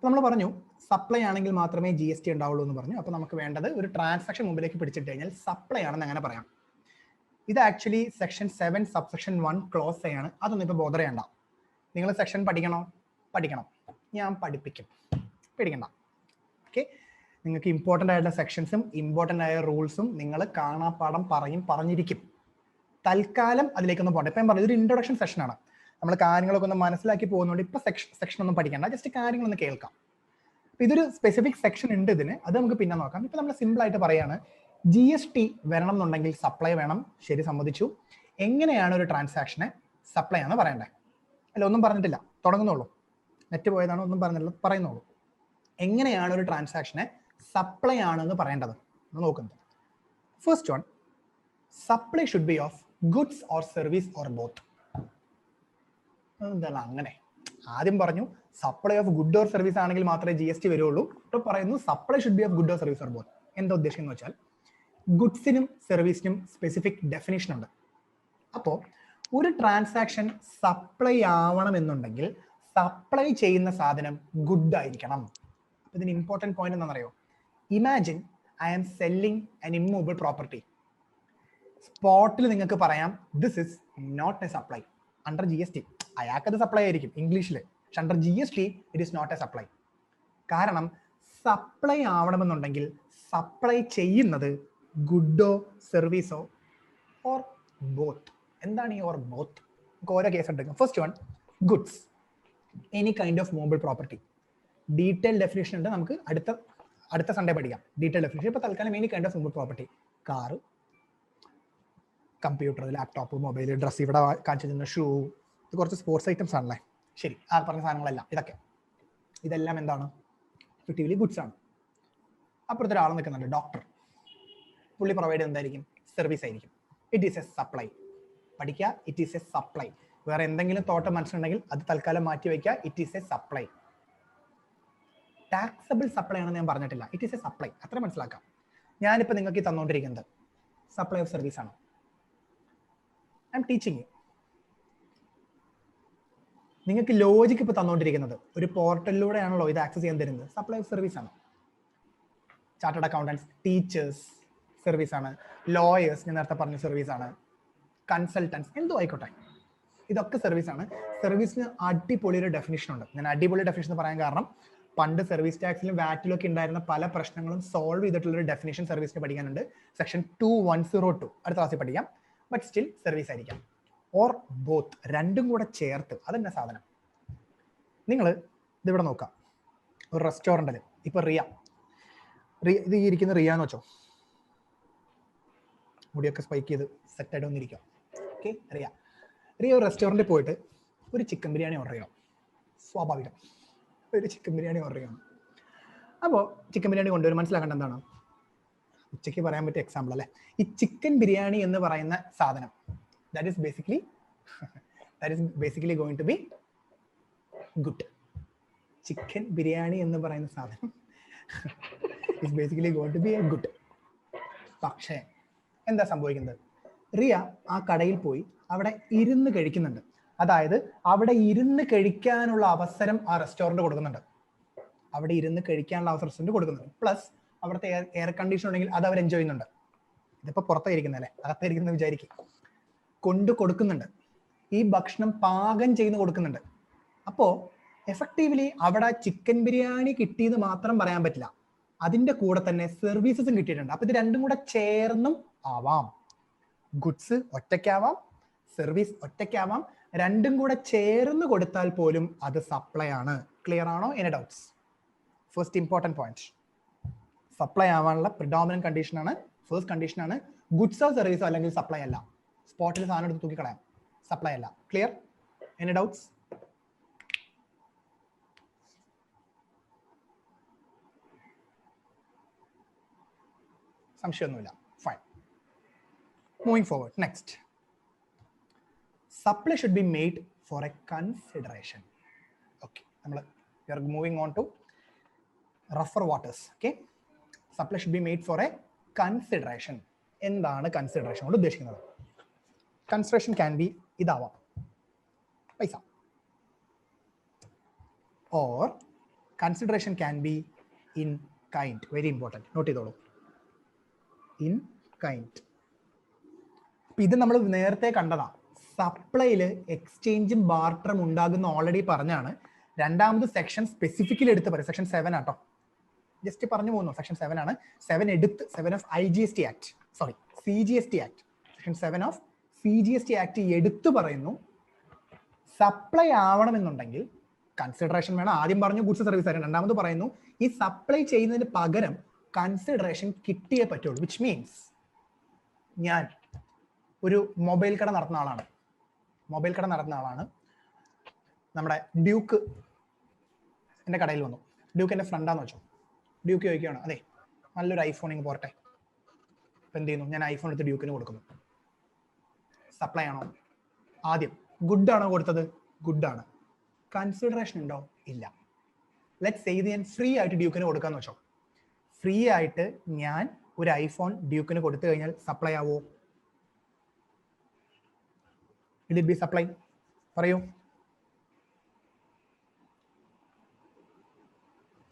നമ്മൾ പറഞ്ഞു സപ്ലൈ ആണെങ്കിൽ മാത്രമേ GST ഉണ്ടാവുള്ളൂ എന്ന് പറഞ്ഞു. അപ്പോൾ നമുക്ക് വേണ്ടത് ഒരു ട്രാൻസാക്ഷൻ മുമ്പിലേക്ക് പിടിച്ചിട്ട് കഴിഞ്ഞാൽ സപ്ലൈ ആണെന്ന് അങ്ങനെ പറയാം. ഇത് ആക്ച്വലി സെക്ഷൻ 7 സബ്സെക്ഷൻ 1 ക്ലോസ് ആണ്. അതൊന്നും ഇപ്പോൾ ബോധർ ചെയ്യണ്ട. നിങ്ങൾ സെക്ഷൻ പഠിക്കണം, ഞാൻ പഠിപ്പിക്കും, പേടിക്കണ്ട. ഓക്കെ, നിങ്ങൾക്ക് ഇമ്പോർട്ടൻ്റ് ആയിട്ടുള്ള സെക്ഷൻസും ഇമ്പോർട്ടൻ്റ് ആയ റൂൾസും നിങ്ങൾ കാണാപ്പാഠം പറഞ്ഞിരിക്കും. തൽക്കാലം അതിലേക്കൊന്നും പോകണ്ട. ഇപ്പം ഞാൻ പറഞ്ഞു, ഇതൊരു ഇൻട്രൊഡക്ഷൻ സെഷനാണ്. നമ്മൾ കാര്യങ്ങളൊക്കെ ഒന്ന് മനസ്സിലാക്കി പോകുന്നതുകൊണ്ട് ഇപ്പം സെക്ഷൻ ഒന്നും പഠിക്കണ്ട, ജസ്റ്റ് കാര്യങ്ങളൊന്ന് കേൾക്കാം. ഇതൊരു സ്പെസിഫിക് സെക്ഷൻ ഉണ്ട് ഇതിന്, അത് നമുക്ക് പിന്നെ നോക്കാം. ഇപ്പം നമ്മൾ സിമ്പിൾ ആയിട്ട് പറയാണ്, GST വരണം എന്നുണ്ടെങ്കിൽ സപ്ലൈ വേണം. ശരി, സമ്മതിച്ചു. എങ്ങനെയാണ് ഒരു ട്രാൻസാക്ഷനെ സപ്ലൈ ആണ് പറയേണ്ടത്? അല്ല, ഒന്നും പറഞ്ഞിട്ടില്ല, തുടങ്ങുന്നുള്ളൂ. നെറ്റ് പോയതാണ്, ഒന്നും പറഞ്ഞില്ല, പറയുന്നുള്ളൂ. എങ്ങനെയാണ് ഒരു ട്രാൻസാക്ഷനെ സപ്ലൈ ആണെന്ന് പറയേണ്ടത് എന്ന് നോക്കുന്നത്? First one, supply should B of goods or service or both. എന്താണ് അങ്ങനെ? ആദ്യം പറഞ്ഞു supply of good or service ആണെങ്കിൽ മാത്രമേ GST വരുള്ളൂ. ഇപ്പോൾ പറയുന്നു supply should B of good or service or both. എന്താ ഉദ്ദേശിക്കുന്നത് വെച്ചാൽ, ഗുഡ്സിനും സർവീസിനും സ്പെസിഫിക് ഡെഫിനേഷൻ ഉണ്ട്. അപ്പോൾ ഒരു ട്രാൻസാക്ഷൻ സപ്ലൈ ആവണം എന്നുണ്ടെങ്കിൽ സപ്ലൈ ചെയ്യുന്ന സാധനം ഗുഡ് ആയിരിക്കണം. അപ്പോൾ ഇതിന് ഇമ്പോർട്ടൻറ്റ് പോയിന്റ് എന്താണെന്നറിയോ? Imagine I am selling an immovable property. സ്പോട്ടിൽ നിങ്ങൾക്ക് പറയാം this is not a supply under GST. അയാൾക്കത് സപ്ലൈ ആയിരിക്കും ഇംഗ്ലീഷിൽ, പക്ഷെ under GST it is not a supply. കാരണം സപ്ലൈ ആവണമെന്നുണ്ടെങ്കിൽ സപ്ലൈ ചെയ്യുന്നത് ഗുഡോ സർവീസോ ഓർ ബോത്ത്. എന്താണ് ഈ ഓർ ബോത്ത്? നമുക്ക് ഓരോ കേസ് എടുക്കാം. First one, goods, any kind of movable property. Detail definition ഉണ്ട്, നമുക്ക് അടുത്ത സൺഡേ പഠിക്കാം ഡീറ്റെയിൽ ഡെഫിനേഷൻ. ഇപ്പോൾ തൽക്കാലം any kind of movable property, car, computer, laptop, mobile, dress, ഇവിടെ കാണിച്ചിരുന്ന ഷൂ, ഇത് കുറച്ച് സ്പോർട്സ് ഐറ്റംസ് ആണല്ലേ. ശരി, ആ പറഞ്ഞ സാധനങ്ങളെല്ലാം ഇതെല്ലാം എന്താണ്? എഫക്റ്റീവ്ലി ഗുഡ്സ് ആണ്. അപ്പുറത്തൊരാൾ നിൽക്കുന്നുണ്ട്, ഡോക്ടർ. പുള്ളി പ്രൊവൈഡ് ചെയ്യുന്നത് എന്തായിരിക്കും? സർവീസ് ആയിരിക്കും. It is A supply. പഠിക്കുക, ഇറ്റ് ഈസ് എ സപ്ലൈ. വേറെ എന്തെങ്കിലും തോട്ട് മനസ്സിലുണ്ടെങ്കിൽ അത് തൽക്കാലം മാറ്റി വയ്ക്കുക. It is A supply. Taxable supply ആണെന്ന് ഞാൻ പറഞ്ഞിട്ടില്ല, ഇറ്റ് ഈസ് എ സപ്ലൈ, അത്ര മനസ്സിലാക്കാം. ഞാനിപ്പോൾ നിങ്ങൾക്ക് തന്നുകൊണ്ടിരിക്കുന്നത് സപ്ലൈ ഓഫ് സർവീസ് ആണ്. I am teaching you. നിങ്ങൾക്ക് ലോജിക്ക് ഇപ്പോൾ തന്നുകൊണ്ടിരിക്കുന്നത് ഒരു പോർട്ടലിലൂടെയാണല്ലോ ഇത് ആക്സസ് ചെയ്യാൻ തരുന്നത്. സപ്ലൈ ഓഫ് സർവീസ് ആണ്. ചാർട്ടേഡ് അക്കൗണ്ടൻസ്, ടീച്ചേഴ്സ് സർവീസ് ആണ്. ലോയേഴ്സ്, ഞാൻ നേരത്തെ പറഞ്ഞ സർവീസ് ആണ്. കൺസൾട്ടൻസ്, എന്തോ ആയിക്കോട്ടെ, ഇതൊക്കെ സർവീസ് ആണ്. സർവീസിന് അടിപൊളി ഒരു ഡെഫിനിഷൻ ഉണ്ട്. ഞാൻ അടിപൊളി ഡെഫിനിഷൻ പറയാൻ കാരണം, പണ്ട് സർവീസ് ടാക്സിലും വാറ്റിലും ഒക്കെ ഉണ്ടായിരുന്ന പല പ്രശ്നങ്ങളും സോൾവ് ചെയ്തിട്ടുള്ള ഒരു ഡെഫിനിഷൻ സർവീസിന് പഠിക്കാനുണ്ട്. സെക്ഷൻ 2102 അടുത്ത ക്ലാസ്സിൽ പഠിക്കാം. ബട്ട് സ്റ്റിൽ സർവീസ് ആയിരിക്കാം. ഓർ ബോത്ത്, രണ്ടും കൂടെ ചേർത്ത്. അതെന്നെ സാധനം. നിങ്ങൾ ഇതിവിടെ നോക്കാം, ഒരു റെസ്റ്റോറൻറ്റിൽ ഇപ്പോൾ ഇത് ഇരിക്കുന്ന റിയ എന്ന് വെച്ചോ, മുടിയൊക്കെ സ്പൈക്ക് ചെയ്ത് സെറ്റായിട്ട് വന്നിരിക്കുക. ഓക്കെ, റിയ ഒരു റെസ്റ്റോറൻറ്റിൽ പോയിട്ട് ഒരു ചിക്കൻ ബിരിയാണി ഓർഡർ ചെയ്യണം. സ്വാഭാവികം, ഒരു ചിക്കൻ ബിരിയാണി ഓർഡർ ചെയ്യണം. അപ്പോൾ ചിക്കൻ ബിരിയാണി കൊണ്ടുവരും. മനസ്സിലാക്കേണ്ട എന്താണ്? ഉച്ചയ്ക്ക് പറയാൻ പറ്റിയ എക്സാമ്പിൾ അല്ലേ, ഈ ചിക്കൻ ബിരിയാണി എന്ന് പറയുന്ന സാധനം that is basically going to be good. Chicken biryani എന്ന് പറയുന്ന സാധനം is basically going to be a good. പക്ഷേ എന്താ സംഭവിക്കുന്നത്? റിയ ആ കടയിൽ പോയി അവിടെ ഇരുന്ന് കഴിക്കുന്നുണ്ട്. അതായത് അവിടെ ഇരുന്ന് കഴിക്കാനുള്ള അവസരം ആ റെസ്റ്റോറൻറ്റ് കൊടുക്കുന്നുണ്ട്. പ്ലസ് അവിടുത്തെ എയർ കണ്ടീഷൻ ഉണ്ടെങ്കിൽ അത് അവർ എൻജോയ് ചെയ്യുന്നുണ്ട്. ഇതിപ്പോൾ പുറത്തായിരിക്കുന്നല്ലേ, അകത്തായിരിക്കുന്ന വിചാരിക്കും. കൊടുക്കുന്നുണ്ട്, ഈ ഭക്ഷണം പാകം ചെയ്ത് കൊടുക്കുന്നുണ്ട്. അപ്പോൾ എഫക്റ്റീവ്ലി അവിടെ ചിക്കൻ ബിരിയാണി കിട്ടിയെന്ന് മാത്രം പറയാൻ പറ്റില്ല, അതിൻ്റെ കൂടെ തന്നെ സർവീസസും കിട്ടിയിട്ടുണ്ട്. അപ്പോൾ ഇത് രണ്ടും കൂടെ ചേർന്നും ആവാം. ഗുഡ്സ് ഒറ്റയ്ക്കാവാം, സർവീസ് ഒറ്റയ്ക്കാവാം, രണ്ടും കൂടെ ചേർന്ന് കൊടുത്താൽ പോലും അത് സപ്ലൈ ആണ്. ക്ലിയർ ആണോ? Any doubts? First important point, supply ആവാനുള്ള പ്രിഡോമിനന്റ് കണ്ടീഷനാണ്, ഫസ്റ്റ് കണ്ടീഷനാണ്. ഗുഡ്സോ സർവീസോ അല്ലെങ്കിൽ സപ്ലൈ അല്ല. സ്പോട്ടിൽ സാധനം എടുത്ത് തൂക്കിക്കളയാം, സപ്ലൈ അല്ല. ക്ലിയർ? Any doubts? സംശയമൊന്നുമില്ല. Fine. Moving forward. Next, supply should be made for a consideration. Okay, നമ്മൾ moving on to refer waters. Okay, supply should be made for a consideration. എന്താണ് കൺസിഡറേഷൻ കൊണ്ട് ഉദ്ദേശിക്കുന്നത്? കൺസിഡറേഷൻ ക്യാൻ ബി ഇതാവാം, പൈസ, or consideration can be in kind. Very important, not ചെയ്തോളൂ. In kind. ഇത് നമ്മൾ നേരത്തെ കണ്ടതാ. സപ്ലൈയിൽ എക്സ്ചേഞ്ചും ബാർട്ടറും ഉണ്ടാകുന്ന ഓൾറെഡി പറഞ്ഞാണ്. രണ്ടാമത് സെക്ഷൻ സ്പെസിഫിക്കലി എടുത്ത് പറയും. സെക്ഷൻ 7 ആട്ടോ, ജസ്റ്റ് പറഞ്ഞു പോകുന്നു. സെക്ഷൻ 7 ആണ്. 7 എടുത്ത് 7 of IGST act, sorry CGST act, section 7 of CGST act എടുത്തു പറയുന്നു. സപ്ലൈ ആവണമെന്നുണ്ടെങ്കിൽ കൺസിഡറേഷൻ വേണം. ആദ്യം പറഞ്ഞു ഗുഡ്സ് സർവീസ് ആയിരുന്നു. രണ്ടാമത് പറയുന്നു ഈ സപ്ലൈ ചെയ്യുന്നതിന് പകരം കൺസിഡറേഷൻ കിട്ടിയേ പറ്റുള്ളൂ. വിച്ച് മീൻസ് ഞാൻ ഒരു മൊബൈൽ കട നടത്തുന്ന ആളാണ്. നമ്മുടെ ഡ്യൂക്ക് എൻ്റെ കടയിൽ വന്നു. ഡ്യൂക്ക് എൻ്റെ ഫ്രണ്ടാന്ന് വെച്ചോ. ഡ്യൂക്ക് ചോദിക്കുകയാണ്, അതെ നല്ലൊരു ഐഫോൺ ഇങ്ങ് പോരട്ടെ. അപ്പം എന്ത് ചെയ്യുന്നു? ഞാൻ ഐഫോൺ എടുത്ത് ഡ്യൂക്കിന് കൊടുക്കുന്നു. സപ്ലൈ ആണോ? ആദ്യം ഗുഡ് ആണോ കൊടുത്തത്? ഗുഡാണ്. കൺസിഡറേഷൻ ഉണ്ടോ? ഇല്ല. ലെറ്റ്സ് സേ ഇത് ഞാൻ ഫ്രീ ആയിട്ട് ഡ്യൂക്കിന് കൊടുക്കാന്ന് വെച്ചോ. ഫ്രീ ആയിട്ട് ഞാൻ ഒരു ഐഫോൺ ഡ്യൂക്കിന് കൊടുത്തു കഴിഞ്ഞാൽ സപ്ലൈ ആവോ? Will it be supply? പറയൂ.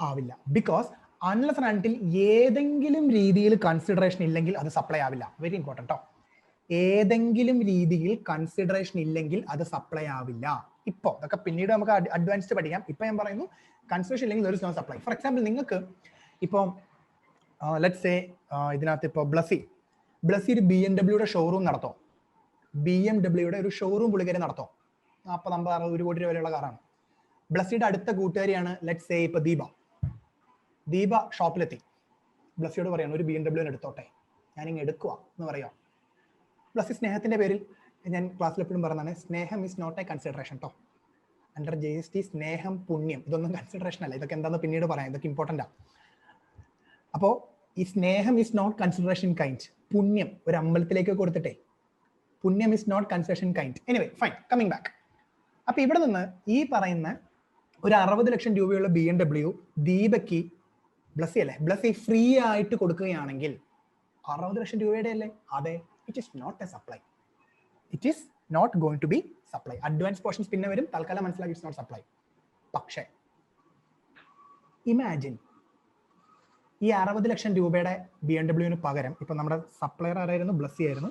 ആവില്ല. ബിക്കോസ് അൺലെസ് ആൻഡ് അൺടിൽ ഏതെങ്കിലും രീതിയിൽ കൺസിഡറേഷൻ ഇല്ലെങ്കിൽ അത് സപ്ലൈ ആവില്ല. വെരി ഇമ്പോർട്ടൻ്റ് കേട്ടോ. ഏതെങ്കിലും രീതിയിൽ കൺസിഡറേഷൻ ഇല്ലെങ്കിൽ അത് സപ്ലൈ ആവില്ല. ഇപ്പോൾ അതൊക്കെ പിന്നീട് നമുക്ക് അഡ്വാൻസ്ഡ് പഠിക്കാം. ഇപ്പൊ ഞാൻ പറയുന്നു കൺസിഡറേഷൻ ഇല്ലെങ്കിൽ ഒരു സപ്ലൈ. ഫോർ എക്സാമ്പിൾ, നിങ്ങൾക്ക് ഇപ്പോൾ ലെറ്റ്സ് സേ ഇതിനകത്ത് ഇപ്പോൾ ബ്ലസ്സി ഒരു BMW ഷോറൂം നടത്തോ. BMW ഒരു ഷോറൂം പുള്ളിക്കാരി നടത്തോ. 40, 50, 60, 1 കോടി രൂപ വിലയുള്ള കാറാണ്. ബ്ലസ്സിയുടെ അടുത്ത കൂട്ടുകാരിയാണ് ലെറ്റ്സ് സേ ഇപ്പൊ ദീപ ഷോപ്പിലെത്തി. ബ്ലസ്സിയോട് പറയാണ് ഒരു BMW എടുത്തോട്ടെ, ഞാനിങ്ങ് എടുക്കുക എന്ന് പറയാം. ബ്ലസ്സി സ്നേഹത്തിന്റെ പേരിൽ, ഞാൻ ക്ലാസ്സിൽ എപ്പോഴും പറയുന്നതാണ്, സ്നേഹം ഇസ് നോട്ട് എ കൺസിഡറേഷൻ കേട്ടോ. അണ്ടർ GST സ്നേഹം, പുണ്യം ഇതൊന്നും കൺസിഡറേഷൻ അല്ല. ഇതൊക്കെ എന്താണെന്ന് പിന്നീട് പറയാം, ഇതൊക്കെ ഇമ്പോർട്ടൻ്റ് ആണ്. അപ്പോൾ ഈ സ്നേഹം ഇസ് നോട്ട് കൺസിഡറേഷൻ കൈൻഡ്. പുണ്യം ഒരു അമ്പലത്തിലേക്ക് കൊടുത്തിട്ടെ, പുണ്യം is not consideration kind. Anyway fine, coming back. അപ്പൊ ഇവിടെ നിന്ന് ഈ പറയുന്ന ഒരു 60 ലക്ഷം രൂപയുള്ള BMW ദീപയ്ക്ക് ബ്ലസ്സി ഫ്രീ ആയിട്ട് കൊടുക്കുകയാണെങ്കിൽ 60 ലക്ഷം രൂപയുടെ അല്ലേ? അതെ. It is not a supply. It is not going to be supply. Advance portions പിന്നെ വരും, തൽക്കാലം മനസ്സിലാക്കി ഇറ്റ്സ് നോട്ട് സപ്ലൈ. പക്ഷേ ഇമാജിൻ ഈ 60 ലക്ഷം രൂപയുടെ BMW പകരം ഇപ്പൊ നമ്മുടെ സപ്ലയർ ആരായിരുന്നു? ബ്ലസ്സി ആയിരുന്നു.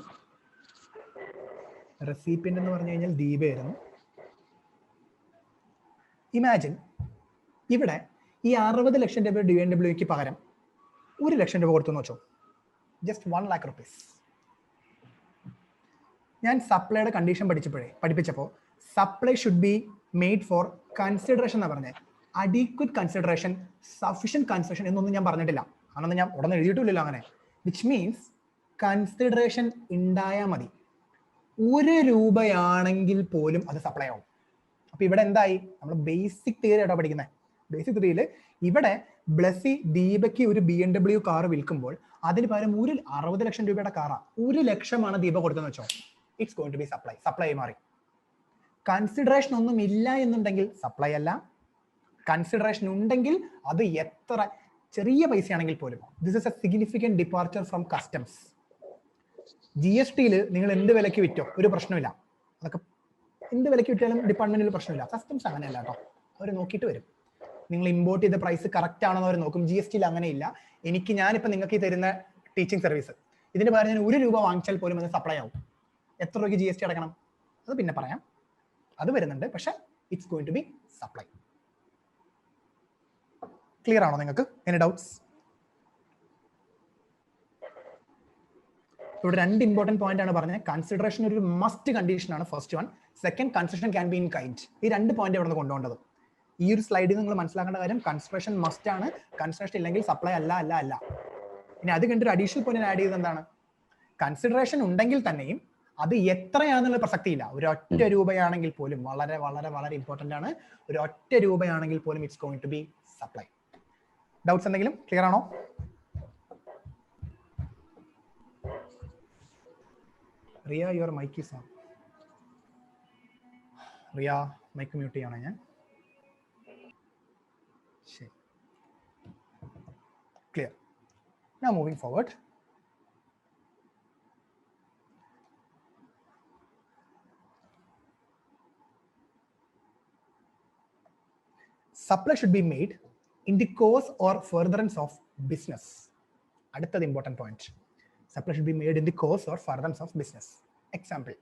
റെസിപ്പിയന്റ് എന്ന് പറഞ്ഞു കഴിഞ്ഞാൽ ദീപയായിരുന്നു. ഇമാജിൻ ഇവിടെ ഈ 60 ലക്ഷം രൂപ BMW പകരം 1 ലക്ഷം രൂപ കൊടുത്തു വെച്ചോ. Just 1 lakh rupees. ഞാൻ സപ്ലൈയുടെ കണ്ടീഷൻ പഠിപ്പിച്ചപ്പോൾ supply should be made for consideration എന്നാണ് പറഞ്ഞത്. അഡീക്വറ്റ് കൺസിഡറേഷൻ, സഫിഷ്യന്റ് കൺസിഡറേഷൻ എന്നൊന്നും ഞാൻ പറഞ്ഞിട്ടില്ല. അതൊന്നും ഞാൻ ഉടനെ എഴുതിയിട്ടില്ലല്ലോ അങ്ങനെ. വിച്ച് മീൻസ് കൺസിഡറേഷൻ ഉണ്ടായാൽ മതി. 1 രൂപയാണെങ്കിൽ പോലും അത് സപ്ലൈ ആവും. അപ്പൊ ഇവിടെ എന്തായി? നമ്മൾ ബേസിക് തിയറി ആയിട്ടാണ് പഠിക്കുന്നത്. ബേസിക് തിയറിയിൽ ഇവിടെ ബ്ലസ്സി ദീപയ്ക്ക് ഒരു BMW കാർ വിൽക്കുമ്പോൾ അതിന് പകരം 60 ലക്ഷം രൂപയുടെ കാറാ, 1 ലക്ഷമാണ് ദീപ കൊടുത്തതെന്ന് വെച്ചോ. It's going to be supply. Supply മാറി. കൺസിഡറേഷൻ ഒന്നും ഇല്ല എന്നുണ്ടെങ്കിൽ സപ്ലൈ അല്ല. കൺസിഡറേഷൻ ഉണ്ടെങ്കിൽ അത് എത്ര ചെറിയ പൈസയാണെങ്കിൽ പോലും this is a significant departure from customs. GSTയിൽ നിങ്ങൾ എന്ത് വിലയ്ക്ക് വിറ്റോ ഒരു പ്രശ്നമില്ല. അതൊക്കെ എന്ത് വിലയ്ക്ക് വിറ്റാലും ഡിപ്പാർട്ട്മെന്റിൽ പ്രശ്നമില്ല. കസ്റ്റംസ് അങ്ങനെയല്ല കേട്ടോ, അവർ നോക്കിയിട്ട് വരും. നിങ്ങൾ ഇമ്പോർട്ട് ചെയ്ത പ്രൈസ് കറക്റ്റ് ആണെന്ന് അവർ നോക്കും. GSTയിൽ അങ്ങനെയില്ല. ഞാനിപ്പോൾ നിങ്ങൾക്ക് ഈ തരുന്ന ടീച്ചിങ് സർവീസ്, ഇതിന് പകരം ഞാൻ 1 രൂപ വാങ്ങിച്ചാൽ പോലും അത് സപ്ലൈ ആവും. എത്ര രൂപയ്ക്ക് GST അടക്കണം അത് പിന്നെ പറയാം, അത് വരുന്നുണ്ട്. പക്ഷെ it's going to be supply. Clear ആണോ നിങ്ങൾക്ക്? Any doubts? ഇവിടെ 2 ഇമ്പോർട്ടന്റ് പോയിന്റ് ആണ് പറഞ്ഞത്. കൺസിഡറേഷൻ ഒരു മസ്റ്റ് കണ്ടീഷൻ ആണ്, first one. Second, consideration can be in kind. ഈ 2 പോയിന്റ് ഇവിടെ നിന്ന് കൊണ്ടുപോകേണ്ടത്. ഈ ഒരു സ്ലൈഡിൽ നിങ്ങൾ മനസ്സിലാക്കേണ്ട കാര്യം, കൺസിഡറേഷൻ മസ്റ്റ് ആണ്. കൺസിഡറേഷൻ ഇല്ലെങ്കിൽ സപ്ലൈ അല്ല. ഇനി അത് കണ്ടൊരു അഡീഷണൽ പോയിന്റ് ആഡ് ചെയ്തത് എന്താണ്? കൺസിഡറേഷൻ ഉണ്ടെങ്കിൽ തന്നെയും അത് എത്രയാണെന്നുള്ള പ്രസക്തിയില്ല. 1 രൂപയാണെങ്കിൽ പോലും വളരെ വളരെ വളരെ ഇമ്പോർട്ടന്റ് ആണ്. 1 രൂപയാണെങ്കിൽ പോലും it's going to be supply. Doubts എന്തെങ്കിലും? ക്ലിയർ ആണോ? Riya, your mike is on. Riya, mike mute ചെയ്യണം ഞാൻ. ശരി, clear. Now moving forward. Supply should be made in the course or furtherance of business. അടുത്തത് important point. Supply should be made in the course or furtherance of business. Example,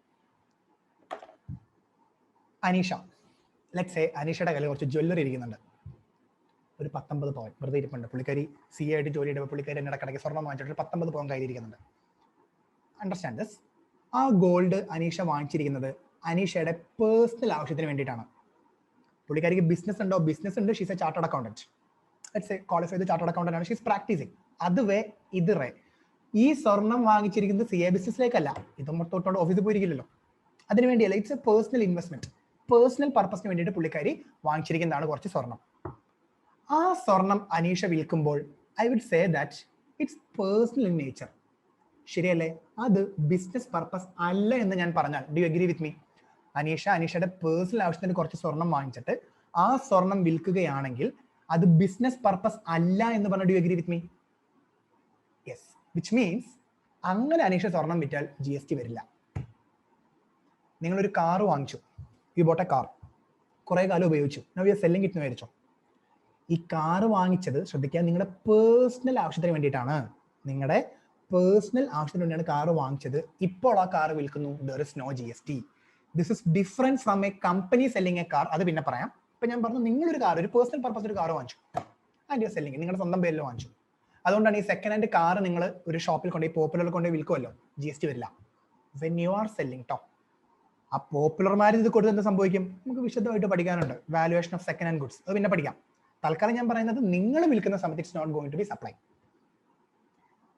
Anisha, let's say അനീഷയുടെ കയ്യിൽ കുറച്ച് jewellery ഇരിക്കുന്നുണ്ട്, ഒരു 19 പവൻ വെറുതെ ഇരിപ്പുണ്ട്. പുള്ളിക്കാരി C ആയിട്ട് ജോലി ചെയ്യുമ്പോൾ പുള്ളിക്കാരി എൻ്റെ ഇടയ്ക്കിടയ്ക്ക് സ്വർണ്ണം വാങ്ങിച്ചിട്ട് 19 പവൻ കയ്യിലിരിക്കുന്നുണ്ട്. Understand this. ആ ഗോൾഡ് അനീഷ വാങ്ങിച്ചിരിക്കുന്നത് അനീഷയുടെ പേഴ്സണൽ ആവശ്യത്തിന് വേണ്ടിയിട്ടാണ്. പുള്ളിക്കാരിക്ക് ബിസിനസ് ഉണ്ടോ? ബിസിനസ് ഉണ്ട്. She's a chartered accountant. Let's say qualify ചെയ്ത് ചാർട്ടേഡ് അക്കൗണ്ടന്റ് ആണ്. She's practising. അത് വേ ഇത് റേ. ഈ സ്വർണം വാങ്ങിച്ചിരിക്കുന്നത് സി എ ബിസിനസ്സിലേക്കല്ല. ഇത് മൊത്തോട്ട് ഓഫീസിൽ പോയിരിക്കില്ലല്ലോ. അതിന് വേണ്ടിയല്ല. It's a personal investment. Personal പർപ്പസിന് വേണ്ടിയിട്ട് പുള്ളിക്കാരി വാങ്ങിച്ചിരിക്കുന്നതാണ് കുറച്ച് സ്വർണം. ആ സ്വർണം അനീഷ വിൽക്കുമ്പോൾ I would say that it's personal in nature. ശരിയല്ലേ? അത് ബിസിനസ് പർപ്പസ് അല്ല എന്ന് ഞാൻ പറഞ്ഞാൽ, do you agree with me? അനീഷയുടെ പേഴ്സണൽ ആവശ്യത്തിന് കുറച്ച് സ്വർണം വാങ്ങിച്ചിട്ട് ആ സ്വർണം വിൽക്കുകയാണെങ്കിൽ അത് ബിസിനസ് പർപ്പസ് അല്ല എന്ന് പറഞ്ഞാൽ, do you agree with me? Yes. Which means അങ്ങനെ അനീഷ സ്വർണം വിറ്റാൽ GST വരില്ല. നിങ്ങളൊരു കാർ വാങ്ങിച്ചു, യു ബോട്ട് എ കാർ, കുറെ കാലം ഉപയോഗിച്ചു, now you are selling it എന്ന് വിചാരിച്ചോ. ഈ കാർ വാങ്ങിച്ചത്, ശ്രദ്ധിക്കുക, നിങ്ങളുടെ പേഴ്സണൽ ആവശ്യത്തിന് വേണ്ടിയിട്ടാണ്. നിങ്ങളുടെ പേഴ്സണൽ ആവശ്യത്തിന് വേണ്ടിയാണ് കാർ വാങ്ങിച്ചത്. ഇപ്പോൾ ആ കാർ വിൽക്കുന്നു, there is no GST. This is different from a company selling a car. അത് പിന്നെ പറയാം. ഇപ്പൊ ഞാൻ പറഞ്ഞു, നിങ്ങളൊരു കാർ, ഒരു പേഴ്സണൽ പർപ്പസ് ഒരു കാർ വാങ്ങിച്ചു, ആൻഡ് യു ആർ സെല്ലിംഗ്, നിങ്ങളുടെ സ്വന്തം പേരിൽ വാങ്ങിച്ചു. അതുകൊണ്ടാണ് ഈ സെക്കൻഡ് ഹാൻഡ് കാർ നിങ്ങൾ ഒരു ഷോപ്പിൽ കൊണ്ടുപോയി പോപ്പുലറിൽ കൊണ്ടുപോയി വിൽക്കുമല്ലോ, GST വരില്ല. When you are selling to. ആ പോപ്പുലർമാർ ഇത് കൊടുത്ത് എന്ത് സംഭവിക്കും? നമുക്ക് വിശദമായിട്ട് പഠിക്കാനുണ്ട്. Valuation of second hand goods, അത് പിന്നെ പഠിക്കാം. തൽക്കാലം ഞാൻ പറയുന്നത്, നിങ്ങൾ വിൽക്കുന്ന സമയത്ത് it's not going to be supply.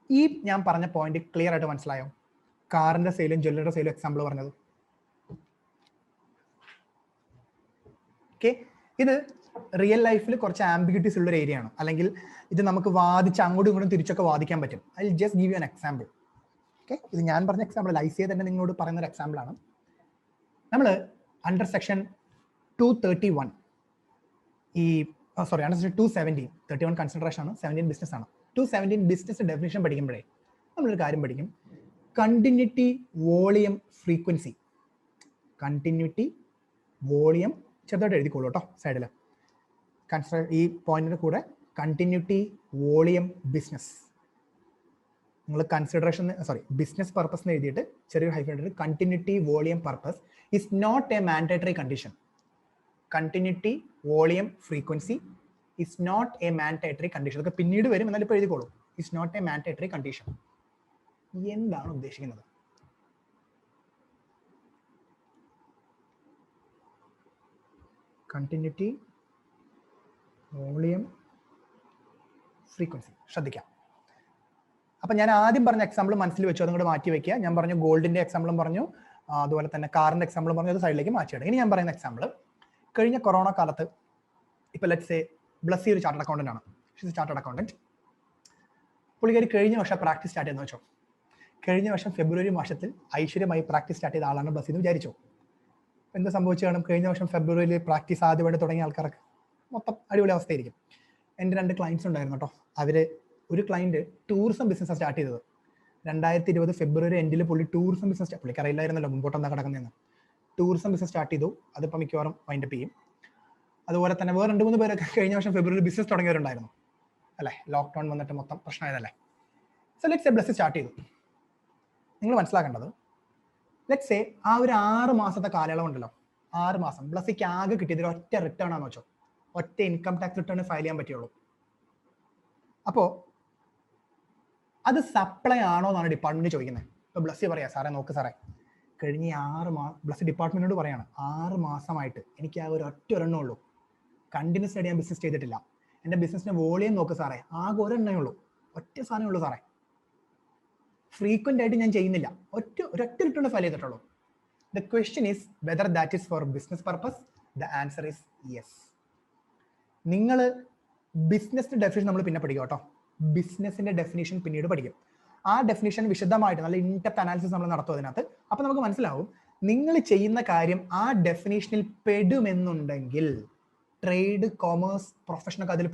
ഈ ഞാൻ പറഞ്ഞ പോയിന്റ് ക്ലിയർ ആയിട്ട് മനസ്സിലായോ? കാറിന്റെ സെയിലും ജ്വല്ലറിയുടെ സെയിലും എക്സാമ്പിൾ പറഞ്ഞത്. ഓക്കെ, ഇത് റിയൽ ലൈഫിൽ കുറച്ച് ആംബിഗ്യൂട്ടീസ് ഉള്ള ഒരു ഏരിയ ആണ്. അല്ലെങ്കിൽ ഇത് നമുക്ക് വാദിച്ച് അങ്ങോട്ടും ഇങ്ങോട്ടും തിരിച്ചൊക്കെ വാദിക്കാൻ പറ്റും. I will just give you an example. Okay, ഇത് ഞാൻ പറഞ്ഞ എക്സാമ്പിൾ അല്ല, ICA തന്നെ നിങ്ങളോട് പറയുന്ന ഒരു എക്സാമ്പിൾ ആണ്. നമ്മൾ അണ്ടർ സെക്ഷൻ 231 ഈ അണ്ടർ സെക്ഷൻ 217, 31 കൺസിഡറേഷൻ ആണ്, 17 ബിസിനസ് ആണ്. 217 ബിസിനസ് ഡെഫിനിഷൻ പഠിക്കുമ്പോഴേ നമ്മളൊരു കാര്യം പഠിക്കും, continuity, volume, frequency. Continuity, volume, ചെറുതായിട്ട് എഴുതിക്കോളൂ കേട്ടോ സൈഡിൽ. ഈ പോയിന്റിന്റെ കൂടെ കണ്ടിന്യൂറ്റി, വോളിയം, ബിസിനസ്. നിങ്ങൾ കൺസിഡറേഷൻ ബിസിനസ് പർപ്പസ് എന്ന് എഴുതിയിട്ട് ചെറിയൊരു ഹൈഫൻ ഇട്ടിട്ട് continuity, volume, purpose is not a mandatory condition. Continuity, volume, frequency is not a mandatory condition. അതൊക്കെ പിന്നീട് വരും, എന്നാലും ഇപ്പോൾ എഴുതിക്കോളൂ. Is not a mandatory condition. എന്താണ് ഉദ്ദേശിക്കുന്നത്? Continuity, volume, frequency. ശ്രദ്ധിക്കാം. അപ്പൊ ഞാൻ ആദ്യം പറഞ്ഞ എക്സാമ്പിൾ മനസ്സിൽ വെച്ചു, അതും കൂടെ മാറ്റി വെക്കുക. ഞാൻ പറഞ്ഞു ഗോൾഡിന്റെ എക്സാമ്പിളും പറഞ്ഞു, അതുപോലെ തന്നെ കാറിന്റെ എക്സാമ്പിളും പറഞ്ഞു, അത് സൈഡിലേക്ക് മാറ്റിയിടുക. ഇനി ഞാൻ പറയുന്ന എക്സാമ്പിൾ, കഴിഞ്ഞ കൊറോണ കാലത്ത് ഇപ്പൊ ലെറ്റ്സ് സേ ബ്ലസ്സി ഒരു ചാർട്ടേഡ് അക്കൗണ്ടന്റ് ആണ്. She's a chartered accountant. പുള്ളിക്കാരി കഴിഞ്ഞ വർഷം പ്രാക്ടീസ് സ്റ്റാർട്ട് ചെയ്യുന്ന വെച്ചോ. കഴിഞ്ഞ വർഷം ഫെബ്രുവരി മാസത്തിൽ ഐശ്വര്യമായി പ്രാക്ടീസ് സ്റ്റാർട്ട് ചെയ്ത ആളാണ് ബ്ലസ്സി എന്ന് വിചാരിച്ചു. എന്താ സംഭവിച്ചു കാണും? കഴിഞ്ഞ വർഷം ഫെബ്രുവരിയിൽ പ്രാക്ടീസ് ആദ്യമായിട്ട് തുടങ്ങിയ ആൾക്കാർക്ക് മൊത്തം അടിപൊളി അവസ്ഥയായിരിക്കും. എൻ്റെ 2 ക്ലയൻസ് ഉണ്ടായിരുന്നു കേട്ടോ. അവര്, ഒരു ക്ലയന്റ് ടൂറിസം ബിസിനസ് സ്റ്റാർട്ട് ചെയ്തത് 2020 ഫെബ്രുവരി എൻഡിൽ. പുള്ളി ടൂറിസം ബിസിനസ്, പുള്ളിക്ക് അറിയില്ലായിരുന്നല്ലോ മുമ്പോട്ട് എന്താ കിടക്കുന്നതെന്ന്. ടൂറിസം ബിസിനസ് സ്റ്റാർട്ട് ചെയ്തു. അതിപ്പോൾ മിക്കവാറും വൈൻഡപ്പ് ചെയ്യും. അതുപോലെ തന്നെ വേറെ 2-3 പേരൊക്കെ കഴിഞ്ഞ വർഷം ഫെബ്രുവരി ബിസിനസ് തുടങ്ങിയവരുണ്ടായിരുന്നു അല്ലേ. ലോക്ക്ഡൗൺ വന്നിട്ട് മൊത്തം പ്രശ്നമായതല്ലേ. So let's say Blessy start ചെയ്തു. നിങ്ങൾ മനസ്സിലാക്കേണ്ടത്, ലെറ്റ്സ് സേ ആ ഒരു 6 മാസത്തെ കാലയളവുണ്ടല്ലോ, 6 മാസം ബ്ലസ്സിക്ക് ആകെ കിട്ടിയത് ഒറ്റ റിട്ടേൺ ആണെന്ന് വെച്ചോ. ഒറ്റ ഇൻകം ടാക്സ് റിട്ടേൺ ഫയൽ ചെയ്യാൻ പറ്റുള്ളൂ. അപ്പോൾ അത് സപ്ലൈ ആണോ എന്നാണ് ഡിപ്പാർട്ട്മെന്റ് ചോദിക്കുന്നത്. ഇപ്പൊ ബ്ലസ്സി പറയാ, സാറേ നോക്ക് സാറേ, കഴിഞ്ഞ 6 മാസം ബ്ലസ്സി ഡിപ്പാർട്ട്മെന്റിനോട് പറയാണ്, 6 മാസമായിട്ട് എനിക്ക് ആ ഒരു ഒറ്റ ഒരെണ്ണേ ഉള്ളൂ. കണ്ടിന്യൂസ് ആയിട്ട് ഞാൻ ബിസിനസ് ചെയ്തിട്ടില്ല. എൻ്റെ ബിസിനസിന്റെ വോളിയം നോക്ക് സാറേ, ആകെ ഒരെണ്ണേ ഉള്ളൂ, ഒറ്റ സാധനമേ ഉള്ളൂ സാറേ. ഫ്രീക്വന്റ് ആയിട്ട് ഞാൻ ചെയ്യുന്നില്ല, ഒരൊറ്റ റിട്ടേൺ ഫയൽ ചെയ്തിട്ടുള്ളൂ. The question is whether that is four business purpose. The answer is yes. നിങ്ങൾ ബിസിനസിന്റെ ഡെഫിനിഷൻ നമ്മൾ പിന്നെ പഠിക്കും കേട്ടോ. ബിസിനസിന്റെ ഡെഫിനിഷൻ പിന്നീട് പഠിക്കും. ആ ഡെഫിനിഷൻ വിശദമായിട്ട് നല്ല ഇൻഡെപ്ത് അനാലിസിസ് നമ്മൾ നടത്തും അതിനകത്ത്. അപ്പൊ നമുക്ക് മനസ്സിലാവും നിങ്ങൾ ചെയ്യുന്ന കാര്യം ആ ഡെഫിനിഷനിൽ പെടുമെന്നുണ്ടെങ്കിൽ, ട്രേഡ്, കൊമേഴ്സ്, പ്രൊഫഷനൊക്കെ അതിൽ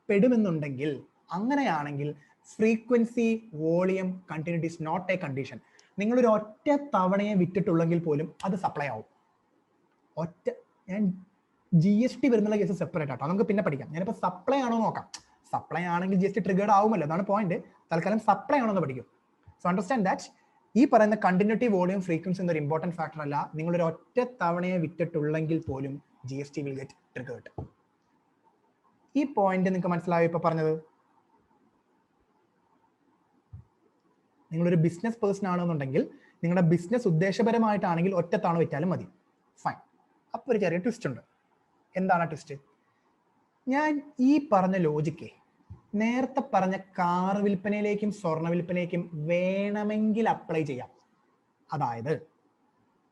പെടുമെന്നുണ്ടെങ്കിൽ, അങ്ങനെയാണെങ്കിൽ frequency, volume, continuity is not a condition. നിങ്ങളൊരു ഒറ്റ തവണയെ വിറ്റിട്ടുള്ളെങ്കിൽ പോലും അത് സപ്ലൈ ആവും. ഞാൻ GST വരുന്ന കേസ് സെപ്പറേറ്റ് ആട്ടോ, നമുക്ക് പിന്നെ പഠിക്കാം. ഞാനിപ്പോൾ സപ്ലൈ ആണോ നോക്കാം. സപ്ലൈ ആണെങ്കിൽ GST ട്രിഗേർഡ് ആവുമല്ലോ, അതാണ് പോയിന്റ്. തൽക്കാലം സപ്ലൈ ആണോ എന്ന് പഠിക്കും. സോ അണ്ടർസ്റ്റാൻഡ് ദാറ്റ് ഈ പറയുന്ന കണ്ടിന്യൂറ്റി, വോളിയം, ഫ്രീക്വൻസി എന്നൊരു ഇമ്പോർട്ടൻറ്റ് ഫാക്ടർ അല്ല. നിങ്ങളൊരു ഒറ്റ തവണയെ വിറ്റിട്ടുള്ളെങ്കിൽ പോലും GST വിൽ ഗെറ്റ് ട്രിഗേർഡ്. ഈ പോയിന്റ് നിങ്ങൾക്ക് മനസ്സിലായോ ഇപ്പൊ പറഞ്ഞത്? നിങ്ങളൊരു ബിസിനസ് പേഴ്സൺ ആണെന്നുണ്ടെങ്കിൽ, നിങ്ങളുടെ ബിസിനസ് ഉദ്ദേശപരമായിട്ടാണെങ്കിൽ ഒറ്റ തവണ വിറ്റാലും മതി. ഫൈൻ. അപ്പോൾ ഒരു ചെറിയ ട്വിസ്റ്റ് ഉണ്ട്. എന്താണ് ട്വിസ്റ്റ്? ഞാൻ ഈ പറഞ്ഞ ലോജിക്കേ നേരത്തെ പറഞ്ഞ കാർ വിൽപ്പനയിലേക്കും സ്വർണ്ണ വിൽപ്പനയിലേക്കും വേണമെങ്കിൽ അപ്ലൈ ചെയ്യാം. അതായത്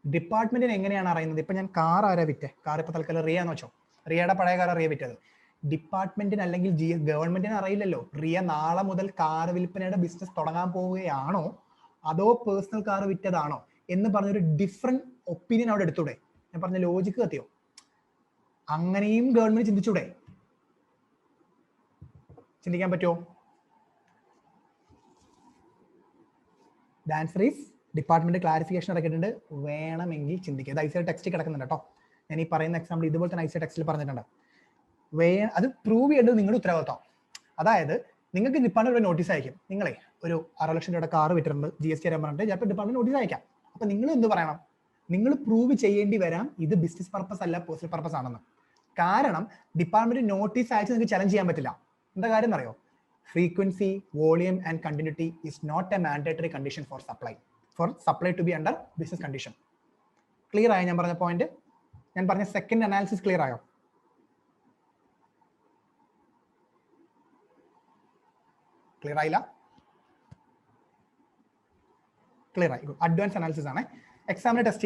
ഡിപ്പാർട്ട്മെന്റിന് എങ്ങനെയാണ് അറിയുന്നത്? ഇപ്പൊ ഞാൻ കാർ ആരാ വിറ്റേ? കാർ ഇപ്പൊ തൽക്കാലം റിയ എന്ന് വെച്ചോ, റിയയുടെ പഴയ കാർ റിയ വിറ്റത്. ഡിപ്പാർട്ട്മെന്റിന് അല്ലെങ്കിൽ ഗവൺമെന്റിന് അറിയില്ലല്ലോ റിയ നാളെ മുതൽ കാർ വിൽപ്പനയുടെ ബിസിനസ് തുടങ്ങാൻ പോവുകയാണോ അതോ പേഴ്സണൽ കാർ വിറ്റതാണോ എന്ന് പറഞ്ഞൊരു ഡിഫറെന്റ് ഒപ്പീനിയൻ അവിടെ എടുത്തൂടെ? ഞാൻ പറഞ്ഞ ലോജിക്ക് കത്തിയോ? അങ്ങനെയും ഗവൺമെന്റ് ചിന്തിച്ചൂടെ? ചിന്തിക്കാൻ പറ്റുമോ? ആൻസർ ഈസ് ഡിപ്പാർട്ട്മെന്റ് ക്ലാരിഫിക്കേഷൻ ഇറക്കിയിട്ടുണ്ട്, വേണമെങ്കിൽ ചിന്തിക്കുക. ഇത് ഐസിയുടെ ടെക്സ്റ്റ് കിടക്കുന്നുണ്ട് കേട്ടോ. ഞാൻ ഈ പറയുന്ന എക്സാമ്പിൾ ഇതുപോലെ തന്നെ ഐസിയുടെ ടെക്സ്റ്റിൽ പറഞ്ഞിട്ടുണ്ട്. അത് പ്രൂവ് ചെയ്യേണ്ടത് നിങ്ങളുടെ ഉത്തരവാദിത്വം. അതായത് നിങ്ങൾക്ക് ഡിപ്പാർട്ട്മെന്റ് ഒരു നോട്ടീസ് അയക്കും, നിങ്ങളെ ഒരു 6 ലക്ഷം രൂപയുടെ കാർ വിറ്റിട്ടുണ്ട് GST തരാൻ പറഞ്ഞിട്ട് ചിലപ്പോൾ ഡിപ്പാർട്ട്മെന്റ് നോട്ടീസ് അയക്കാം. അപ്പൊ നിങ്ങൾ എന്ത് പറയണം? നിങ്ങൾ പ്രൂവ് ചെയ്യേണ്ടി വരാം ഇത് ബിസിനസ് പർപ്പസ് അല്ല പേഴ്സണൽ പർപ്പസ് ആണെന്ന്. കാരണം ഡിപ്പാർട്ട്മെന്റ് നോട്ടീസ് അയച്ച് നിങ്ങൾക്ക് ചലഞ്ച് ചെയ്യാൻ പറ്റില്ല. എന്താ കാര്യം എന്നറിയോ? Frequency, volume and continuity is not a mandatory condition for supply to be under business condition. Clear ആയോ ഞാൻ പറഞ്ഞ പോയിന്റ്? ഞാൻ പറഞ്ഞ സെക്കൻഡ് അനാലിസിസ് ക്ലിയർ ആയോ? ക്ലിയർ ആയില്ല? ക്ലിയർ ആയി. അഡ്വാൻസ് അനാലിസിസ് ആണ്. എക്സാമിന് ടെസ്റ്റ്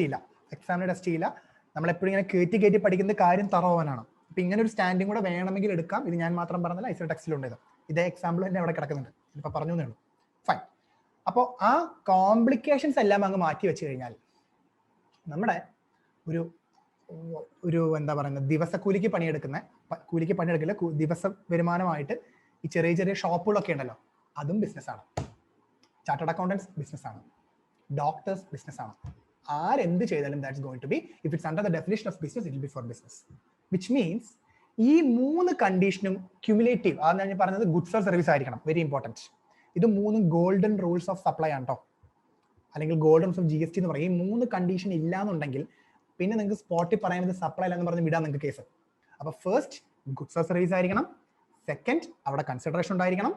ചെയ്യില്ല. നമ്മൾ എപ്പോഴും ഇങ്ങനെ കയറ്റി പഠിക്കുന്ന കാര്യം തറവാനാണ്. അപ്പൊ ഇങ്ങനെ ഒരു സ്റ്റാൻഡിങ് കൂടെ വേണമെങ്കിൽ എടുക്കാം. ഇത് ഞാൻ മാത്രം പറഞ്ഞില്ല, ഐസിയുടെ ടെക്സ്റ്റിലുണ്ട്. ഇതേ എക്സാമ്പിൾ തന്നെ അവിടെ കിടക്കുന്നുണ്ട്. ഇപ്പൊ പറഞ്ഞു തന്നേ ഉള്ളൂ. ഫൈൻ. അപ്പോൾ ആ കോംപ്ലിക്കേഷൻസ് എല്ലാം അങ്ങ് മാറ്റി വെച്ച് കഴിഞ്ഞാൽ നമ്മുടെ ഒരു എന്താ പറയുന്നത്, കൂലിക്ക് പണിയെടുക്കില്ല, ദിവസ വരുമാനമായിട്ട് ഈ ചെറിയ ചെറിയ ഷോപ്പുകളൊക്കെ ഉണ്ടല്ലോ, അതും ബിസിനസ്സാണ്. ചാർട്ടേഡ് അക്കൗണ്ടൻസ് ബിസിനസ്സാണ്, ഡോക്ടേഴ്സ് ബിസിനസ്സാണ്. ആരെന്ത് ചെയ്താലും that's going to be, if it's under the definition of business, it will be for business. Which means ഈ 3 കണ്ടീഷനും ക്യുമുലേറ്റീവ്, അതാണ് ഞാൻ പറഞ്ഞത്, ഗുഡ്സ് ഓർ സർവീസ് ആയിരിക്കണം. Very important. ഇത് 3 ഗോൾഡൻ റൂൾസ് ഓഫ് സപ്ലൈ ആണ് കേട്ടോ, അല്ലെങ്കിൽ ഗോൾഡൻ റൂൾസ് ഓഫ് GST എന്ന് പറയും. ഈ 3 കണ്ടീഷൻ ഇല്ലാന്നുണ്ടെങ്കിൽ പിന്നെ നിങ്ങൾക്ക് സ്പോട്ടിൽ പറയാൻ സപ്ലൈ അല്ല എന്ന് പറഞ്ഞ് വിടാൻ നിങ്ങൾക്ക് കേസ്. അപ്പൊ ഫസ്റ്റ് ഗുഡ്സ് ഓർ സർവീസ് ആയിരിക്കണം, സെക്കൻഡ് അവിടെ കൺസിഡറേഷൻ ഉണ്ടായിരിക്കണം,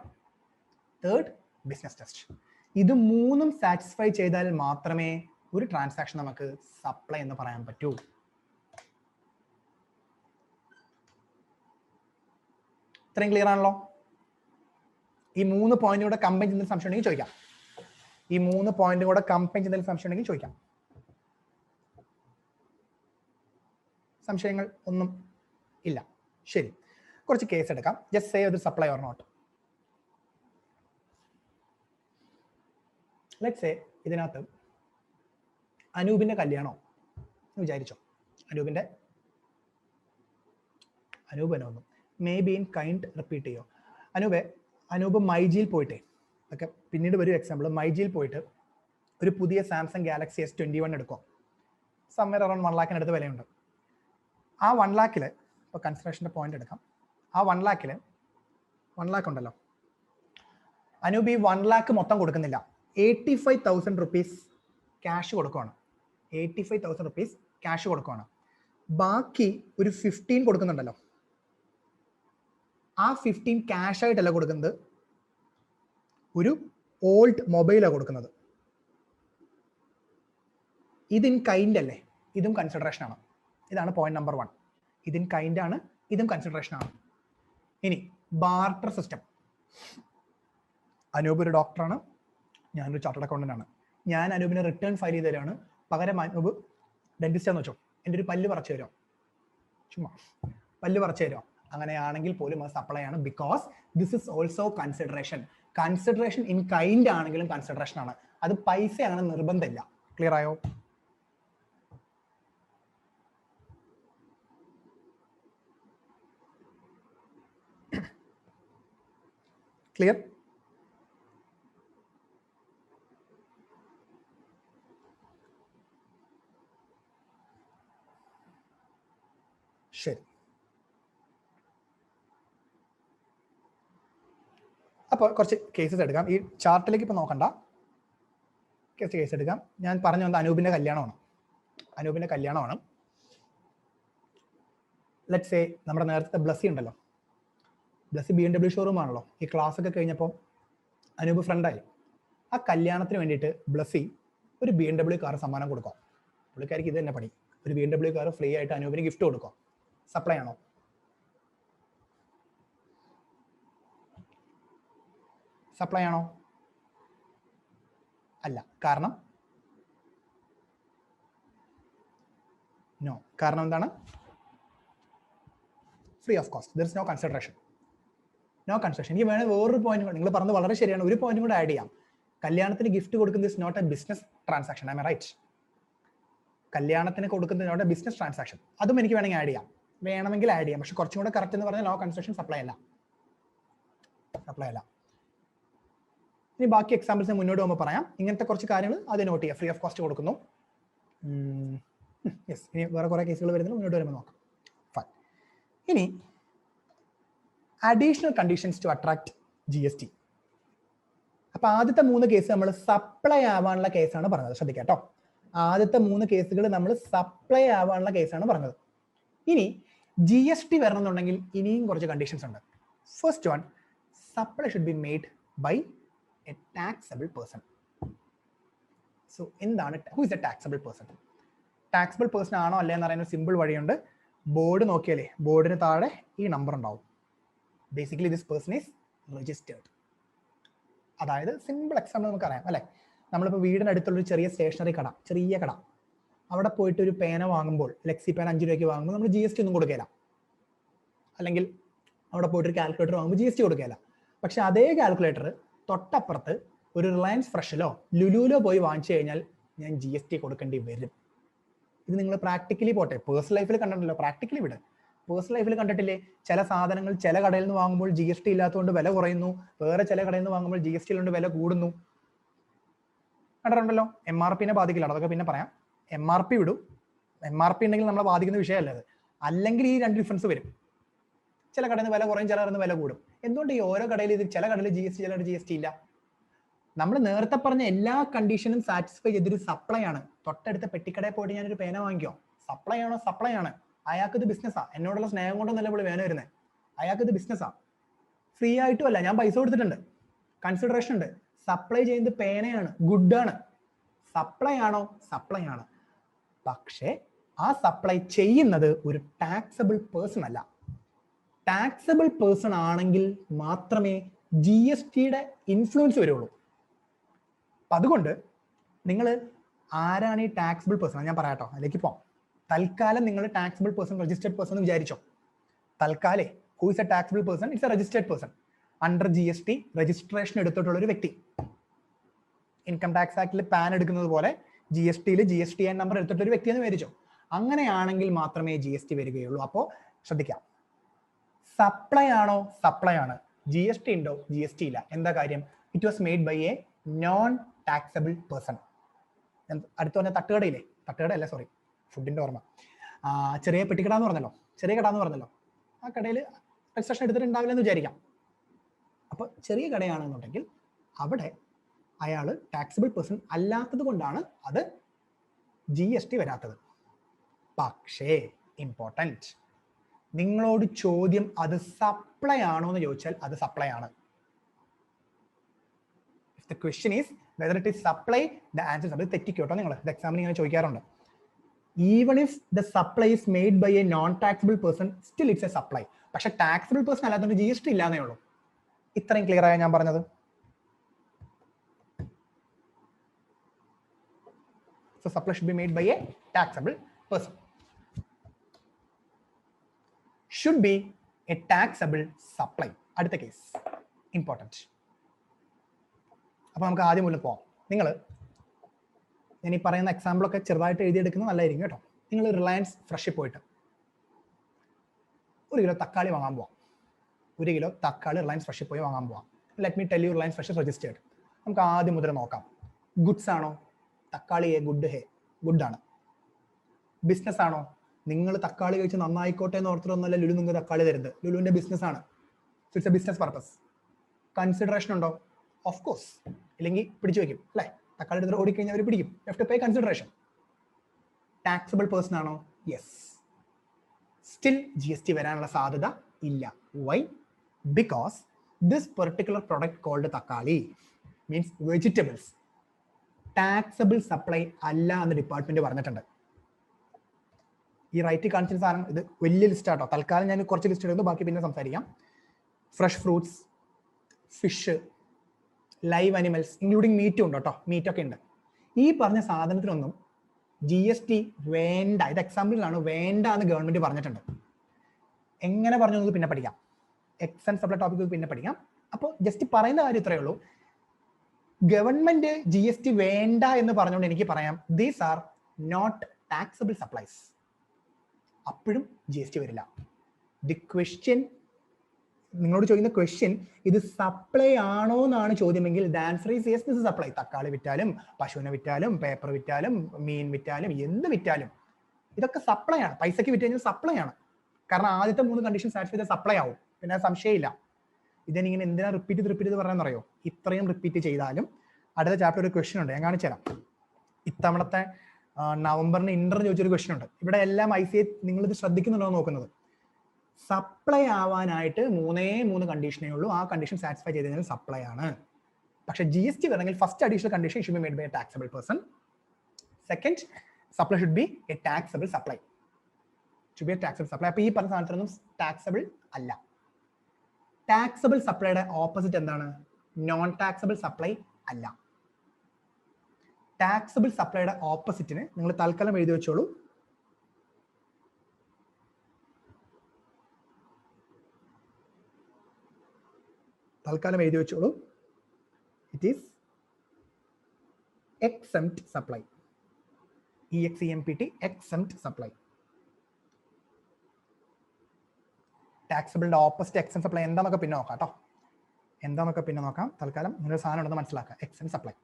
തേർഡ് ബിസിനസ് ടെസ്റ്റ്. ഇത് 3ഉം സാറ്റിസ്ഫൈ ചെയ്താൽ മാത്രമേ ഒരു ട്രാൻസാക്ഷൻ നമുക്ക് സപ്ലൈ എന്ന് പറയാൻ പറ്റൂ. ഇത്രയും ക്ലിയർ ആണല്ലോ? ഈ 3 പോയിന്റുകൂടെ കമ്പൈൻ ചെയ്യുന്ന സംശയം ഉണ്ടെങ്കിൽ ചോദിക്കാം. സംശയങ്ങൾ ഒന്നും ഇല്ല. ശരി, കുറച്ച് കേസ് എടുക്കാം. ജസ്റ്റ് സേ ഒരു supply or not. Let's say ഇതിനകത്ത് അനൂപിന്റെ കല്യാണോ വിചാരിച്ചോ. അനൂപനൊന്നും may be in kind repeat ചെയ്യോ. അനൂപ് മൈജിയിൽ പോയിട്ടേ, ഒക്കെ പിന്നീട് വരും എക്സാമ്പിൾ, മൈജിയിൽ പോയിട്ട് ഒരു പുതിയ സാംസങ് ഗാലക്സി S21 എടുക്കുക. സംവെയർ അറൌണ്ട് 1 lakhിന് അടുത്ത് വിലയുണ്ട്. ആ 1 lakhിൽ ഇപ്പോൾ കൺസിഡറേഷൻ്റെ പോയിന്റ് എടുക്കാം. ആ 1 lakhിൽ 1 lakh ഉണ്ടല്ലോ, അനൂപ് ഈ 1 lakh മൊത്തം കൊടുക്കുന്നില്ല, 85,000 rupees ക്യാഷ് കൊടുക്കുകയാണ്. 85,000 rupees ക്യാഷ് കൊടുക്കുകയാണ്. ബാക്കി ഒരു 15 കൊടുക്കുന്നുണ്ടല്ലോ, ആ 15 ക്യാഷ് ആയിട്ടല്ല കൊടുക്കുന്നത്, ഒരു ഓൾഡ് മൊബൈലാണ് കൊടുക്കുന്നത്. ഇതിൻ കൈൻഡ് അല്ലേ, ഇതും കൺസിഡറേഷൻ ആണ്. ഇതാണ് പോയിന്റ് നമ്പർ 1. ഇതിൻ കൈൻഡ് ആണ്, ഇതും കൺസിഡറേഷൻ ആണ്. ഇനി ബാർട്ടർ സിസ്റ്റം. അനൂപ് ഒരു ഡോക്ടറാണ്, ഞാനൊരു ചാർട്ടേഡ് അക്കൗണ്ടന്റ് ആണ്. ഞാൻ അനൂപിനെ റിട്ടേൺ ഫയൽ ചെയ്ത് തരാണ്. പകരം അനൂപ് ഡെന്റിസ്റ്റാന്ന് വെച്ചോ, എൻ്റെ ഒരു പല്ല് പറിച്ചു തരുമോ, ചുമ്മാ പല്ല് പറിച്ചു തരുമോ, അങ്ങനെയാണെങ്കിൽ പോലും അത് സപ്ലൈ ആണ്. Because this is also consideration. Consideration in kind ആണെങ്കിലും കൺസിഡറേഷൻ ആണ്. അത് പൈസയാണ് നിർബന്ധമില്ല. ക്ലിയർ ആയോ? ക്ലിയർ? ശരി. അപ്പോൾ കുറച്ച് കേസസ് എടുക്കാം. ഈ ചാർട്ടിലേക്ക് ഇപ്പോൾ നോക്കണ്ട, കേസ് എടുക്കാം. ഞാൻ പറഞ്ഞു വന്ന അനൂപിൻ്റെ കല്യാണമാണ്. ലെറ്റ്സ് സേ നമ്മുടെ നേരത്തെ ബ്ലസ്സി ഉണ്ടല്ലോ, ബ്ലസ്സി BMW ഷോറൂം ആണല്ലോ. ഈ ക്ലാസ് ഒക്കെ കഴിഞ്ഞപ്പോൾ അനൂപ് ഫ്രണ്ടായി. ആ കല്യാണത്തിന് വേണ്ടിയിട്ട് ബ്ലസ്സി ഒരു BMW കാർ സമ്മാനം കൊടുക്കാം. പുള്ളിക്കാരിക്ക് ഇത് തന്നെ പണി, ഒരു BMW കാർ ഫ്രീ ആയിട്ട് അനൂപിന് ഗിഫ്റ്റ് കൊടുക്കാം. സപ്ലൈ ആണോ? സപ്ലൈ ആണോ? അല്ല. കാരണം നോ. കാരണം എന്താണ്? Free of cost. There is no consideration. എനിക്ക് വേണേൽ വേറൊരു പോയിന്റ്, നിങ്ങൾ പറഞ്ഞത് വളരെ ശരിയാണ്, ഒരു പോയിന്റ് കൂടെ ആഡ് ചെയ്യാം. കല്യാണത്തിന് ഗിഫ്റ്റ് കൊടുക്കുന്നത് is not a business transaction. I am right? കല്യാണത്തിന് കൊടുക്കുന്നത് നോട്ട് എ ബിസിനസ് ട്രാൻസാക്ഷൻ. അതും എനിക്ക് വേണമെങ്കിൽ ആഡ് ചെയ്യാം, പക്ഷെ കുറച്ചും കൂടെ കറക്റ്റ് എന്ന് പറഞ്ഞാൽ നോ കൺസ്ട്രക്ഷൻ സപ്ലൈ അല്ല. ഇനി ബാക്കി എക്സാമ്പിൾസ് മുന്നോട്ട് പോകുമ്പോൾ പറയാം. ഇങ്ങനത്തെ കുറച്ച് കാര്യങ്ങൾ അത് നോട്ട് ചെയ്യുക. ഫ്രീ ഓഫ് കോസ്റ്റ് കൊടുക്കുന്നു. യെസ്, ഇനി വേറെ കുറേ കേസുകൾ വരുന്നത് മുന്നോട്ട് വരുമ്പോൾ നോക്കാം. ഫൈൻ. ഇനി additional conditions to attract GST. അപ്പൊ ആദ്യത്തെ 3 കേസ് നമ്മൾ സപ്ലൈ ആവാനുള്ള കേസാണ് പറഞ്ഞത്. ശ്രദ്ധിക്കാം കേട്ടോ, ആദ്യത്തെ 3 കേസുകൾ നമ്മൾ സപ്ലൈ ആവാനുള്ള കേസാണ് പറഞ്ഞത്. ഇനി GST വരണം എന്നുണ്ടെങ്കിൽ ഇനിയും കുറച്ച് കണ്ടീഷൻസ് ഉണ്ട്. First one, supply should be made by a taxable person. So എന്താണ്, who is a taxable person? Taxable person ആണോ അല്ലേ എന്ന് പറയുന്ന സിമ്പിൾ വഴിയുണ്ട്. ബോർഡ് നോക്കിയാലേ ബോർഡിന് താഴെ ഈ നമ്പർ ഉണ്ടാവും. Basically this person is registered. അതായത് സിമ്പിൾ എക്സാമ്പിൾ നമുക്കറിയാം അല്ലേ, നമ്മളിപ്പോൾ വീടിനടുത്തുള്ളൊരു ചെറിയ സ്റ്റേഷനറി കട, ചെറിയ കട, അവിടെ പോയിട്ട് ഒരു പേന വാങ്ങുമ്പോൾ, ലെക്സി പേന 5 രൂപയ്ക്ക് വാങ്ങുമ്പോൾ നമ്മൾ GST ഒന്നും കൊടുക്കില്ല. അല്ലെങ്കിൽ അവിടെ പോയിട്ടൊരു കാൽക്കുലേറ്റർ വാങ്ങുമ്പോൾ GST കൊടുക്കില്ല. പക്ഷെ അതേ കാൽക്കുലേറ്റർ തൊട്ടപ്പുറത്ത് ഒരു റിലയൻസ് ഫ്രഷിലോ ലുലുവിലോ പോയി വാങ്ങിച്ചു കഴിഞ്ഞാൽ ഞാൻ GST കൊടുക്കേണ്ടി വരും. ഇത് നിങ്ങൾ പ്രാക്ടിക്കലി പോട്ടെ, പേഴ്സണൽ ലൈഫിൽ കണ്ടിട്ടുണ്ടല്ലോ, പ്രാക്ടിക്കലി വിട്. പേഴ്സണൽ ലൈഫിൽ കണ്ടിട്ടില്ലേ, ചില സാധനങ്ങൾ ചില കടയിൽ നിന്ന് വാങ്ങുമ്പോൾ GST ഇല്ലാത്തതുകൊണ്ട് വില കുറയുന്നു, വേറെ ചില കടയിൽ നിന്ന് വാങ്ങുമ്പോൾ GST ഉള്ളതുകൊണ്ട് വില കൂടുന്നു. കണ്ടിട്ടുണ്ടല്ലോ. MRP ബാധിക്കില്ല, അതൊക്കെ പിന്നെ പറയാം. MRP വിടും. MRP ഉണ്ടെങ്കിൽ നമ്മളെ ബാധിക്കുന്ന വിഷയമല്ല അത്. അല്ലെങ്കിൽ ഈ 2 ഡിഫറൻസ് വരും. ചില കടയിൽ നിന്ന് വില കുറയും, ചില കടയിൽ നിന്ന് വില കൂടും. എന്തുകൊണ്ട് ഈ ഓരോ കടയിൽ ഇത് ചില കടയിൽ GST ചില GST ഇല്ല? നമ്മൾ നേരത്തെ പറഞ്ഞ എല്ലാ കണ്ടീഷനും സാറ്റിസ്ഫൈ ചെയ്തൊരു സപ്ലൈ ആണ്. തൊട്ടടുത്ത പെട്ടിക്കടയിൽ പോയിട്ട് ഞാനൊരു പേന വാങ്ങിക്കോ, സപ്ലൈ ആണോ? സപ്ലൈ ആണ്. അയാൾക്ക് ഇത് ബിസിനസ്സാ. എന്നോടുള്ള സ്നേഹം കൊണ്ടൊന്നല്ല ഇവിടെ വേന വരുന്നത്. അയാൾക്ക് ഇത് ബിസിനസ്സാ. ഫ്രീ ആയിട്ടും അല്ല, ഞാൻ പൈസ കൊടുത്തിട്ടുണ്ട്, കൺസിഡറേഷൻ ഉണ്ട്. സപ്ലൈ ചെയ്യുന്നത് പേനയാണ്, ഗുഡാണ്. സപ്ലൈ ആണോ? സപ്ലൈ ആണ്. പക്ഷേ ആ സപ്ലൈ ചെയ്യുന്നത് ഒരു ടാക്സബിൾ പേഴ്സൺ അല്ല. ടാക്സബിൾ പേഴ്സൺ ആണെങ്കിൽ മാത്രമേ GSTയുടെ ഇൻഫ്ലുവൻസ് വരുള്ളൂ. അപ്പൊ അതുകൊണ്ട് നിങ്ങൾ ആരാണ് ഈ ടാക്സബിൾ പേഴ്സൺ ഞാൻ പറയാട്ടോ, അതിലേക്ക് പോവാം. തൽക്കാലം നിങ്ങൾ ടാക്സബിൾ പേഴ്സൺ, രജിസ്റ്റേർഡ് പേഴ്സൺ എന്ന് വിചാരിച്ചോ. തൽക്കാലേ who is a taxable person? It's a registered person. Under GST registration എടുത്തിട്ടുള്ള ഒരു വ്യക്തി. ഇൻകം ടാക്സ് ആക്ടിൽ പാൻ എടുക്കുന്നത് പോലെ GSTയിൽ GSTN നമ്പർ എടുത്തിട്ടുള്ള ഒരു വ്യക്തി എന്ന് വിചാരിച്ചോ. അങ്ങനെയാണെങ്കിൽ മാത്രമേ GST വരികയുള്ളൂ. അപ്പോൾ ശ്രദ്ധിക്കാം, സപ്ലൈ ആണോ? സപ്ലൈ ആണ്. GST ഉണ്ടോ? GST ഇല്ല. എന്താ കാര്യം? It was made by a non taxable person. അടുത്ത് പറഞ്ഞ തട്ടുകടയില്ലേ, തട്ടുകടയല്ല സോറി, ഫുഡിന്റെ ഓർമ്മ, ചെറിയ പെട്ടിക്കട എന്ന് പറഞ്ഞല്ലോ, ചെറിയ കട എന്ന് പറഞ്ഞല്ലോ, ആ കടയിൽ രജിസ്ട്രേഷൻ എടുത്തിട്ടുണ്ടാവില്ല എന്ന് വിചാരിക്കാം. അപ്പൊ ചെറിയ കടയാണെന്നുണ്ടെങ്കിൽ അവിടെ അയാൾ ടാക്സബിൾ പേഴ്സൺ അല്ലാത്തത് കൊണ്ടാണ് അത് GST വരാത്തത്. പക്ഷേ ഇമ്പോർട്ടൻറ്റ്, നിങ്ങളോട് ചോദ്യം അത് സപ്ലൈ ആണോ എന്ന് ചോദിച്ചാൽ അത് സപ്ലൈ ആണ്. If the question is whether it is supply, the answer is അത് തെറ്റിക്കോട്ടോ. നിങ്ങൾ ഇത് എക്സാമിന് ഇങ്ങനെ ചോദിക്കാറുണ്ട്. Even if the supply is made by a non-taxable person, still it's a supply. പക്ഷെ ടാക്സബിൾ പേഴ്സൺ അല്ലാത്തതുകൊണ്ട് GST ഇല്ലാന്നേ ഉള്ളൂ. ഇത്രയും ക്ലിയർ ആയ ഞാൻ പറഞ്ഞത്? So supply should be made by a taxable person. Should be a taxable supply. അടുത്ത case important. അപ്പോൾ നമുക്ക് ആദ്യം മുതൽ പോവാം. ഞാൻ ഈ പറയുന്ന എക്സാമ്പിളൊക്കെ ചെറുതായിട്ട് എഴുതിയെടുക്കുന്നത് നല്ലതായിരിക്കും കേട്ടോ. നിങ്ങൾ റിലയൻസ് ഫ്രഷിൽ പോയിട്ട് 1 കിലോ തക്കാളി വാങ്ങാൻ പോവാം. 1 കിലോ തക്കാളി റിലയൻസ് ഫ്രഷിൽ പോയി വാങ്ങാൻ പോവാം. Let me tell you, Reliance fresh registered. നമുക്ക് ആദ്യം മുതൽ നോക്കാം. ഗുഡ്സ് ആണോ? തക്കാളി ഗുഡാണ്. ബിസിനസ് ആണോ? നിങ്ങൾ തക്കാളി കഴിച്ച് നന്നായിക്കോട്ടെ എന്ന് ഓർത്തിട്ടൊന്നുമല്ല ലുലു നിങ്ങൾക്ക് തക്കാളി തരുന്നത്. ലുലുവിന്റെ ബിസിനസ് ആണ്. It's a business purpose. Consideration ഉണ്ടോ? ഓഫ് കോഴ്സ്, ഇല്ലെങ്കിൽ പിടിച്ചു വെക്കും അല്ലേ? തക്കാളി എടുത്ത് ഓടിക്കഴിഞ്ഞാൽ അവർ പിടിക്കും. You have to pay consideration. Taxable person ആണോ? യെസ്. സ്റ്റിൽ GST വരാനുള്ള സാധ്യത ഇല്ല. Why? Because this particular product called thakkali means vegetables taxable supply അല്ല എന്ന് ഡിപ്പാർട്ട്മെന്റ് പറഞ്ഞിട്ടുണ്ട്. ഈ റൈറ്റ് കാണിച്ച സാധനം ഇത് വലിയ ലിസ്റ്റ് ആട്ടോ. തൽക്കാലം ഞാൻ കുറച്ച് ലിസ്റ്റ് എടുക്കുന്നു, ബാക്കി പിന്നെ സംസാരിക്കാം. Fresh fruits, fish, live animals including മീറ്റും ഉണ്ട് കേട്ടോ. മീറ്റൊക്കെ ഉണ്ട്. ഈ പറഞ്ഞ സാധനത്തിനൊന്നും GST വേണ്ട. ഇത് എക്സാമ്പിളിലാണ്, വേണ്ട എന്ന് ഗവൺമെന്റ് പറഞ്ഞിട്ടുണ്ട്. എങ്ങനെ പറഞ്ഞു നമുക്ക് പിന്നെ പഠിക്കാം. എക്സ് ആൻഡ് സപ്ലൈ ടോപ്പിക് പിന്നെ പഠിക്കാം. അപ്പോൾ ജസ്റ്റ് പറയുന്ന കാര്യം ഇത്രയേ ഉള്ളൂ. ഗവൺമെന്റ് GST വേണ്ട എന്ന് പറഞ്ഞുകൊണ്ട് എനിക്ക് പറയാം these are not taxable supplies. അപ്പോഴും GST വരില്ല. ദി ക്വസ്റ്റ്യൻ, നിങ്ങളോട് ചോദിക്കുന്ന ക്വസ്റ്റ്യൻ ഇത് സപ്ലൈ ആണോ എന്നാണ് ചോദ്യമെങ്കിൽ the answer is yes, this is supply. തക്കാളി വിറ്റാലും പശുവിനെ വിറ്റാലും പേപ്പർ വിറ്റാലും മീൻ വിറ്റാലും എന്ത് വിറ്റാലും ഇതൊക്കെ സപ്ലൈ ആണ്. പൈസക്ക് വിറ്റ് കഴിഞ്ഞാൽ സപ്ലൈ ആണ്. കാരണം ആദ്യത്തെ 3 കണ്ടീഷൻ സാറ്റിസ്ഫൈ ചെയ്ത സപ്ലൈ ആവും. പിന്നെ സംശയമില്ല. ഇതിനിങ്ങനെ എന്തിനാ റിപ്പീറ്റ് ചെയ്ത് പറയാമെന്നറിയോ? ഇത്രയും റിപ്പീറ്റ് ചെയ്താലും അടുത്ത ചാപ്റ്റർ ഒരു ക്വസ്റ്റ്യൻ ഉണ്ട്, ഞാൻ കാണിച്ചു തരാം. ഇത്തവണത്തെ നവംബറിന് ഇന്റർവ്യൂ ചോദിച്ചൊരു ക്വസ്റ്റ്യൻ ഉണ്ട്. ഇവിടെ എല്ലാം ICA നിങ്ങളിത് ശ്രദ്ധിക്കുന്നുണ്ടോ നോക്കുന്നത്. സപ്ലൈ ആവാനായിട്ട് 3 കണ്ടീഷനേ ഉള്ളൂ. ആ കണ്ടീഷൻ സാറ്റിസ്ഫൈ ചെയ്ത് കഴിഞ്ഞാൽ സപ്ലൈ ആണ്. പക്ഷെ GST വരണമെങ്കിൽ first additional condition should be made by a taxable person. Second, supply should be a taxable supply. അപ്പൊ ഈ പറഞ്ഞ സാധനത്തിനൊന്നും ടാക്സബിൾ അല്ല. ടാക്സബിൾ സപ്ലൈയുടെ ഓപ്പോസിറ്റ് എന്താണ്? നോൺ ടാക്സബിൾ സപ്ലൈ അല്ല. ടാക്സബിൾ സപ്ലൈയുടെ ഓപ്പോസിറ്റിന് നിങ്ങൾ തൽക്കാലം എഴുതി വെച്ചോളൂ. It is exempt supply. EXEMPT, exempt supply. ടാക്സബിളിന്റെ ഓപ്പോസിറ്റ് എക്സംപ്റ്റ് സപ്ലൈ എന്താന്നൊക്കെ പിന്നെ നോക്കാം കേട്ടോ. എന്താന്നൊക്കെ പിന്നെ നോക്കാം. തൽക്കാലം നിങ്ങളൊരു സാധനം ഉണ്ടെന്ന് മനസ്സിലാക്കുക. Exempt supply.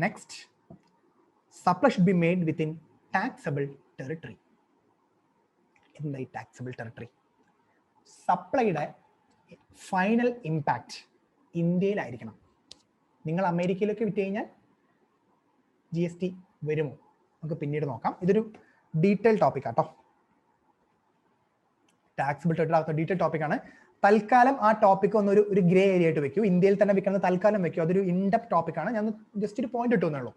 Next, supply should be made within taxable territory. എന്താ ഈ ടാക്സബിൾ ടെറിട്ടറി? സപ്ലൈയുടെ ഫൈനൽ ഇമ്പാക്റ്റ് ഇന്ത്യയിലായിരിക്കണം. നിങ്ങൾ അമേരിക്കയിലൊക്കെ വിറ്റ് കഴിഞ്ഞാൽ GST വരുമോ? നമുക്ക് പിന്നീട് നോക്കാം. ഇതൊരു ഡീറ്റെയിൽ ടോപ്പിക് ആട്ടോ. ടാക്സബിൾ ടെറിട്ടറി ഡീറ്റെയിൽ ടോപ്പിക്കാണ്. തൽക്കാലം ആ ടോപ്പിക് ഒന്ന് ഒരു ഗ്രേ ഏരിയ ആയിട്ട് വെക്കൂ. ഇന്ത്യയിൽ തന്നെ വെക്കുന്നത് തൽക്കാലം വെക്കൂ. അതൊരു ഇൻഡെപ്ത് ടോപ്പിക്കാണ്. ഞാൻ ജസ്റ്റ് ഒരു പോയിന്റ് ഇട്ടുന്നേ ഉള്ളൂ.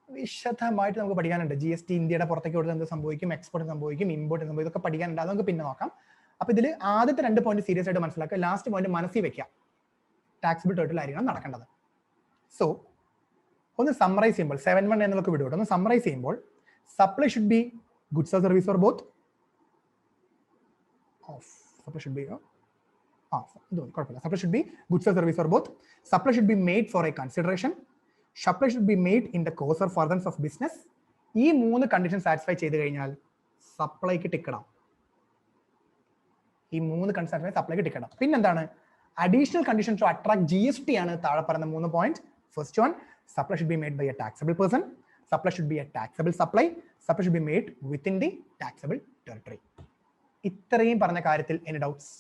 വിശദമായിട്ട് നമുക്ക് പഠിക്കാനുണ്ട്. GST ഇന്ത്യയുടെ പുറത്തേക്ക് കൊടുത്ത് എന്ത് സംഭവിക്കും, എക്സ്പോർട്ട് സംഭവിക്കും, ഇമ്പോർട്ട് സംഭവിക്കും, ഇതൊക്കെ പഠിക്കാനുണ്ട്. അത് നമുക്ക് പിന്നെ നോക്കാം. അപ്പൊ ഇതിൽ ആദ്യത്തെ 2 പോയിന്റ് സീരിയസ് ആയിട്ട് മനസ്സിലാക്കുക. ലാസ്റ്റ് പോയിന്റ് മനസ്സിൽ വെക്കുക. ടാക്സബിൾ ടെറിട്ടറിയിലായിരിക്കണം നടക്കേണ്ടത്. സോ ഒന്ന് സമ്മറൈസ് ചെയ്യുമ്പോൾ 7.1 എന്നൊക്കെ വിടുക. ഒന്ന് സമ്മറൈസ് ചെയ്യുമ്പോൾ supply should B goods or service for both. Supply should be Supply should be goods or service for both. Supply should be made for a consideration. Supply should be made in the course or furtherance of business. ഈ 3 condition satisfy ചെയ്ത് കഴിഞ്ഞാൽ സപ്ലൈക്ക് ടിക്കടാം. ഈ 3 condition സപ്ലൈക്ക് ടിക്കടാം. പിന്നെന്താണ് additional condition to attract GST ആണ് താഴെ പറയുന്ന 3 point. First one, supply should be made by a taxable person. Supply should be a taxable supply. Supply should be made within the taxable territory. ഇത്രയും പറഞ്ഞ കാര്യത്തിൽ any doubts?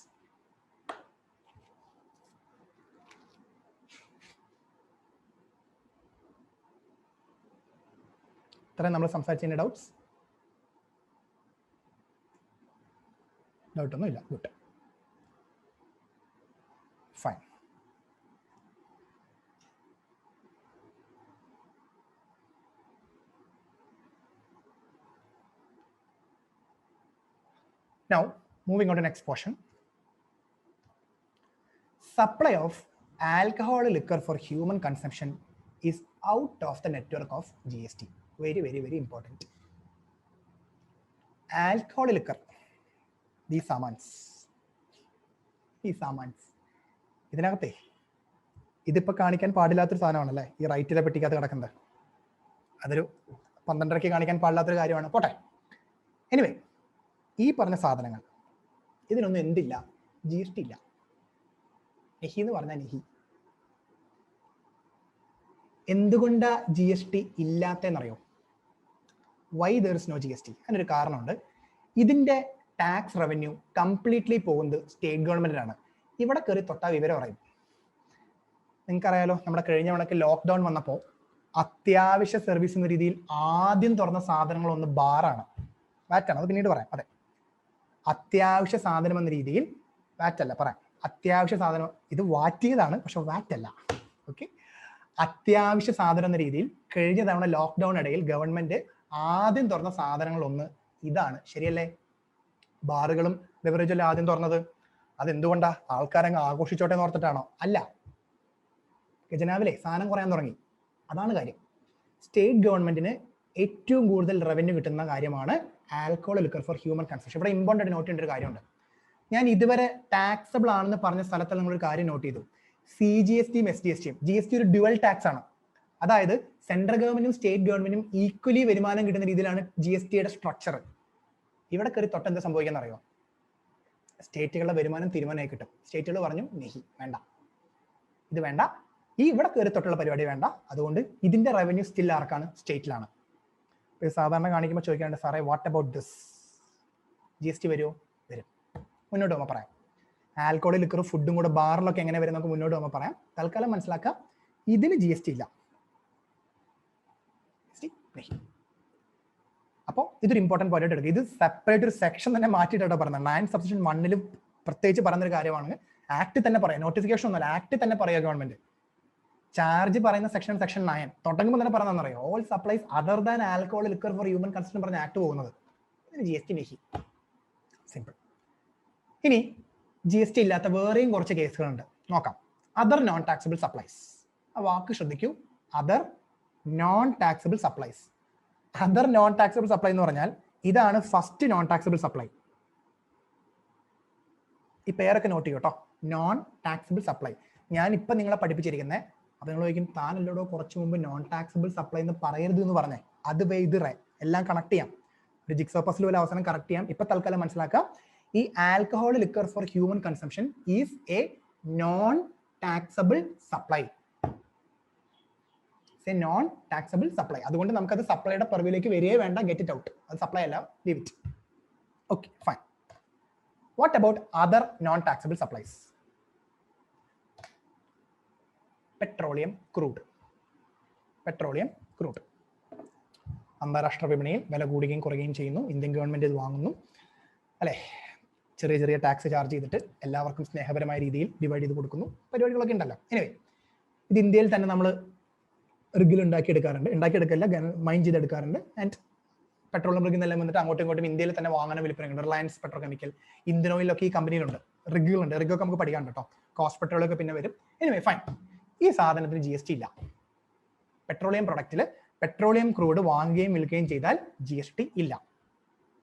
ഇത്രയും നമ്മൾ സംസാരിച്ച doubts? ഡൗട്ടൊന്നും ഇല്ല. Good, fine. Now, moving on to the next portion. Supply of alcohol liquor for human consumption is out of the network of GST. Very, very, very important. Alcohol liquor. These saamans. ഇതിനകത്തെ ഇതിപ്പോൾ കാണിക്കാൻ പാടില്ലാത്തൊരു സാധനമാണല്ലേ ഈ റൈറ്റിലെ പെട്ടിക്കകത്ത് കിടക്കുന്നത്. അതൊരു 12:30 കാണിക്കാൻ പാടില്ലാത്തൊരു കാര്യമാണ്. പോട്ടെ. എനിവേ, ഈ പറഞ്ഞ സാധനങ്ങൾ ഇതിനൊന്നും എന്തില്ല, GST ഇല്ല. നെഹി എന്ന് പറഞ്ഞാൽ നെഹി. എന്തുകൊണ്ടാ GST ഇല്ലാത്തെന്നറിയോ? Why there is no GST? അതിനൊരു കാരണമുണ്ട്. ഇതിന്റെ ടാക്സ് റവന്യൂ കംപ്ലീറ്റ്ലി പോകുന്നത് സ്റ്റേറ്റ് ഗവൺമെന്റിനാണ്. ഇവിടെ കയറി തൊട്ടാ വിവരം അറിയും. നിങ്ങൾക്കറിയാലോ, നമ്മുടെ കഴിഞ്ഞ തവണക്ക് ലോക്ക്ഡൌൺ വന്നപ്പോൾ അത്യാവശ്യ സർവീസ് എന്ന രീതിയിൽ ആദ്യം തുറന്ന സാധനങ്ങളൊന്ന് ബാറാണ്. വാറ്റാണ്, അത് പിന്നീട് പറയാം. അതെ, അത്യാവശ്യ സാധനം എന്ന രീതിയിൽ വാറ്റല്ല പറയാം, അത്യാവശ്യ സാധനം, ഇത് വാറ്റിയതാണ് പക്ഷെ വാറ്റല്ല. ഓക്കെ, അത്യാവശ്യ സാധനം എന്ന രീതിയിൽ കഴിഞ്ഞ തവണ ലോക്ക്ഡൌൺ ഇടയിൽ ഗവൺമെന്റ് ആദ്യം തുറന്ന സാധനങ്ങളൊന്ന് ഇതാണ്. ശരിയല്ലേ? ബാറുകളും ബെവറേജും ആദ്യം തുറന്നത്. അതെന്തുകൊണ്ടാ? ആൾക്കാരങ്ങ് ആഘോഷിച്ചോട്ടെ എന്ന് ഓർത്തിട്ടാണോ? അല്ല, ഖജനാവിലെ സാധനം കുറയാൻ തുടങ്ങി, അതാണ് കാര്യം. സ്റ്റേറ്റ് ഗവൺമെന്റിന് ഏറ്റവും കൂടുതൽ റവന്യൂ കിട്ടുന്ന കാര്യമാണ് alcohol liquor for human consumption. ഇവിടെ ഇമ്പോർട്ടൻ്റ് നോട്ട് ചെയ്യേണ്ട ഒരു കാര്യമുണ്ട്. ഞാൻ ഇതുവരെ ടാക്സബിൾ ആണെന്ന് പറഞ്ഞ സ്ഥലത്ത് നിങ്ങളൊരു കാര്യം നോട്ട് ചെയ്തു. CGSTയും SGSTയും. GST ഒരു ഡ്യുവൽ ടാക്സ് ആണ്. അതായത് സെൻട്രൽ ഗവൺമെന്റും സ്റ്റേറ്റ് ഗവൺമെന്റും ഈക്വലി വരുമാനം കിട്ടുന്ന രീതിയിലാണ് GSTയുടെ സ്ട്രക്ചർ. ഇവിടെ കയറി തൊട്ട് എന്താ സംഭവിക്കാന്ന് അറിയോ? സ്റ്റേറ്റുകളുടെ വരുമാനം തീരുമാനമായി കിട്ടും. സ്റ്റേറ്റുകൾ പറഞ്ഞു നെഹി വേണ്ട, ഇത് വേണ്ട, ഈ ഇവിടെ കയറി തൊട്ടുള്ള പരിപാടി വേണ്ട. അതുകൊണ്ട് ഇതിന്റെ റവന്യൂ സ്റ്റിൽ ആർക്കാണ്? സ്റ്റേറ്റിലാണ്. സാധാരണ കാണിക്കുമ്പോൾ ചോദിക്കാണ്ട്, സാറേ വാട്ട് അബൌട്ട് ദിസ്, GST വരുമോ? വരും. മുന്നോട്ട് പോകുമ്പോൾ പറയാം. ആൽക്കഹോൾ ലിക്കറും ഫുഡും കൂടെ ബാറിലൊക്കെ എങ്ങനെ വരും നമുക്ക് മുന്നോട്ട് പോകുമ്പോൾ പറയാം. തൽക്കാലം മനസ്സിലാക്കാം, ഇതിന് GST ഇല്ല. അപ്പോൾ ഇതൊരു ഇമ്പോർട്ടൻറ്റ് പോയിന്റ് എടുക്കുക. ഇത് സെപ്പറേറ്റ് ഒരു സെക്ഷൻ തന്നെ മാറ്റിയിട്ടോ പറയുന്നത്. 9 സബ്സെക്ഷൻ 1 പ്രത്യേകിച്ച് പറയുന്നൊരു കാര്യമാണ്. ആക്ട് തന്നെ പറയാം, നോട്ടിഫിക്കേഷൻ ഒന്നുമല്ല, ആക്ട് തന്നെ പറയുക ഗവൺമെന്റ്. ചാർജ് പറയുന്ന സെക്ഷൻ 9 തുടങ്ങുമ്പോൾ തന്നെ പറഞ്ഞാൽ അറിയാം, all supplies other than alcohol liquor for human consumption പറഞ്ഞ ആക്ട് പോകുന്നത്. GST നെഹി. സിമ്പിൾ. ഇനി GST ഇല്ലാത്ത വേറെയും കുറച്ച് കേസുകളുണ്ട്, നോക്കാം. Other non taxable supplies. ആ വാക്ക് ശ്രദ്ധിക്കൂ, other non taxable supplies. Other non taxable supply എന്ന് പറഞ്ഞാൽ ഇതാണ് ഫസ്റ്റ് നോൺ ടാക്സബിൾ സപ്ലൈ. ഈ പേരൊക്കെ നോട്ട് ചെയ്യൂ കേട്ടോ, നോൺ ടാക്സബിൾ സപ്ലൈ. ഞാൻ ഇപ്പം നിങ്ങളെ പഠിപ്പിച്ചിരിക്കുന്നത്, അപ്പൊ നിങ്ങൾ ചോദിക്കും താനല്ലോടോ കുറച്ച് മുമ്പ് നോൺ ടാക്സബിൾ സപ്ലൈ എന്ന് പറയരുത് എന്ന് പറഞ്ഞേ. അത് ഇത് എല്ലാം കണക്ട് ചെയ്യാം, ഒരു ജിക്സോ പസിൽ പോലെ അവസാനം കറക്റ്റ് ചെയ്യാം. ഇപ്പൊ തൽക്കാലം മനസ്സിലാക്കാം, ഈ alcohol liquor for human consumption is A non taxable supply. Non taxable supply. അതുകൊണ്ട് നമുക്കത് സപ്ലൈയുടെ പെർവിലേക്ക് വരികയേ വേണ്ട, ഗെറ്റ് ഇറ്റ് ഔട്ട്. അത് സപ്ലൈ അല്ല, leave it. Okay fine. What about other non taxable supplies? Petroleum crude. Petroleum crude അന്താരാഷ്ട്ര വിപണിയിൽ വില കൂടുകയും കുറയുകയും ചെയ്യുന്നു. ഇന്ത്യൻ ഗവൺമെന്റ് ഇത് വാങ്ങുന്നു, അല്ലെ? ചെറിയ ചെറിയ ടാക്സ് ചാർജ് ചെയ്തിട്ട് എല്ലാവർക്കും സ്നേഹപരമായ രീതിയിൽ ഡിവൈഡ് ചെയ്ത് കൊടുക്കുന്നു. പരിപാടികളൊക്കെ ഉണ്ടല്ലോ. എനിവേ, ഇത് ഇന്ത്യയിൽ തന്നെ നമ്മൾ റിഗിൽ ഉണ്ടാക്കിയെടുക്കല്ല, മൈൻഡ് ചെയ്തെടുക്കാറുണ്ട്. ആൻഡ് പെട്രോളിയം റിഗിൽ നിന്നെല്ലാം വന്നിട്ട് അങ്ങോട്ടും ഇങ്ങോട്ടും ഇന്ത്യയിൽ തന്നെ വാങ്ങാൻ വിൽപ്പനയുണ്ട്. റിലയൻസ് പെട്രോ കെമിക്കൽ, ഇന്ത്യൻ ഓയിലൊക്കെ ഈ കമ്പനിയിലുണ്ട്, റിഗുകളുണ്ട്. റിഗൊക്കെ നമുക്ക് പഠിക്കാൻ കേട്ടോ. കോസ്റ്റ് പെട്രോളൊക്കെ പിന്നെ വരും. Anyway fine. ഈ സാധനത്തിന് GST ഇല്ല. പെട്രോളിയം പ്രൊഡക്റ്റിൽ പെട്രോളിയം ക്രൂഡ് വാങ്ങുകയും വിൽക്കുകയും ചെയ്താൽ GST ഇല്ല.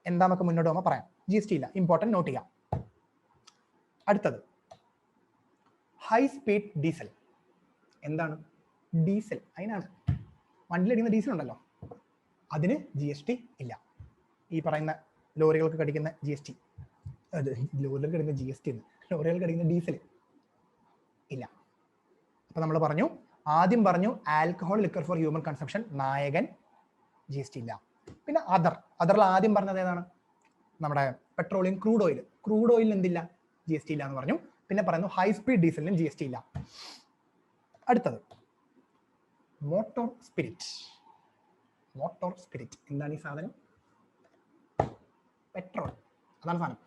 എന്താന്നൊക്കെ മുന്നോട്ട് പോകുമ്പോൾ പറയാം. GST ഇല്ല, ഇമ്പോർട്ടൻറ്റ് നോട്ട് ചെയ്യാം. അടുത്തത് ഹൈ സ്പീഡ് ഡീസൽ. എന്താണ് ഡീസൽ? അതിനാണ് വണ്ടിയിലടിക്കുന്ന ഡീസൽ ഉണ്ടല്ലോ, അതിന് GST ഇല്ല. ഈ പറയുന്ന ലോറികൾക്ക് കടിക്കുന്ന GST, ലോറികൾക്ക് കടിക്കുന്ന GST എന്ന്, ലോറികൾക്ക് കടിക്കുന്ന ഡീസൽ ഇല്ല. അപ്പൊ നമ്മൾ പറഞ്ഞു, ആദ്യം പറഞ്ഞു alcohol liquor for human consumption നായകൻ, GST ഇല്ല. പിന്നെ അതറിൽ ആദ്യം പറഞ്ഞത് ഏതാണ്? നമ്മുടെ പെട്രോളിയം ക്രൂഡ് ഓയിൽ. ക്രൂഡ് ഓയിലിന് എന്തില്ല? GST ഇല്ല എന്ന് പറഞ്ഞു. പിന്നെ പറയുന്നു ഹൈ സ്പീഡ് ഡീസലിനും GST ഇല്ല. അടുത്തത് മോട്ടോർ സ്പിരിറ്റ്. മോട്ടോർ സ്പിരിറ്റ് എന്താണ് ഈ സാധനം? പെട്രോൾ, അതാണ് സാധനം.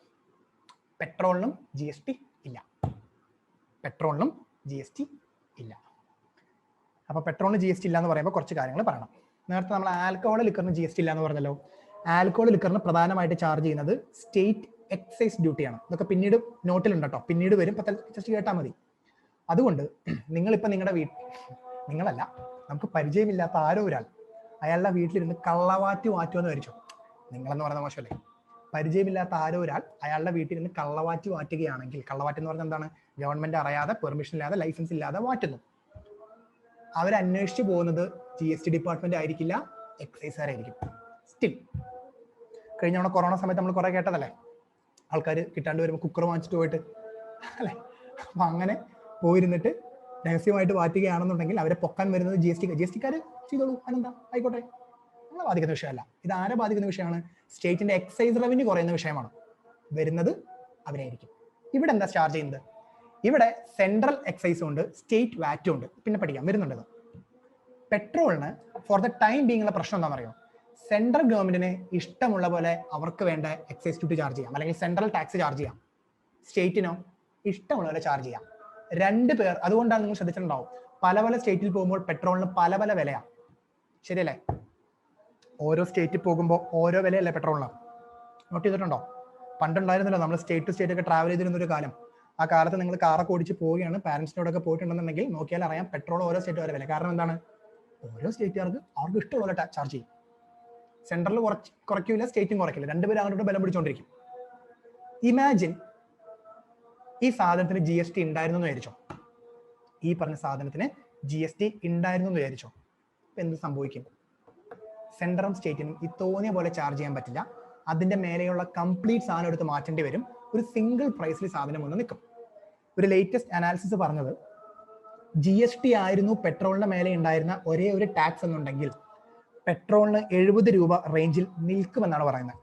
പെട്രോളിനും GST ഇല്ല. പെട്രോളിനും GST ഇല്ല. അപ്പൊ പെട്രോളിന് GST ഇല്ല എന്ന് പറയുമ്പോൾ കുറച്ച് കാര്യങ്ങൾ പറയണം. നേരത്തെ നമ്മൾ ആൽക്കഹോൾ ലിക്കറിന് GST ഇല്ല എന്ന് പറഞ്ഞല്ലോ. ആൽക്കഹോൾ ലിക്കറിന് പ്രധാനമായിട്ട് ചാർജ് ചെയ്യുന്നത് സ്റ്റേറ്റ് എക്സൈസ് ഡ്യൂട്ടിയാണ്. ഇതൊക്കെ പിന്നീട് നോട്ടിലുണ്ട് കേട്ടോ, പിന്നീട് വരും. ഇപ്പൊ ജസ്റ്റ് കേട്ടാൽ മതി. അതുകൊണ്ട് നിങ്ങളിപ്പോൾ നിങ്ങളുടെ നിങ്ങളല്ല, നമുക്ക് പരിചയമില്ലാത്ത ആരോ ഒരാൾ അയാളുടെ വീട്ടിലിരുന്ന് കള്ളവാറ്റ് വാറ്റുമെന്ന് വിചാരിച്ചു. നിങ്ങളെന്ന് പറയുന്ന മോശമല്ലേ? പരിചയമില്ലാത്ത ആരോ ഒരാൾ അയാളുടെ വീട്ടിലിരുന്ന് കള്ളവാറ്റ് വാറ്റുകയാണെങ്കിൽ, കള്ളവാറ്റ് എന്ന് പറഞ്ഞാൽ എന്താണ്? ഗവൺമെന്റ് അറിയാതെ, പെർമിഷൻ ഇല്ലാതെ, ലൈസൻസ് ഇല്ലാതെ വാറ്റുന്നു. അവരന്വേഷിച്ച് പോകുന്നത് GST ഡിപ്പാർട്ട്മെന്റ് ആയിരിക്കില്ല, എക്സൈസുകാരായിരിക്കും. സ്റ്റിൽ കഴിഞ്ഞ തവണ കൊറോണ സമയത്ത് നമ്മൾ കുറെ കേട്ടതല്ലേ, ആൾക്കാർ കിട്ടാണ്ട് വരുമ്പോൾ കുക്കർ വാങ്ങിച്ചിട്ട് പോയിട്ട്, അല്ലെ? അപ്പൊ അങ്ങനെ പോയിരുന്നിട്ട് രഹസ്യമായിട്ട് വാറ്റുകയാണെന്നുണ്ടെങ്കിൽ അവരെ പൊക്കാൻ വരുന്നത് GSTക്കാർ ചെയ്തോളൂ, അതെന്താ, ആയിക്കോട്ടെ. നമ്മളെ ബാധിക്കുന്ന വിഷയമല്ല. ഇത് ആരെ ബാധിക്കുന്ന വിഷയമാണ്? സ്റ്റേറ്റിന്റെ എക്സൈസ് റവന്യൂ കുറയുന്ന വിഷയമാണ്. വരുന്നത് അവരായിരിക്കും. ഇവിടെ എന്താ ചാർജ് ചെയ്യുന്നത്? ഇവിടെ സെൻട്രൽ എക്സൈസും ഉണ്ട്, സ്റ്റേറ്റ് വാറ്റും ഉണ്ട്. പിന്നെ പഠിക്കാം, വരുന്നുണ്ട്. പെട്രോളിന് ഫോർ ദ ടൈം ബീങ് ഉള്ള പ്രശ്നം എന്താണെന്ന് അറിയോ? സെൻട്രൽ ഗവൺമെന്റിന് ഇഷ്ടമുള്ള പോലെ അവർക്ക് വേണ്ട എക്സൈസ് ഡ്യൂട്ടി ചാർജ് ചെയ്യാം, അല്ലെങ്കിൽ സെൻട്രൽ ടാക്സ് ചാർജ് ചെയ്യാം. സ്റ്റേറ്റിനോ ഇഷ്ടമുള്ള പോലെ ചാർജ് ചെയ്യാം. രണ്ട് പേർ. അതുകൊണ്ടാണ് നിങ്ങൾ ശ്രദ്ധിച്ചിട്ടുണ്ടാവും, പല പല സ്റ്റേറ്റിൽ പോകുമ്പോൾ പെട്രോളിന് പല പല വിലയാണ്. ശരിയല്ലേ? ഓരോ സ്റ്റേറ്റിൽ പോകുമ്പോൾ ഓരോ വിലയല്ലേ പെട്രോളിന്? നോട്ട് ചെയ്തിട്ടുണ്ടോ? പണ്ടുണ്ടായിരുന്നല്ലോ നമ്മൾ സ്റ്റേറ്റ് ടു സ്റ്റേറ്റ് ഒക്കെ ട്രാവൽ ചെയ്തിരുന്ന ഒരു കാലം. ആ കാലത്ത് നിങ്ങൾ കാറൊക്കെ ഓടിച്ച് പോവുകയാണ്, പാരന്റ്സിനോടൊക്കെ പോയിട്ടുണ്ടെന്നുണ്ടെങ്കിൽ നോക്കിയാൽ അറിയാം പെട്രോൾ ഓരോ സ്റ്റേറ്റ് വരെ വില. കാരണം എന്താണ്? ഓരോ സ്റ്റേറ്റുകാർക്ക് അവർക്ക് ഇഷ്ടമുള്ള ചാർജ് ചെയ്യും. സെൻട്രൽ കുറയ്ക്കില്ല, സ്റ്റേറ്റും കുറയ്ക്കില്ല, രണ്ടുപേരും അങ്ങോട്ട് ബലം പിടിച്ചോണ്ടിരിക്കും. ഇമാജിൻ ഈ സാധനത്തിന് GST ഉണ്ടായിരുന്നു എന്ന് വിചാരിച്ചോ. ഈ പറഞ്ഞ സാധനത്തിന് GST ഉണ്ടായിരുന്നു എന്ന് വിചാരിച്ചോ. ഇപ്പൊ എന്ത് സംഭവിക്കും? സെൻട്രലും സ്റ്റേറ്റിനും ഈ തോന്നിയ പോലെ ചാർജ് ചെയ്യാൻ പറ്റില്ല. അതിന്റെ മേലെയുള്ള കംപ്ലീറ്റ് സാധനം എടുത്ത് മാറ്റേണ്ടി വരും. ഒരു സിംഗിൾ പ്രൈസിൽ സാധനം വന്ന് നിൽക്കും. ഒരു ലേറ്റസ്റ്റ് അനാലിസിസ് പറഞ്ഞത് GST ആയിരുന്നു പെട്രോളിന്റെ മേലെ ഉണ്ടായിരുന്ന ഒരേ ഒരു ടാക്സ് എന്നുണ്ടെങ്കിൽ പെട്രോളിന് 70 രൂപ റേഞ്ചിൽ നിൽക്കുമെന്നാണ് പറയുന്നത്.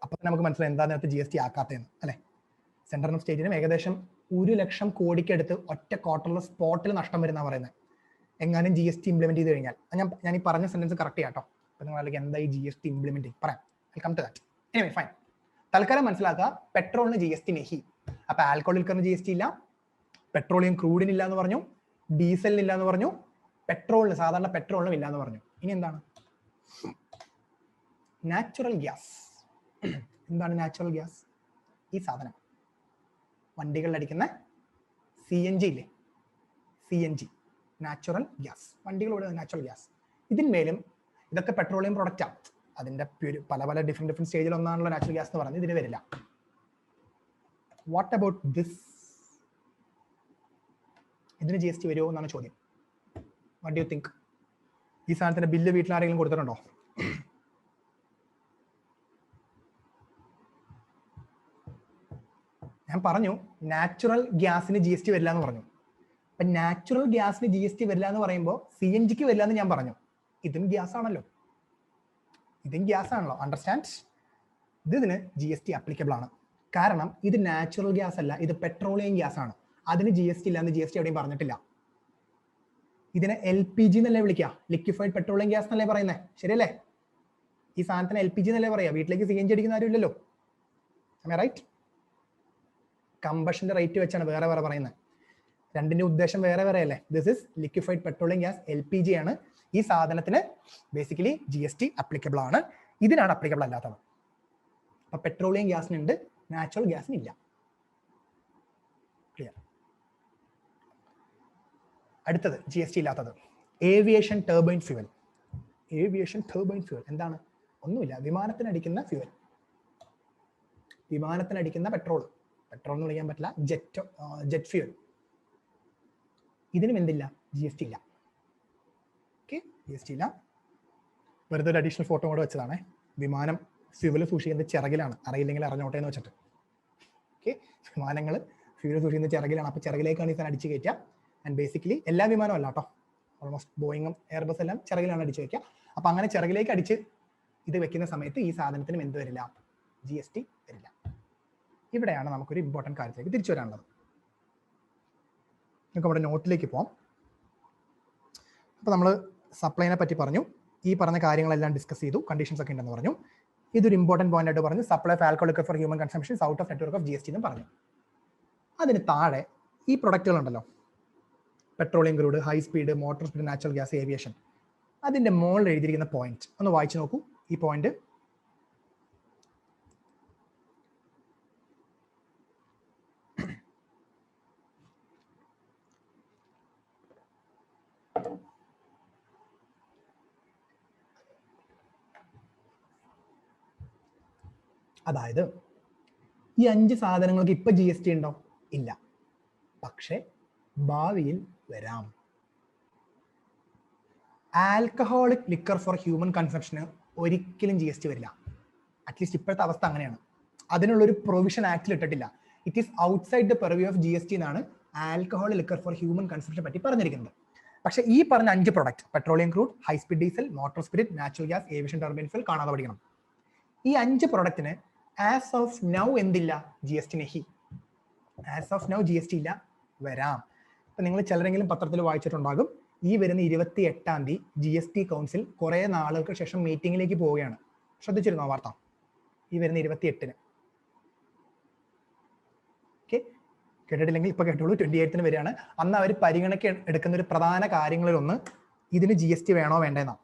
അപ്പൊ നമുക്ക് മനസ്സിലായി എന്താ നേരത്തെ GST ആക്കാത്തതെന്ന്, അല്ലെ? സെൻട്രലും സ്റ്റേറ്റിനും ഏകദേശം 1 ലക്ഷം കോടിക്കടുത്ത് ഒറ്റ ക്വാർട്ടറിൽ സ്പോട്ടിൽ നഷ്ടം വരുന്ന പറയുന്നത്, എങ്ങാനും GST ഇംപ്ലിമെന്റ് ചെയ്ത് കഴിഞ്ഞാൽ. ഞാൻ ഈ പറഞ്ഞ സെന്റൻസ് കറക്റ്റ് ചെയ്യാട്ടോ. അപ്പൊ നിങ്ങൾ എന്താ ഈ GST ഇംപ്ലിമെന്റ് പറയാം, welcome to that. Anyway fine, തൽക്കാലം മനസ്സിലാക്കുക പെട്രോളിന് GST നെഹി. അപ്പൊ ആൽക്കഹോൾ ലിക്കറിന് GST ഇല്ല, പെട്രോളിയം ക്രൂഡിന് ഇല്ല എന്ന് പറഞ്ഞു, ഡീസലിന് ഇല്ല എന്ന് പറഞ്ഞു, പെട്രോളിന് സാധാരണ പെട്രോളിനും ഇല്ല എന്ന് പറഞ്ഞു. ഇനി എന്താണ്? Natural gas. എന്താണ് നാച്ചുറൽ ഗ്യാസ്? ഈ സാധനം വണ്ടികളിൽ അടിക്കുന്ന CNG ഇല്ലേ, CNG നാച്ചുറൽ ഗ്യാസ്, വണ്ടികളോട് നാച്ചുറൽ ഗ്യാസ്. ഇതിന്മേലും ഇതൊക്കെ പെട്രോളിയം പ്രൊഡക്റ്റാണ്. അതിന്റെ പല പല ഡിഫറെന്റ് സ്റ്റേജിൽ ഒന്നാണല്ലോ നാച്ചുറൽ ഗ്യാസ് എന്ന് പറയുന്നത്. ഇതിന് വരില്ല. What about this? ഇതിന് GST വരുമോ എന്നാണ് ചോദ്യം. What do you think? ഈ സാധനത്തിന്റെ ബില്ല് വീട്ടിൽ ആരെങ്കിലും കൊടുത്തിട്ടുണ്ടോ? ഞാൻ പറഞ്ഞു നാച്ചുറൽ ഗ്യാസിന് GST വരില്ല എന്ന് പറഞ്ഞു. അപ്പൊ നാച്ചുറൽ ഗ്യാസിന് GST വരില്ല എന്ന് പറയുമ്പോൾ CNGക്ക് വരില്ല എന്ന് ഞാൻ പറഞ്ഞു. ഇതും ഗ്യാസ് ആണല്ലോ, ഇതും ഗ്യാസ് ആണല്ലോ. അണ്ടർസ്റ്റാൻഡ്? ഇതിന് GST അപ്ലിക്കബിൾ ആണ്. കാരണം ഇത് നാച്ചുറൽ ഗ്യാസ് അല്ല, ഇത് പെട്രോളിയം ഗ്യാസ് ആണ്. അതിന് GST ഇല്ല എന്ന് GST എവിടെയും പറഞ്ഞിട്ടില്ല. ഇതിനെ LPG എന്നല്ലേ വിളിക്കുക, ലിക്വിഫൈഡ് പെട്രോളിയം ഗ്യാസ് എന്നല്ലേ പറയുന്നത്, ശരിയല്ലേ? ഈ സാധനത്തിന് LPG എന്നല്ലേ പറയാ. വീട്ടിലേക്ക് CNG അടിക്കുന്ന ആരും ഇല്ലല്ലോ, റൈറ്റ്? കമ്പഷന്റെ റേറ്റ് വെച്ചാണ് വേറെ വേറെ പറയുന്നത്. രണ്ടിന്റെ ഉദ്ദേശം വേറെ വേറെ അല്ലേ. This is liquefied petroleum gas, LPG ആണ്. ഈ സാധനത്തിന് ബേസിക്കലി GST അപ്ലിക്കബിൾ ആണ്. ഇതിനാണ് അപ്ലിക്കബിൾ അല്ലാത്തത്. അപ്പൊ പെട്രോളിയം ഗ്യാസിനുണ്ട്, നാച്ചുറൽ ഗ്യാസിന് ഇല്ല. ക്ലിയർ? അടുത്തത് GST ഇല്ലാത്തത് aviation turbine fuel. Aviation turbine fuel എന്താണ്? ഒന്നുമില്ല, വിമാനത്തിനടിക്കുന്ന ഫ്യൂവൽ, വിമാനത്തിനടിക്കുന്ന പെട്രോൾ. പെട്രോൾ എന്ന് വിളിക്കാൻ പറ്റില്ല, ജെറ്റ് ഫ്യൂവൽ. ഇതിനും എന്തില്ല? GST ഇല്ല. ഓക്കെ, GST ഇല്ല. വെറുതെ ഒരു അഡീഷണൽ ഫോട്ടോ കൂടെ വെച്ചതാണ്. വിമാനം ഫ്യൂവൽ സൂക്ഷിക്കുന്നത് ചിറകിലാണ്, അറിയില്ലെങ്കിൽ അറിഞ്ഞോട്ടെ എന്ന് വെച്ചിട്ട്. ഓക്കെ, വിമാനങ്ങൾ ഫ്യൂവൽ സൂക്ഷിക്കുന്നത് ചിറകിലാണ്. അപ്പൊ ചിറകിലേക്കാണ് ഈ സാധനം അടിച്ചു കയറ്റുക. ആൻഡ് ബേസിക്കലി എല്ലാ വിമാനവും അല്ല കേട്ടോ, ഓൾമോസ്റ്റ് ബോയിങ്ങും എയർബസ് എല്ലാം ചിറകിലാണ് അടിച്ചു വെക്കുക. അപ്പൊ അങ്ങനെ ചിറകിലേക്ക് അടിച്ച് ഇത് വെക്കുന്ന സമയത്ത് ഈ സാധനത്തിനും എന്ത് വരില്ല? GST വരില്ല. ഇവിടെയാണ് നമുക്കൊരു ഇമ്പോർട്ടൻറ്റ് കാര്യത്തിലേക്ക് തിരിച്ചു വരാനുള്ളത്. നമുക്ക് നമ്മുടെ നോട്ടിലേക്ക് പോകാം. അപ്പോൾ നമ്മൾ സപ്ലൈനെ പറ്റി പറഞ്ഞു, ഈ പറഞ്ഞ കാര്യങ്ങളെല്ലാം ഡിസ്കസ് ചെയ്തു, കണ്ടീഷൻസ് ഒക്കെ ഉണ്ടെന്ന് പറഞ്ഞു. ഇതൊരു ഇമ്പോർട്ടൻറ്റ് പോയിന്റ് ആയിട്ട് പറഞ്ഞു. Supply of alcohol liquor for human consumption out of network of GST എന്നും പറഞ്ഞു. അതിന് താഴെ ഈ പ്രൊഡക്റ്റുകളുണ്ടല്ലോ, petroleum crude, high speed, motor speed, natural gas, aviation, അതിൻ്റെ മുകളിൽ എഴുതിയിരിക്കുന്ന പോയിന്റ് ഒന്ന് വായിച്ചു നോക്കൂ. ഈ പോയിന്റ് അതായത് ഈ 5 സാധനങ്ങൾക്ക് ഇപ്പൊ GST ഉണ്ടോ? ഇല്ല. പക്ഷെ ഭാവിയിൽ വരാം. ആൽക്കഹോളിക് ലിക്കർ ഫോർ ഹ്യൂമൻ കൺസംപ്ഷന് ഒരിക്കലും GST വരില്ല. അറ്റ്ലീസ്റ്റ് ഇപ്പോഴത്തെ അവസ്ഥ അങ്ങനെയാണ്. അതിനുള്ളൊരു പ്രൊവിഷൻ ആക്ടിൽ ഇട്ടിട്ടില്ല. It is outside the purview of GST എന്നാണ് ആൽക്കഹോൾ ലിക്കർ ഫോർ ഹ്യൂമൻ കൺസംപ്ഷനെ പറ്റി പറഞ്ഞിരിക്കുന്നത്. പക്ഷേ ഈ പറഞ്ഞ 5 product, petroleum crude, high speed diesel, motor spirit, natural gas, aviation turbine fuel കാണാതെ പഠിക്കണം. ഈ 5 പ്രൊഡക്റ്റിന് ആസ് ഓഫ് നൗ എന്തില്ല? GST നെഹി. ആസ് ഓഫ് നൗ GST ഇല്ല, വരാം. ഇപ്പം നിങ്ങൾ ചിലരെങ്കിലും പത്രത്തിൽ വായിച്ചിട്ടുണ്ടാകും, ഈ വരുന്ന 28-ാം തീയതി GST കൗൺസിൽ കുറേ നാളുകൾക്ക് ശേഷം മീറ്റിംഗിലേക്ക് പോവുകയാണ്. ശ്രദ്ധിച്ചിരുന്നോ വാർത്ത? ഈ വരുന്ന 28-ന്. ഓക്കെ, കേട്ടിട്ടില്ലെങ്കിൽ ഇപ്പൊ കേട്ടോളൂ. 28-ന് വരികയാണ്. അന്ന് അവർ പരിഗണനയ്ക്ക് എടുക്കുന്ന ഒരു പ്രധാന കാര്യങ്ങളിലൊന്ന് ഇതിന് GST വേണോ വേണ്ടെന്നാണ്.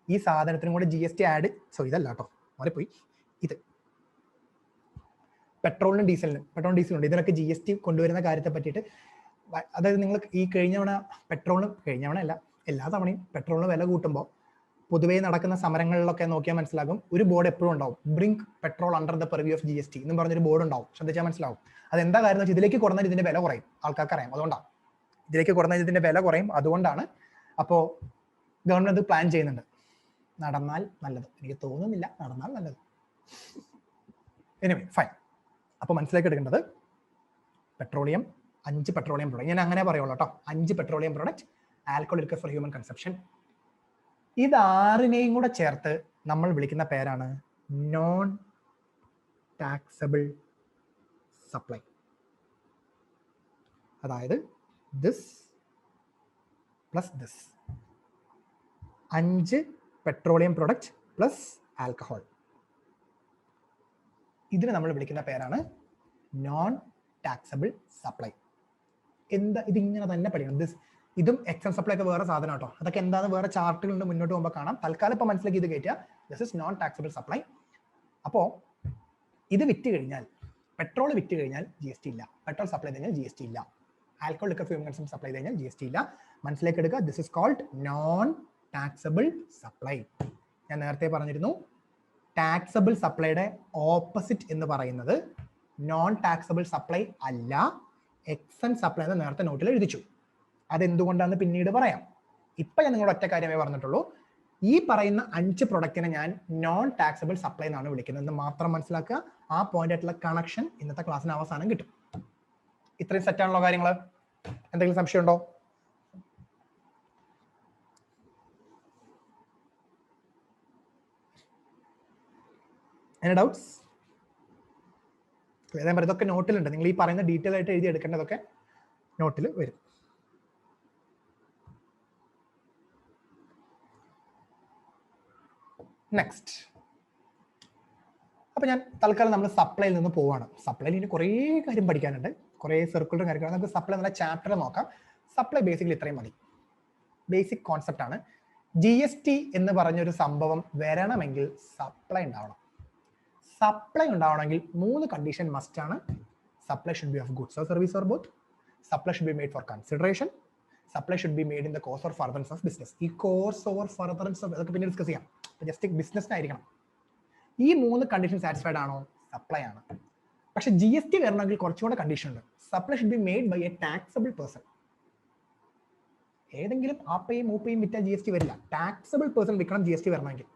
ഈ സാധനത്തിനും കൂടെ GST ആഡ്, ഇതല്ല കേട്ടോ, മാറിപ്പോയി, ഇത് പെട്രോളിനും ഡീസലുണ്ട്. ഇതിനൊക്കെ GST കൊണ്ടുവരുന്ന കാര്യത്തെ പറ്റിയിട്ട്, അതായത് നിങ്ങൾ ഈ കഴിഞ്ഞ തവണ അല്ല എല്ലാ തവണയും പെട്രോളിന് വില കൂട്ടുമ്പോൾ പൊതുവേ നടക്കുന്ന സമരങ്ങളിലൊക്കെ നോക്കിയാൽ മനസ്സിലാകും, ഒരു ബോർഡ് എപ്പോഴും ഉണ്ടാവും, brink petrol under the purview of GST എന്നും പറഞ്ഞൊരു ബോർഡ് ഉണ്ടാവും. ശ്രദ്ധിച്ചാൽ മനസ്സിലാവും. അതെന്താ കാര്യം വെച്ചാൽ ഇതിലേക്ക് കുറഞ്ഞാൽ ഇതിന്റെ വില കുറയും, ആൾക്കാർക്ക് അറിയാം. അതുകൊണ്ടാണ് ഇതിലേക്ക് കുറഞ്ഞാൽ ഇതിന്റെ വില കുറയും. അതുകൊണ്ടാണ്. അപ്പോൾ ഗവൺമെന്റ് അത് പ്ലാൻ ചെയ്യുന്നുണ്ട്. നടന്നാൽ നല്ലത്. എനിക്ക് തോന്നുന്നില്ല നടന്നാൽ നല്ലത്. Anyway fine. അപ്പോൾ മനസ്സിലാക്കി എടുക്കേണ്ടത് പെട്രോളിയം, 5 പെട്രോളിയം പ്രോഡക്റ്റ്, ഞാൻ അങ്ങനെ പറയുള്ളൂ കേട്ടോ, 5 petroleum product, alcohol liquor for human consumption. ഇത് 6നെയും കൂടെ ചേർത്ത് നമ്മൾ വിളിക്കുന്ന പേരാണ് നോൺ ടാക്സബിൾ സപ്ലൈ. അതായത് this plus this, 5 petroleum product plus alcohol. ഇതിന് നമ്മൾ വിളിക്കുന്ന പേരാണ് നോൺ ടാക്സബിൾ സപ്ലൈ. എന്താ ഇതിങ്ങനെ തന്നെ പഠിക്കണം. ഇതും എക്സം സപ്ലൈ ഒക്കെ വേറെ സാധനം കേട്ടോ. അതൊക്കെ എന്താണെന്ന് വേറെ ചാർട്ടുകളുണ്ട്, മുന്നോട്ട് പോകുമ്പോൾ കാണാം. തൽക്കാലം ഇപ്പൊ മനസ്സിലാക്കി ഇത് കയറ്റുക. This is non taxable supply. അപ്പോൾ ഇത് വിറ്റ് കഴിഞ്ഞാൽ, പെട്രോൾ വിറ്റ് കഴിഞ്ഞാൽ GST ഇല്ല, പെട്രോൾ സപ്ലൈ കഴിഞ്ഞാൽ GST ഇല്ല, alcohol liquor for human consumption supply കഴിഞ്ഞാൽ GST ഇല്ല. മനസ്സിലാക്കി എടുക്കുക. This is called non taxable supply. ഞാൻ നേരത്തെ പറഞ്ഞിരുന്നു, ടാക്സബിൾ സപ്ലൈയുടെ ഓപ്പോസിറ്റ് എന്ന് പറയുന്നത് നോൺ ടാക്സബിൾ സപ്ലൈ അല്ല, എക്സൻ സപ്ലൈ എന്ന് നേരത്തെ നോട്ടിൽ എഴുതിച്ചു. അതെന്തുകൊണ്ടാണെന്ന് പിന്നീട് പറയാം. ഇപ്പൊ ഞാൻ നിങ്ങളുടെ ഒറ്റ കാര്യമേ പറഞ്ഞിട്ടുള്ളൂ. ഈ പറയുന്ന 5 പ്രൊഡക്റ്റിനെ ഞാൻ നോൺ ടാക്സബിൾ സപ്ലൈ എന്നാണ് വിളിക്കുന്നത് എന്ന് മാത്രം മനസ്സിലാക്കുക. ആ പോയിന്റ് ആയിട്ടുള്ള കണക്ഷൻ ഇന്നത്തെ ക്ലാസ്സിന് അവസാനം കിട്ടും. ഇത്രയും സെറ്റാണല്ലോ കാര്യങ്ങൾ. എന്തെങ്കിലും സംശയം ഉണ്ടോ? Any doubts? ഇതൊക്കെ നോട്ടിലുണ്ട്. നിങ്ങൾ ഈ പറയുന്ന ഡീറ്റെയിൽ ആയിട്ട് എഴുതി എടുക്കേണ്ടതൊക്കെ നോട്ടിൽ വരും. നെക്സ്റ്റ്, അപ്പൊ ഞാൻ തൽക്കാലം നമ്മൾ സപ്ലൈയിൽ നിന്ന് പോവാണ്. സപ്ലൈയിൽ ഇനി കുറേ കാര്യം പഠിക്കാനുണ്ട്, കുറേ സർക്കുലർ കാര്യങ്ങൾ. നമുക്ക് സപ്ലൈ എന്നുള്ള ചാപ്റ്റർ നോക്കാം. സപ്ലൈ ബേസിക്കലി ഇത്രയും മതി. ബേസിക് കോൺസെപ്റ്റ് ആണ്. GST എന്ന് പറഞ്ഞൊരു സംഭവം വരണമെങ്കിൽ സപ്ലൈ ഉണ്ടാവണം. സപ്ലൈ ഉണ്ടാവണമെങ്കിൽ 3 കണ്ടീഷൻ മസ്റ്റ് ആണ്. Supply should B of goods or service or both. Supply should be made for consideration. Supply should be made in the course or furtherance of business. ഈ course or furtherance of അതൊക്കെ പിന്നെ discuss ചെയ്യാം. Just ബിസിനസ്സിനായിരിക്കണം. ഈ 3 condition satisfied ആണോ, supply ആണ്. പക്ഷെ GST വരണമെങ്കിൽ കുറച്ചുകൂടെ കണ്ടീഷൻ ഉണ്ട്. Supply should be made by a taxable person. ഏതെങ്കിലും ആപ്പയും മൂപ്പയും വിറ്റാൽ GST വരില്ല. ടാക്സബിൾ പേഴ്സൺ വിൽക്കണം GST വരണമെങ്കിൽ.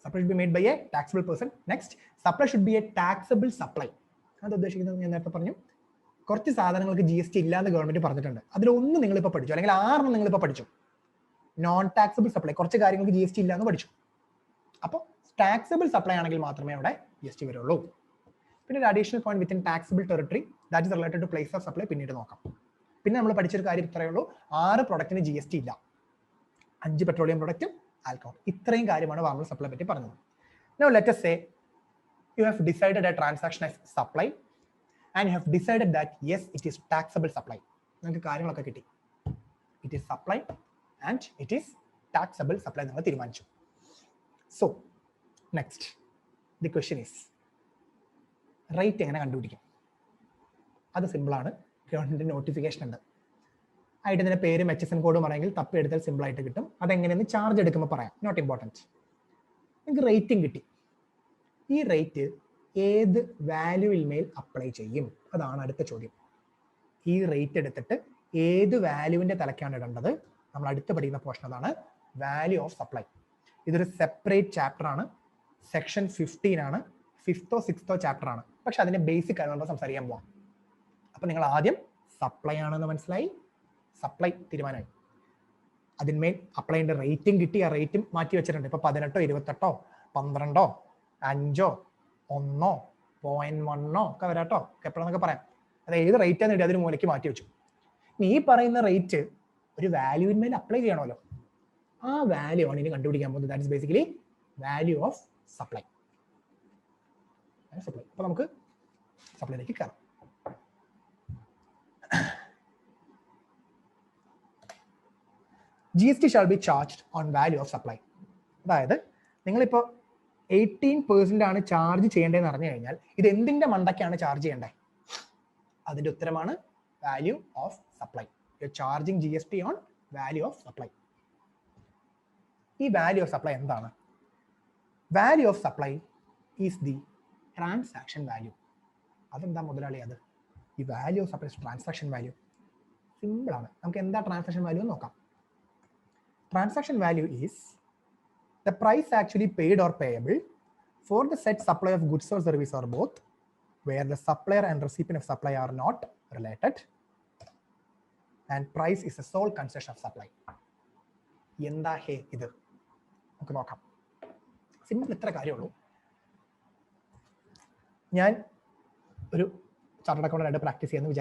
Supply should be made by a taxable person. Next, supply should be a taxable supply. അത് ഉദ്ദേശിക്കുന്നത് ഞാൻ നേരത്തെ പറഞ്ഞു, കുറച്ച് സാധനങ്ങൾക്ക് GST ഇല്ലാന്ന് ഗവൺമെന്റ് പറഞ്ഞിട്ടുണ്ട്. അതിലൊന്ന് നിങ്ങളിപ്പോൾ പഠിച്ചു, അല്ലെങ്കിൽ 6 നിങ്ങളിപ്പോൾ പഠിച്ചു. നോൺ ടാക്സബിൾ സപ്ലൈ, കുറച്ച് കാര്യങ്ങൾക്ക് GST ഇല്ലാന്ന് പഠിച്ചു. അപ്പോൾ ടാക്സബിൾ സപ്ലൈ ആണെങ്കിൽ മാത്രമേ അവിടെ GST വരുള്ളൂ. പിന്നെ ഒരു additional point within taxable territory, that is related to place of supply, പിന്നീട് നോക്കാം. പിന്നെ നമ്മൾ പഠിച്ചൊരു കാര്യം ഇത്രയേ ഉള്ളൂ, 6 പ്രൊഡക്റ്റിന് GST ഇല്ല, 5 പെട്രോളിയം പ്രൊഡക്റ്റും ആൽക്കഹോൾ. ഇത്രയും കാര്യമാണ് വാങ്ങൽ സപ്ലൈ പറ്റി പറഞ്ഞത്. Now let us say you have decided a transaction as supply and you have decided that yes, it is taxable supply. നിങ്ങൾക്ക് കാര്യങ്ങളൊക്കെ കിട്ടി. It is supply and it is taxable supply നിങ്ങൾ തീരുമാനിച്ചു. So next the question is, rate എങ്ങനെ കണ്ടുപിടിക്കും? അത് simple ആണ്. Government notification ഉണ്ട്. ആയിട്ട് ഇതിന്റെ പേരും HSN കോഡും ആണെങ്കിൽ തപ്പി എടുത്താൽ സിമ്പിൾ ആയിട്ട് കിട്ടും. അതെങ്ങനെയെന്ന് ചാർജ് എടുക്കുമ്പോൾ പറയാം, നോട്ട് ഇമ്പോർട്ടൻറ്റ്. നിങ്ങൾക്ക് റേറ്റിംഗ് കിട്ടി. ഈ റേറ്റ് ഏത് വാല്യൂവിൽ മേൽ അപ്ലൈ ചെയ്യും? അതാണ് അടുത്ത ചോദ്യം. ഈ റേറ്റ് എടുത്തിട്ട് ഏത് വാല്യൂവിന്റെ തലക്കാണ് ഇടേണ്ടത്? നമ്മൾ അടുത്ത് പഠിക്കുന്ന പോർഷൻ അതാണ് വാല്യൂ ഓഫ് സപ്ലൈ. ഇതൊരു സെപ്പറേറ്റ് ചാപ്റ്റർ ആണ്, സെക്ഷൻ 15 ആണ്, 5th or 6th ചാപ്റ്റർ ആണ്. പക്ഷെ അതിന്റെ ബേസിക് ആണ് നമ്മൾ സംസാരിക്കാൻ പോവാം. അപ്പൊ നിങ്ങൾ ആദ്യം സപ്ലൈ ആണെന്ന് മനസ്സിലായി, സപ്ലൈ തീരുമാനമായി, അതിന്മേൽ അപ്ലൈൻ്റെ റേറ്റിംഗ് കിട്ടി. ആ റേറ്റും മാറ്റി വെച്ചിട്ടുണ്ട്. ഇപ്പൊ 18, 28, 12, 5, 1, 0.1 ഒക്കെ വരാട്ടോ, എപ്പോഴെന്നൊക്കെ പറയാം. അത് ഏത് റേറ്റ് ആണ് അതിന് മൂലയ്ക്ക് മാറ്റി വെച്ചു. ഇനി ഈ പറയുന്ന റേറ്റ് ഒരു വാല്യൂവിന്മേൽ അപ്ലൈ ചെയ്യണമല്ലോ. ആ വാല്യൂ ആണ് ഇനി കണ്ടുപിടിക്കാൻ പോകുന്നത്. That is basically value of supply. അപ്പൊ നമുക്ക് സപ്ലൈയിലേക്ക് കയറാം. GST shall be charged on value of supply. അതായത് നിങ്ങളിപ്പോൾ 18% ആണ് ചാർജ് ചെയ്യേണ്ടതെന്ന് അറിഞ്ഞു കഴിഞ്ഞാൽ ഇത് എന്തിന്റെ മണ്ടയ്ക്കാണ് ചാർജ് ചെയ്യേണ്ടത്? അതിന്റെ ഉത്തരമാണ് value of supply. You are charging GST on value of supply. ഈ വാല്യൂ ഓഫ് സപ്ലൈ എന്താണ്? Value of supply is the transaction value. അതെന്താ മുതലാളി? അത് ഈ value of supply transaction value simple ആണ്. നമുക്ക് എന്താ ട്രാൻസാക്ഷൻ വാല്യൂ എന്ന് നോക്കാം. Transaction value is the price actually paid or payable for the said supply of goods or service or both, where the supplier and recipient of supply are not related, and price is the sole consideration of supply. എന്താ ഹേ ഇത്? നമുക്ക് നോക്കാം. Simple ഇത്ര കാര്യമുള്ളൂ. ഞാൻ ഒരു chartered അക്കൗണ്ടന്റായിട്ട് practice ചെയ്യാമെന്ന്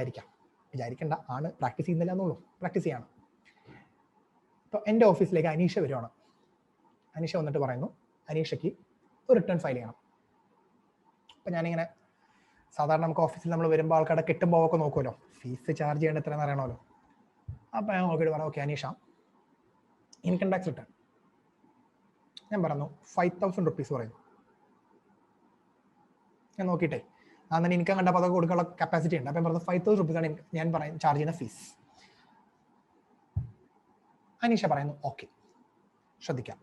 വിചാരിക്കേണ്ട ആണ്, പ്രാക്ടീസ് ചെയ്യുന്നില്ല എന്നുള്ളൂ, പ്രാക്ടീസ് ചെയ്യണം. ഇപ്പോൾ എൻ്റെ ഓഫീസിലേക്ക് അനീഷ വരുവാണ്. അനീഷ വന്നിട്ട് പറയുന്നു അനീഷയ്ക്ക് ഒരു റിട്ടേൺ ഫയൽ ചെയ്യണം. അപ്പം ഞാനിങ്ങനെ സാധാരണ നമുക്ക് ഓഫീസിൽ നമ്മൾ വരുമ്പോൾ ആൾക്കാരുടെ കിട്ടുമ്പോൾ ഒക്കെ നോക്കുമല്ലോ, ഫീസ് ചാർജ് ചെയ്യേണ്ട എത്രയെന്ന് അറിയണമല്ലോ. അപ്പം ഞാൻ നോക്കിയിട്ട് പറയാം, okay Aneesha income tax return. ഞാൻ പറഞ്ഞു 5,000 റുപ്പീസ് പറയുന്നു. ഞാൻ നോക്കിയിട്ടേ അന്നെ ഇൻകം കണ്ടപ്പോൾ അതൊക്കെ കൊടുക്കാനുള്ള കപ്പാസിറ്റി ഉണ്ട്. അപ്പം ഞാൻ പറഞ്ഞു 5,000 റുപ്പീസാണ് ഞാൻ ചാർജ് ചെയ്യുന്ന ഫീസ്. അനീഷ പറയുന്നു ഓക്കെ. ശ്രദ്ധിക്കാം,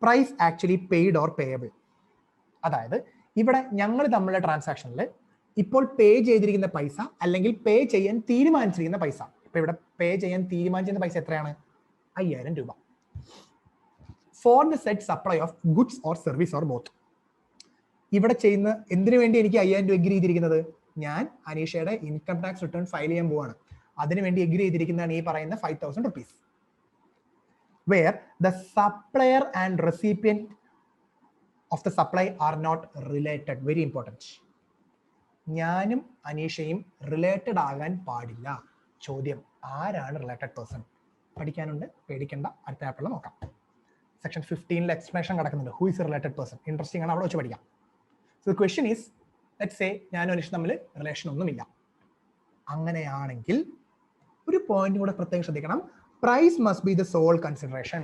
price actually paid or payable. അതായത് ഇവിടെ ഞങ്ങൾ തമ്മിലുള്ള ട്രാൻസാക്ഷനിൽ ഇപ്പോൾ പേ ചെയ്തിരിക്കുന്ന പൈസ അല്ലെങ്കിൽ പേ ചെയ്യാൻ തീരുമാനിച്ചിരിക്കുന്ന പൈസ, ഇപ്പൊ ഇവിടെ പേ ചെയ്യാൻ തീരുമാനിച്ചിരുന്ന പൈസ എത്രയാണ്? 5,000 രൂപ. For the set supply of goods or service or both. ഇവിടെ ചെയ്യുന്ന എന്തിനു വേണ്ടി എനിക്ക് 5,000 രൂപ എഗ്രി ചെയ്തിരിക്കുന്നത്? ഞാൻ അനീഷയുടെ ഇൻകം ടാക്സ് റിട്ടേൺ ഫയൽ ചെയ്യാൻ പോവാണ്. അതിനുവേണ്ടി എഗ്രി ചെയ്തിരിക്കുന്നതാണ് ഈ പറയുന്ന 5,000 rupees. where the supplier and recipient of the supply are not related. Very important. ഞാനും അനീഷയും റിലേറ്റഡ് ആകാൻ പാടില്ല. ചോദ്യം, ആരാണ് റിലേറ്റഡ് പേഴ്സൺ? പഠിക്കാനുണ്ട്, പേടിക്കേണ്ട, അടുത്ത ആപ്പിൾ നോക്കാം. സെക്ഷൻ 15 എക്സ്പ്ലനേഷൻ കിടക്കുന്നുണ്ട്. Who is related person? Interesting ആണ്, അവിടെ വെച്ച് പഠിക്കാം. So the question is, let's say ഞാനും അനീഷ് തമ്മിൽ റിലേഷൻ ഒന്നുമില്ല. അങ്ങനെയാണെങ്കിൽ ഒരു പോയിന്റ് കൂടെ പ്രത്യേകം ശ്രദ്ധിക്കണം. Price must be the sole consideration.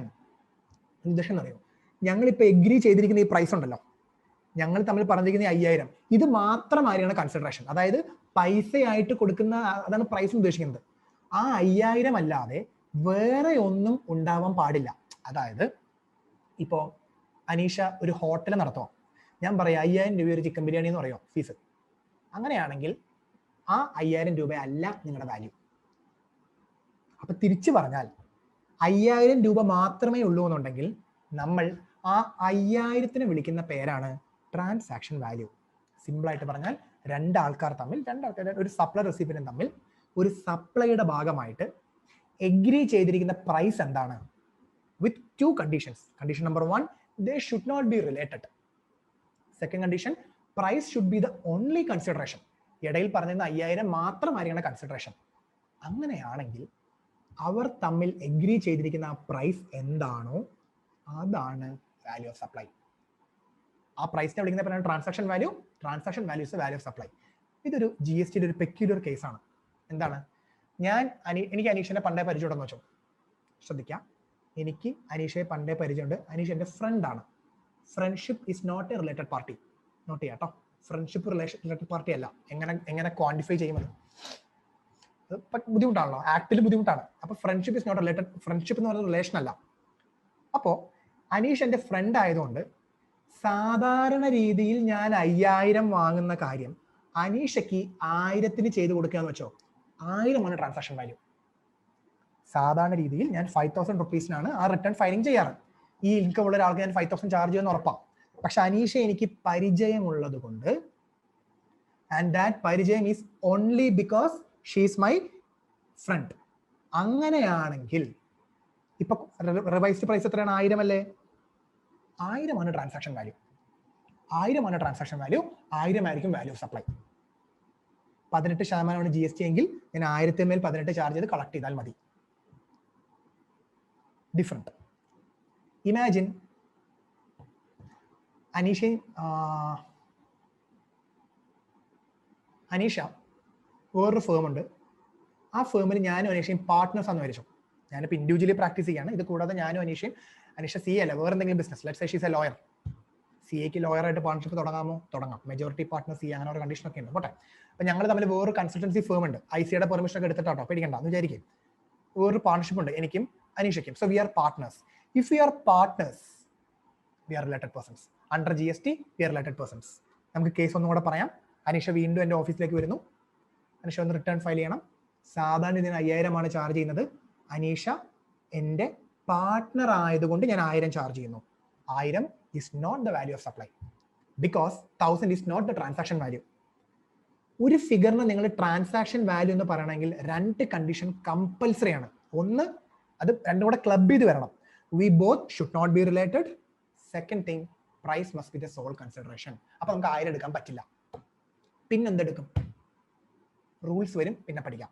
ഉദ്ദേശം അറിയോ? ഞങ്ങളിപ്പോൾ എഗ്രി ചെയ്തിരിക്കുന്ന ഈ പ്രൈസ് ഉണ്ടല്ലോ, ഞങ്ങൾ തമ്മിൽ പറഞ്ഞിരിക്കുന്ന 5,000, ഇത് മാത്രമായിരിക്കണം കൺസിഡറേഷൻ. അതായത് പൈസയായിട്ട് കൊടുക്കുന്ന, അതാണ് പ്രൈസ് ഉദ്ദേശിക്കുന്നത്. ആ 5,000 അല്ലാതെ വേറെ ഒന്നും ഉണ്ടാവാൻ പാടില്ല. അതായത് ഇപ്പോൾ അനീഷ ഒരു ഹോട്ടൽ നടത്തുക, ഞാൻ പറയാം 5,000 രൂപ ഒരു ചിക്കൻ ബിരിയാണി എന്ന് പറയുമോ ഫീസ്. അങ്ങനെയാണെങ്കിൽ ആ 5,000 രൂപ അല്ല നിങ്ങളുടെ വാല്യൂ. അപ്പൊ തിരിച്ചു പറഞ്ഞാൽ 5,000 രൂപ മാത്രമേ ഉള്ളൂ എന്നുണ്ടെങ്കിൽ നമ്മൾ ആ 5,000-നെ വിളിക്കുന്ന പേരാണ് ട്രാൻസാക്ഷൻ വാല്യൂ. സിമ്പിൾ ആയിട്ട് പറഞ്ഞാൽ രണ്ടാൾക്കാർ തമ്മിൽ, ഒരു സപ്ലൈ റെസിപ്പിയന്റ് തമ്മിൽ ഒരു സപ്ലൈയുടെ ഭാഗമായിട്ട് എഗ്രി ചെയ്തിരിക്കുന്ന പ്രൈസ് എന്താണ്? With 2 conditions. Condition number 1, they should not be related. Second condition, price should be the only consideration. ഇടയിൽ പറഞ്ഞിരുന്ന 5,000 മാത്രമായിരിക്കണം കൺസിഡറേഷൻ. അങ്ങനെയാണെങ്കിൽ അവർ തമ്മിൽ എഗ്രി ചെയ്തിരിക്കുന്ന ആ പ്രൈസ് എന്താണോ അതാണ് വാല്യൂ ഓഫ് സപ്ലൈ. ആ പ്രൈസിനെ വിളിക്കുന്ന പേരാണ് transaction value. Transaction value is value of supply. ഇതൊരു GSTയുടെ ഒരു പെക്യുലർ കേസാണ്. എന്താണ്? എനിക്ക് അനീഷിനെ പണ്ടേ പരിചയമുണ്ടെന്ന് വെച്ചോ. ശ്രദ്ധിക്കാം, എനിക്ക് അനീഷയെ പണ്ടേ പരിചയമുണ്ട്. അനീഷ് എൻ്റെ ഫ്രണ്ടാണ്. Friendship is not a related party. Note ചെയ്യാം കേട്ടോ, ഫ്രണ്ട്ഷിപ്പ് റിലേറ്റഡ് പാർട്ടി അല്ല. എങ്ങനെ ക്വാണ്ടിഫൈ ചെയ്യുന്നത് ബുദ്ധിമുട്ടാണല്ലോ, ആക്ടിൽ ബുദ്ധിമുട്ടാണ്. അപ്പൊ friendship is not related. Friendship എന്ന് പറയുന്നത് റിലേഷൻ അല്ല. അപ്പോൾ അനീഷ് എൻ്റെ ഫ്രണ്ട് ആയതുകൊണ്ട് സാധാരണ രീതിയിൽ ഞാൻ 5,000 വാങ്ങുന്ന കാര്യം അനീഷയ്ക്ക് 1,000-ന് ചെയ്ത് കൊടുക്കുകയെന്ന് വെച്ചോ, 1,000 ട്രാൻസാക്ഷൻ വാല്യൂ. സാധാരണ രീതിയിൽ ഞാൻ 5,000 റുപ്പീസിനാണ് ആ റിട്ടേൺ ഫയലിംഗ് ചെയ്യാറ്. ഈ ഇൻകം ഉള്ള ഒരാൾക്ക് ഞാൻ 5,000 ചാർജ് ചെയ്യുമെന്ന് ഉറപ്പാണ്. പക്ഷെ അനീഷ എനിക്ക് പരിചയമുള്ളത് കൊണ്ട്, ആൻഡ് ദാറ്റ് പരിചയം is only because she is my friend. അങ്ങനെയാണെങ്കിൽ ഇപ്പൊ റിവൈസ്ഡ് പ്രൈസ് എത്രയാണ്? 1,000 അല്ലേ? 1,000 ട്രാൻസാക്ഷൻ വാല്യൂ. 1000 ട്രാൻസാക്ഷൻ വാല്യൂ, 1000 ആയിരിക്കും വാല്യൂ ഓഫ് സപ്ലൈ. 18% GST എങ്കിൽ ഞാൻ 1000 മേൽ 18 ചാർജ് ചെയ്ത് കളക്ട് ചെയ്താൽ മതി. ഡിഫറെന്റ്. ഇമാജിൻ അനീഷ വേറൊരു ഫേം ഉണ്ട്. ആ ഫേമിൽ ഞാനും അനീഷയും പാർട്ട്നേഴ്സ് ആണെന്ന് വിചാരിച്ചു. ഞാനിപ്പോൾ ഇൻഡിവിജ്വലി പ്രാക്ടീസ് ചെയ്യാണ്. ഇത് കൂടാതെ ഞാനും അനീഷയും, അനീഷ സി അല്ല വേറെ എന്തെങ്കിലും business, let's say she's a lawyer, CAക്ക് ലോയറായിട്ട് പാർട്ണർഷിപ്പ് തുടങ്ങാമോ? തുടങ്ങാം. മെജോറിറ്റി പാർട്ട്നർ സി, അങ്ങനെ ഒരു കണ്ടീഷനൊക്കെ ഉണ്ട്. പോട്ടെ. അപ്പോൾ ഞങ്ങൾ തമ്മിൽ വേറൊരു കൺസൾട്ടൻസി ഫേം ഉണ്ട്. ICയുടെ പെർമിഷൻ ഒക്കെ എടുത്തിട്ടോ, പേടിക്കണ്ട എന്ന് വിചാരിക്കും. വേറൊരു പാർട്ണർഷിപ്പ് ഉണ്ട് എനിക്കും അനീഷയ്ക്കും. So we are partners. If we are partners, we are related persons. Under GST we are related persons. നമുക്ക് കേസ് ഒന്നും കൂടെ പറയാം. അനീഷ വീണ്ടും എൻ്റെ ഓഫീസിലേക്ക് വരുന്നു. അനീഷ ഒന്ന് റിട്ടേൺ ഫയൽ ചെയ്യണം. സാധാരണ ഇതിന് 5000 ചാർജ് ചെയ്യുന്നത്. അനീഷ എൻ്റെ പാർട്ട്ണർ ആയതുകൊണ്ട് ഞാൻ 1000 ചാർജ് ചെയ്യുന്നു. 1000 is not the value of supply because 1000 is not the transaction value. ഒരു ഫിഗറിന് നിങ്ങൾ ട്രാൻസാക്ഷൻ വാല്യൂ എന്ന് പറയണമെങ്കിൽ 2 കണ്ടീഷൻ കമ്പൽസറി ആണ്. ഒന്ന്, അത് രണ്ടും കൂടെ ക്ലബ് ചെയ്ത് വരണം. We both should not be related. Second thing, price must be the sole consideration. അപ്പോൾ നമുക്ക് 1000 എടുക്കാൻ പറ്റില്ല. പിന്നെ എന്തെടുക്കും? റൂൾസ് വരും, പിന്നെ പഠിക്കാം.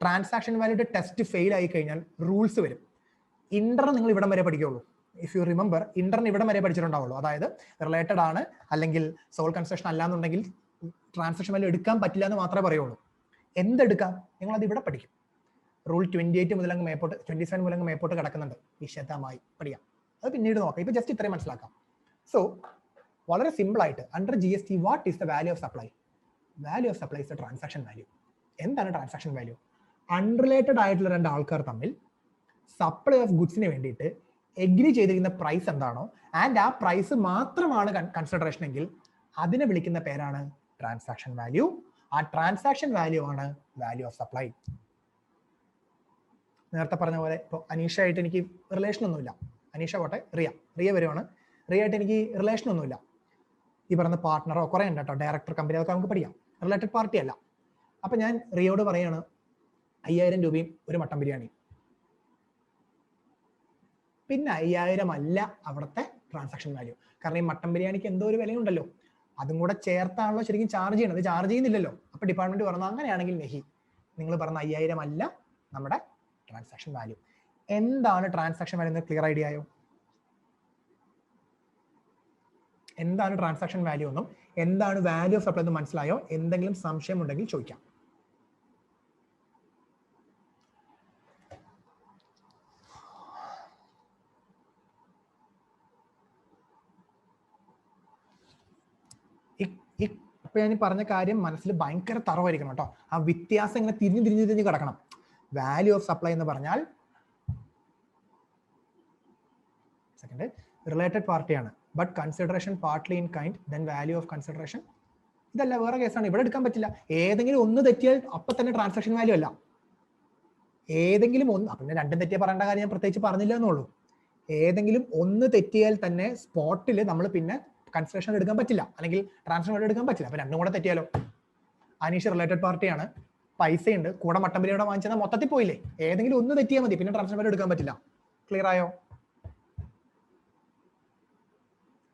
ട്രാൻസാക്ഷൻ വാല്യൂയുടെ ടെസ്റ്റ് ഫെയിൽ ആയി കഴിഞ്ഞാൽ റൂൾസ് വരും. ഇന്റർന് നിങ്ങൾ ഇവിടം വരെ പഠിക്കുള്ളൂ. ഇഫ് യു റിമെമ്പർ, ഇന്റർന് ഇവിടം വരെ പഠിച്ചിട്ടുണ്ടാവുള്ളൂ. അതായത് റിലേറ്റഡ് ആണ് അല്ലെങ്കിൽ സോൾ കൺസെഷൻ അല്ലാന്നുണ്ടെങ്കിൽ ട്രാൻസാക്ഷൻ വാല്യൂ എടുക്കാൻ പറ്റില്ല എന്ന് മാത്രമേ പറയുള്ളൂ. എന്തെടുക്കാം? നിങ്ങളത് ഇവിടെ പഠിക്കും. റൂൾ 28 മുതൽ അങ്ങ് മേപ്പോട്ട്, 27 മുതൽ അങ്ങ് മേപ്പോട്ട് കിടക്കുന്നുണ്ട്. വിശദമായി പഠിക്കാം. അത് പിന്നീട് നോക്കാം. ഇപ്പൊ ജസ്റ്റ് ഇത്രയും മനസ്സിലാക്കാം. സോ വളരെ സിമ്പിൾ ആയിട്ട് under GST what is the value of supply? Value of supply is the transaction value. എന്താണ് ട്രാൻസാക്ഷൻ വാല്യൂ? അൺറിലേറ്റഡ് ആയിട്ടുള്ള 2 ആൾക്കാർ തമ്മിൽ സപ്ലൈ ഓഫ് ഗുഡ്സിന് വേണ്ടിയിട്ട് എഗ്രി ചെയ്തിരിക്കുന്ന പ്രൈസ് എന്താണോ, ആൻഡ് ആ പ്രൈസ് മാത്രമാണ് കൺസിഡറേഷൻ എങ്കിൽ അതിനെ വിളിക്കുന്ന പേരാണ് ട്രാൻസാക്ഷൻ വാല്യൂ. ആ ട്രാൻസാക്ഷൻ വാല്യൂ ആണ് വാല്യൂ ഓഫ് സപ്ലൈ. നേരത്തെ പറഞ്ഞ പോലെ ഇപ്പോൾ അനീഷ ആയിട്ട് എനിക്ക് റിലേഷൻ ഒന്നുമില്ല. അനീഷ പോട്ടെ, റിയ വരുവാണ്. റിയ ആയിട്ട് എനിക്ക് റിലേഷൻ ഒന്നുമില്ല. ഈ പറയുന്ന പാർട്ട്ണറോ കുറേ ഉണ്ട് കേട്ടോ, ഡയറക്ടർ, കമ്പനി, അതൊക്കെ നമുക്ക് പഠിക്കാം. റിലേറ്റഡ് പാർട്ടി അല്ല. അപ്പം ഞാൻ റിയോട് പറയാണ് 5000 രൂപയും ഒരു മട്ടൻ ബിരിയാണി. പിന്നെ 5000 അല്ല അവിടുത്തെ ട്രാൻസാക്ഷൻ വാല്യൂ. കാരണം ഈ മട്ടൻ ബിരിയാണിക്ക് എന്തോ ഒരു വിലയുണ്ടല്ലോ, അതും കൂടെ ചേർത്താണല്ലോ ശരിക്കും ചാർജ് ചെയ്യണത്. ചാർജ് ചെയ്യുന്നില്ലല്ലോ. അപ്പൊ ഡിപ്പാർട്ട്മെന്റ് പറഞ്ഞു അങ്ങനെയാണെങ്കിൽ നെഹി, നിങ്ങൾ പറഞ്ഞ 5000 അല്ല നമ്മുടെ ട്രാൻസാക്ഷൻ വാല്യൂ. എന്താണ് ട്രാൻസാക്ഷൻ വാല്യൂ എന്ന് ക്ലിയർ ഐഡിയ ആയോ? എന്താണ് ട്രാൻസാക്ഷൻ വാല്യൂ എന്നും എന്താണ് വാല്യൂ ഓഫ് സപ്ലൈ എന്നും മനസ്സിലായോ? എന്തെങ്കിലും സംശയം ഉണ്ടെങ്കിൽ ചോദിക്കാം. ഇപ്പൊ ഞാൻ പറഞ്ഞ കാര്യം മനസ്സിൽ ഭയങ്കര തറവായിരിക്കണം കേട്ടോ. ആ വ്യത്യാസം ഇങ്ങനെ തിരിഞ്ഞ് കിടക്കണം. വാല്യൂ ഓഫ് സപ്ലൈ എന്ന് പറഞ്ഞാൽ സെക്കൻഡ് റിലേറ്റഡ് പാർട്ടിയാണ്, but consideration partly in kind, then value of consideration. ഇതല്ല, വേറെ കേസാണ്. ഇവിടെ എടുക്കാൻ പറ്റില്ല. ഏതെങ്കിലും ഒന്ന് തെറ്റിയാൽ അപ്പൊ തന്നെ ട്രാൻസാക്ഷൻ വാല്യൂ അല്ല. ഏതെങ്കിലും ഒന്ന്, പിന്നെ രണ്ടും തെറ്റിയാൽ പറയേണ്ട കാര്യം ഞാൻ പ്രത്യേകിച്ച് പറഞ്ഞില്ല എന്നുള്ളൂ. ഏതെങ്കിലും ഒന്ന് തെറ്റിയാൽ തന്നെ സ്പോട്ടിൽ നമ്മൾ പിന്നെ കൺസിഡറേഷൻ എടുക്കാൻ പറ്റില്ല, അല്ലെങ്കിൽ ട്രാൻസാക്ഷൻ വാല്യൂ എടുക്കാൻ പറ്റില്ല. അപ്പൊ രണ്ടും കൂടെ തെറ്റിയാലോ? അനീഷ് റിലേറ്റഡ് പാർട്ടിയാണ്, പൈസയുണ്ട്, കൂടെ മട്ടൻ ബിരിയാണി വാങ്ങിച്ചാൽ മൊത്തത്തിൽ പോയില്ലേ. ഏതെങ്കിലും ഒന്ന് തെറ്റിയാൽ മതി, പിന്നെ ട്രാൻസാക്ഷൻ വാല്യൂ എടുക്കാൻ പറ്റില്ല. ക്ലിയർ ആയോ?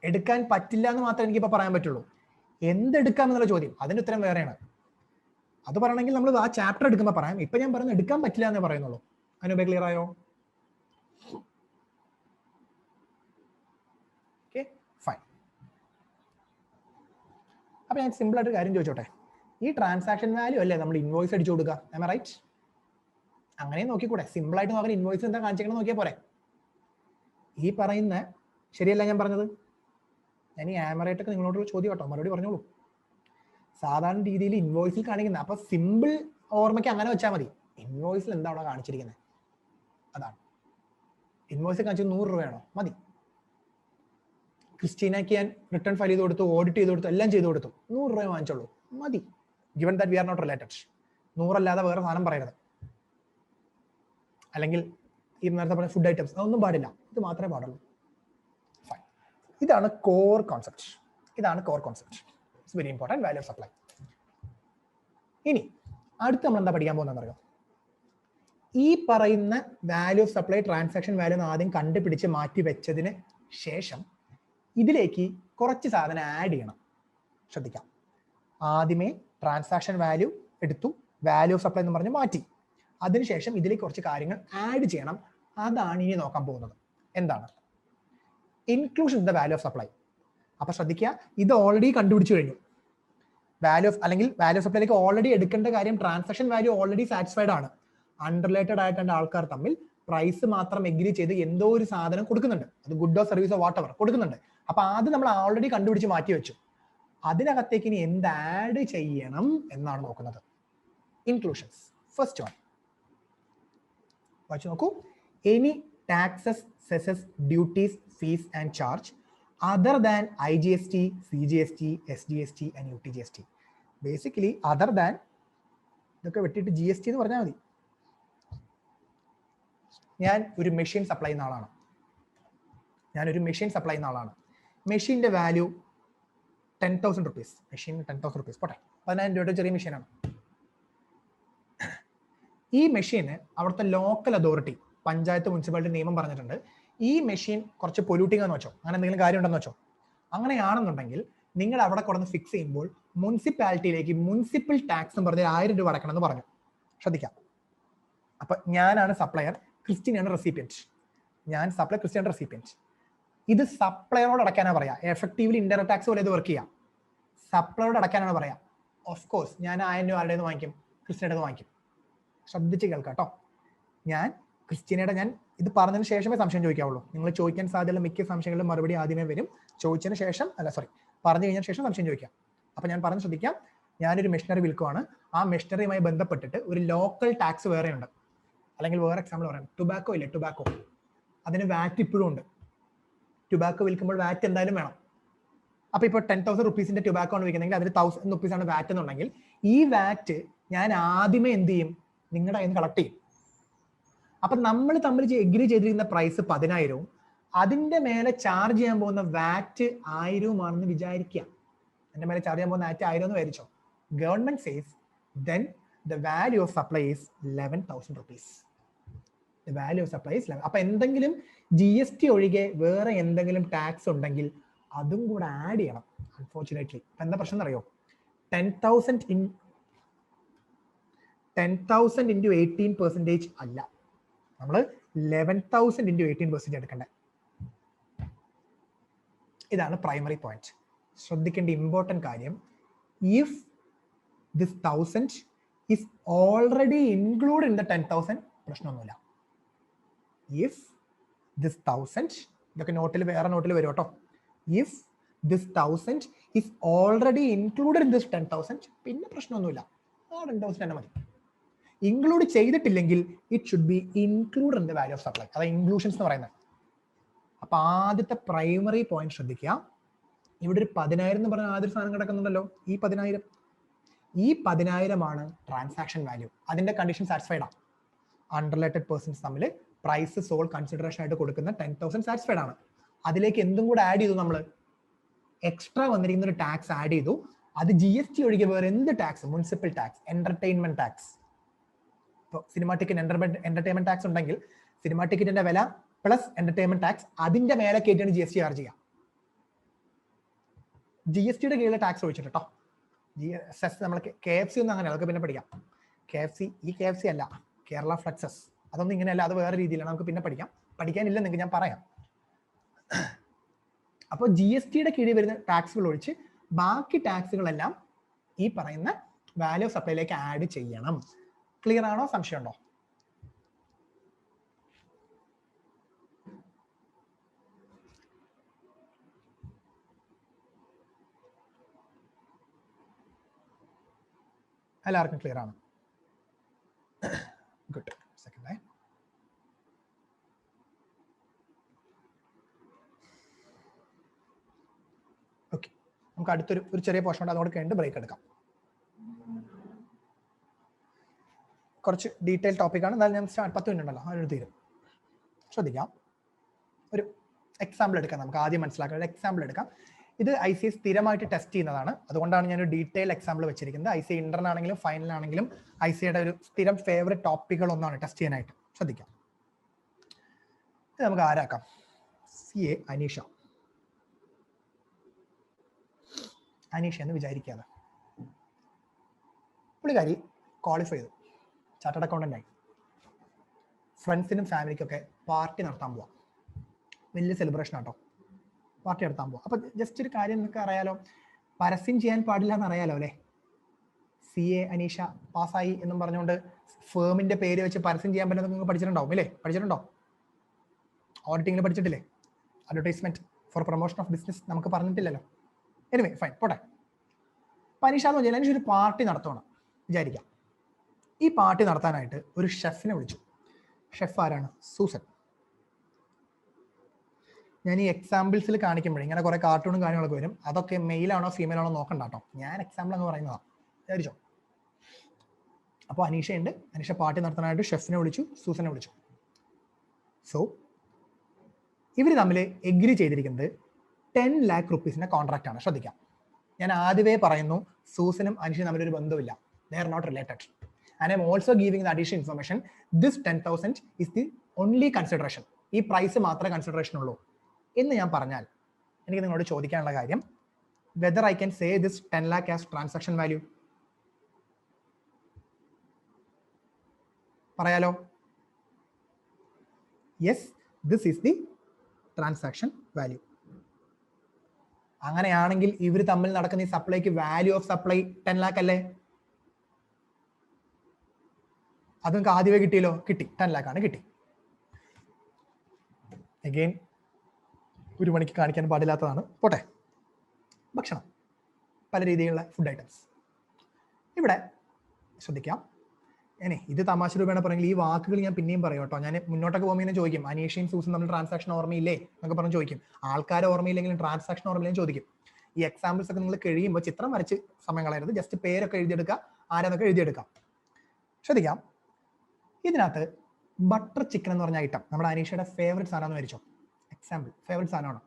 എടുക്കാൻ പറ്റില്ല എന്ന് മാത്രമേ എനിക്കിപ്പോൾ പറയാൻ പറ്റുള്ളൂ. എന്തെടുക്കാം എന്നുള്ള ചോദ്യം, അതിന്റെ ഉത്തരം വേറെയാണ്. അത് പറയണമെങ്കിൽ നമ്മൾ ആ ചാപ്റ്റർ എടുക്കുമ്പോൾ പറയാം. ഇപ്പൊ ഞാൻ പറയുന്നത് എടുക്കാൻ പറ്റില്ല എന്നേ പറയുന്നുള്ളൂ. അനുപേ ക്ലിയർ ആയോ? Okay, fine. അപ്പൊ ഞാൻ സിമ്പിൾ ആയിട്ട് കാര്യം ചോദിച്ചോട്ടെ. ഈ ട്രാൻസാക്ഷൻ വാല്യൂ അല്ലേ നമ്മൾ ഇൻവോയ്സ് അടിച്ചു കൊടുക്കുക, ആം ഐ റൈറ്റ്? അങ്ങനെ നോക്കിക്കൂടെ? സിമ്പിൾ ആയിട്ട് നോക്കാൻ ഇൻവോയ്സ് എന്താ കാണിച്ചേക്കണം നോക്കിയാൽ പോരെ? ഈ പറയുന്ന ശരിയല്ല ഞാൻ പറഞ്ഞത്? ഞാൻ ഈ ആമറേറ്റൊക്കെ നിങ്ങളോടുള്ള ചോദ്യം കേട്ടോ, മറുപടി പറഞ്ഞോളൂ. സാധാരണ രീതിയിൽ ഇൻവോയ്സിൽ കാണിക്കുന്നത്, അപ്പൊ സിമ്പിൾ ഓർമ്മയ്ക്ക് അങ്ങനെ വെച്ചാൽ മതി. ഇൻവോയ്സിൽ എന്താണോ കാണിച്ചിരിക്കുന്നത് അതാണ്. ഇൻവോയ്സിൽ കാണിച്ചത് 100 രൂപയാണോ? മതി. ക്രിസ്റ്റീനയ്ക്ക് ഞാൻ റിട്ടേൺ ഫയൽ ചെയ്ത് കൊടുത്തു, ഓഡിറ്റ് ചെയ്ത് കൊടുത്തു, എല്ലാം ചെയ്ത് കൊടുത്തു. 100 രൂപ വാങ്ങിച്ചോളൂ, മതി. Given that we are not related. 100 അല്ലാതെ വേറെ സാധനം പറയരുത്. അല്ലെങ്കിൽ ഈ നേരത്തെ പറഞ്ഞ ഫുഡ് ഐറ്റംസ്, അതൊന്നും പാടില്ല. ഇത് മാത്രമേ പാടുള്ളൂ. ഫൈൻ. ഇതാണ് കോർ കോൺസെപ്റ്റ്. ഇതാണ് core concept. It's very important, value of supply. ഇനി അടുത്ത് നമ്മൾ എന്താ പഠിക്കാൻ പോകുന്നതെന്ന് അറിയാം? ഈ പറയുന്ന value of supply, transaction value ആദ്യം കണ്ടുപിടിച്ച് മാറ്റി വെച്ചതിന് ശേഷം ഇതിലേക്ക് കുറച്ച് സാധനം ആഡ് ചെയ്യണം. ശ്രദ്ധിക്കാം, ആദ്യമേ ട്രാൻസാക്ഷൻ വാല്യൂ എടുത്തു, വാല്യൂ ഓഫ് സപ്ലൈ എന്ന് പറഞ്ഞ് മാറ്റി. അതിനുശേഷം ഇതിലേക്ക് കുറച്ച് കാര്യങ്ങൾ ആഡ് ചെയ്യണം. അതാണ് ഇനി നോക്കാൻ പോകുന്നത്. എന്താണ്? Inclusion in the value of supply. അപ്പൊ ശ്രദ്ധിക്കുക, ഇത് ഓൾറെഡി കണ്ടുപിടിച്ചു കഴിഞ്ഞു. വാല്യൂ ഓഫ് അല്ലെങ്കിൽ വാല്യൂ ഓഫ് സപ്ലൈയിലേക്ക് ഓൾറെഡി എടുക്കേണ്ട കാര്യം ട്രാൻസാക്ഷൻ വാല്യൂ ഓൾറെഡി സാറ്റിസ്ഫൈഡ് ആണ്. അൺറിലേറ്റഡ് ആയിട്ട് ആൾക്കാർ തമ്മിൽ പ്രൈസ് മാത്രം എഗ്രി ചെയ്ത് എന്തോ ഒരു സാധനം കൊടുക്കുന്നുണ്ട്, അത് ഗുഡോ സർവീസോ വാട്ട് എവർ കൊടുക്കുന്നുണ്ട്. അപ്പൊ അത് നമ്മൾ ഓൾറെഡി കണ്ടുപിടിച്ച് മാറ്റി വെച്ചു. അതിനകത്തേക്ക് ഇനി എന്ത് ആഡ് ചെയ്യണം എന്നാണ് നോക്കുന്നത്. ഇൻക്ലൂഷൻസ്. ഫസ്റ്റ് വൺ വായിച്ചു നോക്കൂ. Any taxes, cesses, duties, fees and charge other than IGST, CGST, SGST and UTGST. Basically other than ഇതൊക്കെ വെട്ടിയിട്ട് GST എന്ന് പറഞ്ഞാൽ മതി. ഞാൻ ഒരു മെഷീൻ സപ്ലൈ ചെയ്യുന്ന ആളാണ്. മെഷീൻ്റെ വാല്യൂ 10,000 rupees. മെഷീൻ 10,000 rupees പോട്ടെ, 10,000 രൂപയുടെ ചെറിയ മെഷീനാണ്. ഈ മെഷീന് അവിടുത്തെ ലോക്കൽ അതോറിറ്റി, പഞ്ചായത്ത് മുനിസിപ്പാലിറ്റി നിയമം പറഞ്ഞിട്ടുണ്ട്, ഈ മെഷീൻ കുറച്ച് പൊല്യൂട്ടിംഗ് എന്ന് വെച്ചോ, അങ്ങനെ എന്തെങ്കിലും കാര്യം ഉണ്ടെന്ന് വെച്ചോ. അങ്ങനെയാണെന്നുണ്ടെങ്കിൽ നിങ്ങൾ അവിടെ കൊണ്ടുവന്ന് ഫിക്സ് ചെയ്യുമ്പോൾ മുനിസിപ്പാലിറ്റിയിലേക്ക് മുനിസിപ്പൽ ടാക്സ് എന്ന് പറഞ്ഞാൽ 1000 രൂപ അടക്കണം എന്ന് പറഞ്ഞു. ശ്രദ്ധിക്കാം. അപ്പൊ ഞാനാണ് സപ്ലയർ, ക്രിസ്ത്യനാണ് റെസിപ്പിയൻറ്റ്. ഞാൻ സപ്ലൈ, ക്രിസ്ത്യൻ റെസിപ്പിയൻറ്റ്. ഇത് സപ്ലയറോട് അടയ്ക്കാനാണ് പറയാം. എഫക്റ്റീവ്ലി ഇൻഡയറക്ട് ടാക്സ് പോലെ ഇത് വർക്ക് ചെയ്യാം. സപ്ലയറോട് അടയ്ക്കാനാണ് പറയാം. ഓഫ് കോഴ്സ് ഞാൻ 1000 രൂപ ആരുടെ നിന്ന് വാങ്ങിക്കും? ക്രിസ്ത്യൻ്റെ വാങ്ങിക്കും. ശ്രദ്ധിച്ച് കേൾക്കാം കേട്ടോ. ഞാൻ ക്രിസ്ത്യനയുടെ, ഞാൻ ഇത് പറഞ്ഞതിന് ശേഷമേ സംശയം ചോദിക്കാവുള്ളൂ. നിങ്ങൾ ചോദിക്കാൻ സാധ്യതയുള്ള മിക്ക സംശയങ്ങളിലും മറുപടി ആദ്യമേ വരും. ചോദിച്ചതിന് ശേഷം പറഞ്ഞു കഴിഞ്ഞ ശേഷം സംശയം ചോദിക്കാം. അപ്പൊ ഞാൻ പറഞ്ഞു ശ്രദ്ധിക്കാം. ഞാനൊരു മെഷീനറി വിൽക്കുവാണ്. ആ മെഷീനറിയുമായി ബന്ധപ്പെട്ടിട്ട് ഒരു ലോക്കൽ ടാക്സ് വേറെ ഉണ്ട്. അല്ലെങ്കിൽ വേറെ എക്സാമ്പിൾ പറയാം, ടുബാക്കോ ഇല്ലേ, ടുബാക്കോ, അതിന് വാറ്റ് ഇപ്പോഴും ഉണ്ട്. ടുബാക്കോ വിൽക്കുമ്പോൾ വാറ്റ് എന്തായാലും വേണം. അപ്പൊ ഇപ്പോൾ 10,000 rupeesന്റെ ടുബാക്കോ ആണ് വിൽക്കുന്നെങ്കിൽ അതിന് 1,000 rupees ആണ് വാറ്റ് എന്നുണ്ടെങ്കിൽ ഈ വാറ്റ് ഞാൻ ആദ്യമേ എന്ത് ചെയ്യും? നിങ്ങളുടെ കയ്യിൽ നിന്ന് കളക്ട് ചെയ്യും. അപ്പൊ നമ്മൾ തമ്മിൽ എഗ്രി ചെയ്തിരിക്കുന്ന പ്രൈസ് 10,000, അതിന്റെ മേലെ ചാർജ് ചെയ്യാൻ പോകുന്ന വാറ്റ് 1000 ആണെന്ന് വിചാരിക്കുക. അതിന്റെ മേലെ ചാർജ് ചെയ്യാൻ പോകുന്ന വാറ്റ് 1000 എന്ന് വിചാരിച്ചോ. Government says then the value of supply is 11,000 rupees. The value of supply is 11. അപ്പൊ എന്തെങ്കിലും GST ഒഴികെ വേറെ എന്തെങ്കിലും ടാക്സ് ഉണ്ടെങ്കിൽ അതും കൂടെ ആഡ് ചെയ്യണം. അൺഫോർച്ചുനേറ്റ്ലി എന്താ പ്രശ്നം എന്നറിയോ? 10,000 into 18% അല്ല, നമ്മൾ 11,000 into 18% എടുക്കണ്ടേ. ഇതാണ് പ്രൈമറി പോയിന്റ്. ശ്രദ്ധിക്കേണ്ട ഇമ്പോർട്ടന്റ് കാര്യം, if this 1,000 is already included in the 10,000, പ്രശ്നമൊന്നുമില്ല. If this 1,000, ഇതൊക്കെ നോട്ടിൽ വേറെ നോട്ടിൽ വരും കേട്ടോ. If this 1,000 is already included in this 10,000, പിന്നെ പ്രശ്നമൊന്നുമില്ല, ആ 10,000 തന്നെ മതി. ഇൻക്ലൂഡ് ചെയ്തിട്ടില്ലെങ്കിൽ it should be include in the value of supply. അതായത് ഇൻക്ലൂഷൻസ് എന്ന് പറയുന്നത്. അപ്പൊ ആദ്യത്തെ പ്രൈമറി പോയിന്റ് ശ്രദ്ധിക്കുക. ഇവിടെ ഒരു 10,000 എന്ന് പറഞ്ഞ ആദ്യ സാധനം കിടക്കുന്നുണ്ടല്ലോ, ഈ 10,000 ആണ് ട്രാൻസാക്ഷൻ വാല്യൂ. അതിന്റെ കണ്ടീഷൻ സാറ്റിസ്ഫൈഡ് ആണ്. അൺറിലേറ്റഡ് പേഴ്സൺസ് തമ്മിൽ പ്രൈസ് സോൾ കൺസിഡറേഷൻ ആയിട്ട് കൊടുക്കുന്ന 10,000 സാറ്റിസ്ഫൈഡ് ആണ്. അതിലേക്ക് എന്തും കൂടെ ആഡ് ചെയ്തു, നമ്മൾ എക്സ്ട്രാ വന്നിരിക്കുന്ന ഒരു ടാക്സ് ആഡ് ചെയ്തു. അത് GST ഒഴികെ വേറെ എന്ത് tax, municipal tax, entertainment tax. ഇപ്പോൾ സിനിമ ടിക്കറ്റ് എന്റർടൈൻമെന്റ് ടാക്സ് ഉണ്ടെങ്കിൽ സിനിമ ടിക്കറ്റിന്റെ വില പ്ലസ് എന്റർടൈൻമെന്റ് ടാക്സ്, അതിന്റെ മേലെ കയറ്റിയാണ് GST ചാർജ് ചെയ്യുക. GSTയുടെ കീഴിലെ ടാക്സ് ഒഴിച്ചിട്ട് കേട്ടോ. നമ്മൾ KFC ഒന്നും അങ്ങനെ, അതൊക്കെ പിന്നെ പഠിക്കാം. KFC ഈ KFC അല്ല, കേരള ഫ്ലക്സസ്, അതൊന്നും ഇങ്ങനെയല്ല, അത് വേറെ രീതിയിലാണ്, നമുക്ക് പിന്നെ പഠിക്കാം. പഠിക്കാനില്ല നിങ്ങൾക്ക് ഞാൻ പറയാം. അപ്പോൾ GSTയുടെ കീഴിൽ വരുന്ന ടാക്സുകൾ ഒഴിച്ച് ബാക്കി ടാക്സുകളെല്ലാം ഈ പറയുന്ന വാല്യൂ ഓഫ് സപ്ലൈയിലേക്ക് ആഡ് ചെയ്യണം. ക്ലിയർ ആണോ? സംശയമുണ്ടോ? എല്ലാവർക്കും ക്ലിയർ ആണ്? ഗുഡ്. സെക്കൻഡ് ഓക്കെ, നമുക്ക് അടുത്തൊരു ചെറിയ പോർഷൻ ഉണ്ട്, അതോടെ കഴിഞ്ഞിട്ട് ബ്രേക്ക് എടുക്കാം. കുറച്ച് ഡീറ്റെയിൽ ടോപ്പിക്കാണ്, എന്നാലും ഞാൻ 10 മിനിറ്റ് ഉണ്ടല്ലോ, അതിന് തീരും. ശ്രദ്ധിക്കാം. ഒരു എക്സാമ്പിൾ എടുക്കാം, നമുക്ക് ആദ്യം മനസ്സിലാക്കാൻ ഒരു എക്സാമ്പിൾ എടുക്കാം. ഇത് ICA സ്ഥിരമായിട്ട് ടെസ്റ്റ് ചെയ്യുന്നതാണ്, അതുകൊണ്ടാണ് ഞാനൊരു ഡീറ്റെയിൽ എക്സാമ്പിൾ വെച്ചിരിക്കുന്നത്. ICA ഇന്റർൻ ആണെങ്കിലും ഫൈനൽ ആണെങ്കിലും ICAയുടെ ഒരു സ്ഥിരം ഫേവറേറ്റ് ടോപ്പിക്കുകൾ ഒന്നാണ് ടെസ്റ്റ് ചെയ്യാനായിട്ട്. ശ്രദ്ധിക്കാം. ഇത് നമുക്ക് ആരാക്കാം? CA അനീഷ. അനീഷ എന്ന് വിചാരിക്കാതെ. പുള്ളിക്കാരി ക്വാളിഫൈ ചെയ്തു, ചാർട്ടേഡ് അക്കൗണ്ടന്റ് ആയി. ഫ്രണ്ട്സിനും ഫാമിലിക്കൊക്കെ പാർട്ടി നടത്താൻ പോവാം. വലിയ സെലിബ്രേഷൻ ആട്ടോ, പാർട്ടി നടത്താൻ പോവാം. അപ്പൊ ജസ്റ്റ് ഒരു കാര്യം നിങ്ങൾക്ക് അറിയാലോ, പരസ്യം ചെയ്യാൻ പാടില്ല എന്ന് അറിയാലോ അല്ലേ. CA അനീഷ പാസ്സായി എന്നും പറഞ്ഞുകൊണ്ട് ഫേമിന്റെ പേര് വെച്ച് പരസ്യം ചെയ്യാൻ പറ്റുന്നത് നിങ്ങൾ പഠിച്ചിട്ടുണ്ടാവും അല്ലേ? പഠിച്ചിട്ടുണ്ടോ? ഓഡിറ്റിംഗിൽ പഠിച്ചിട്ടില്ലേ? Advertisement for promotion of business നമുക്ക് പറഞ്ഞിട്ടില്ലല്ലോ. എനിവേ ഫൈൻ, പോട്ടെ. അപ്പൊ അനീഷ എന്ന് പറഞ്ഞാൽ അനീഷ ഒരു പാർട്ടി നടത്തണം വിചാരിക്കാം. ഈ പാർട്ടി നടത്താനായിട്ട് ഒരു ഷെഫിനെ വിളിച്ചു. ഷെഫ് ആരാണ്? സൂസൻ. ഞാൻ ഈ എക്സാമ്പിൾസിൽ കാണിക്കുമ്പോഴേ ഇങ്ങനെ കുറെ കാർട്ടൂണും കാര്യങ്ങളൊക്കെ വരും. അതൊക്കെ മെയിലാണോ ഫീമെയിൽ ആണോ നോക്കണ്ട കേട്ടോ, ഞാൻ എക്സാമ്പിൾ എന്ന് പറയുന്നതാണ്, വിചാരിച്ചോ. അപ്പോൾ അനീഷയുണ്ട്. അനീഷ പാർട്ടി നടത്താനായിട്ട് ഷെഫിനെ വിളിച്ചു, സൂസനെ വിളിച്ചു. സോ ഇവർ തമ്മിൽ എഗ്രി ചെയ്തിരിക്കുന്നത് 10 lakh rupees കോൺട്രാക്റ്റ് ആണ്. ശ്രദ്ധിക്കാം, ഞാൻ ആദ്യമേ പറയുന്നു സൂസനും അനീഷയും തമ്മിലൊരു ബന്ധമില്ല. They are not related. And I am also giving the additional information. This 10,000 is the only consideration. ഈ പ്രൈസ് മാത്രമേ കൺസിഡറേഷൻ ഉള്ളൂ എന്ന് ഞാൻ പറഞ്ഞാൽ എനിക്ക് നിങ്ങളോട് ചോദിക്കാനുള്ള കാര്യം, whether I can say this 10 lakh as transaction value. പറയാലോ? Yes, this is the transaction value. അങ്ങനെയാണെങ്കിൽ ഇവർ തമ്മിൽ നടക്കുന്ന ഈ സപ്ലൈക്ക് വാല്യൂ ഓഫ് സപ്ലൈ 10 lakh അല്ലേ? അത് നിങ്ങൾക്ക് ആദ്യമേ കിട്ടിയല്ലോ, കിട്ടി. 10 lakh ആണ് കിട്ടി. അഗെയിൻ ഒരു മണിക്ക് കാണിക്കാൻ പാടില്ലാത്തതാണ്, പോട്ടെ. ഭക്ഷണം, പല രീതിയിലുള്ള ഫുഡ് ഐറ്റംസ്. ഇവിടെ ശ്രദ്ധിക്കാം, ഇത് തമാശ രൂപേണ പറയെങ്കിൽ ഈ വാക്കുകൾ ഞാൻ പിന്നെയും പറയും കേട്ടോ. ഞാൻ മുന്നോട്ടൊക്കെ പോകുമ്പോൾ ഇങ്ങനെ ചോദിക്കും, അനീഷയും സൂസും തമ്മിൽ ട്രാൻസാക്ഷൻ ഓർമ്മയില്ലേ എന്നൊക്കെ പറഞ്ഞ് ചോദിക്കും. ആൾക്കാരെ ഓർമ്മയില്ലെങ്കിലും ട്രാൻസാക്ഷൻ ഓർമ്മയില്ലെങ്കിലും ചോദിക്കും. ഈ എക്സാമ്പിൾസ് ഒക്കെ നിങ്ങൾ കഴിയുമ്പോൾ ചിത്രം വരച്ച് സമയം കളയരുത്, ജസ്റ്റ് പേരൊക്കെ എഴുതിയെടുക്കുക, ആരെന്നൊക്കെ എഴുതിയെടുക്കാം. ശ്രദ്ധിക്കാം, ഇതിനകത്ത് ബട്ടർ ചിക്കൻ എന്ന് പറഞ്ഞ ഐറ്റം നമ്മുടെ അനീഷയുടെ ഫേവറേറ്റ് സാധനമെന്ന് വിചാരിച്ചോ. എക്സാമ്പിൾ, ഫേവറേറ്റ് സാധനമാണ്.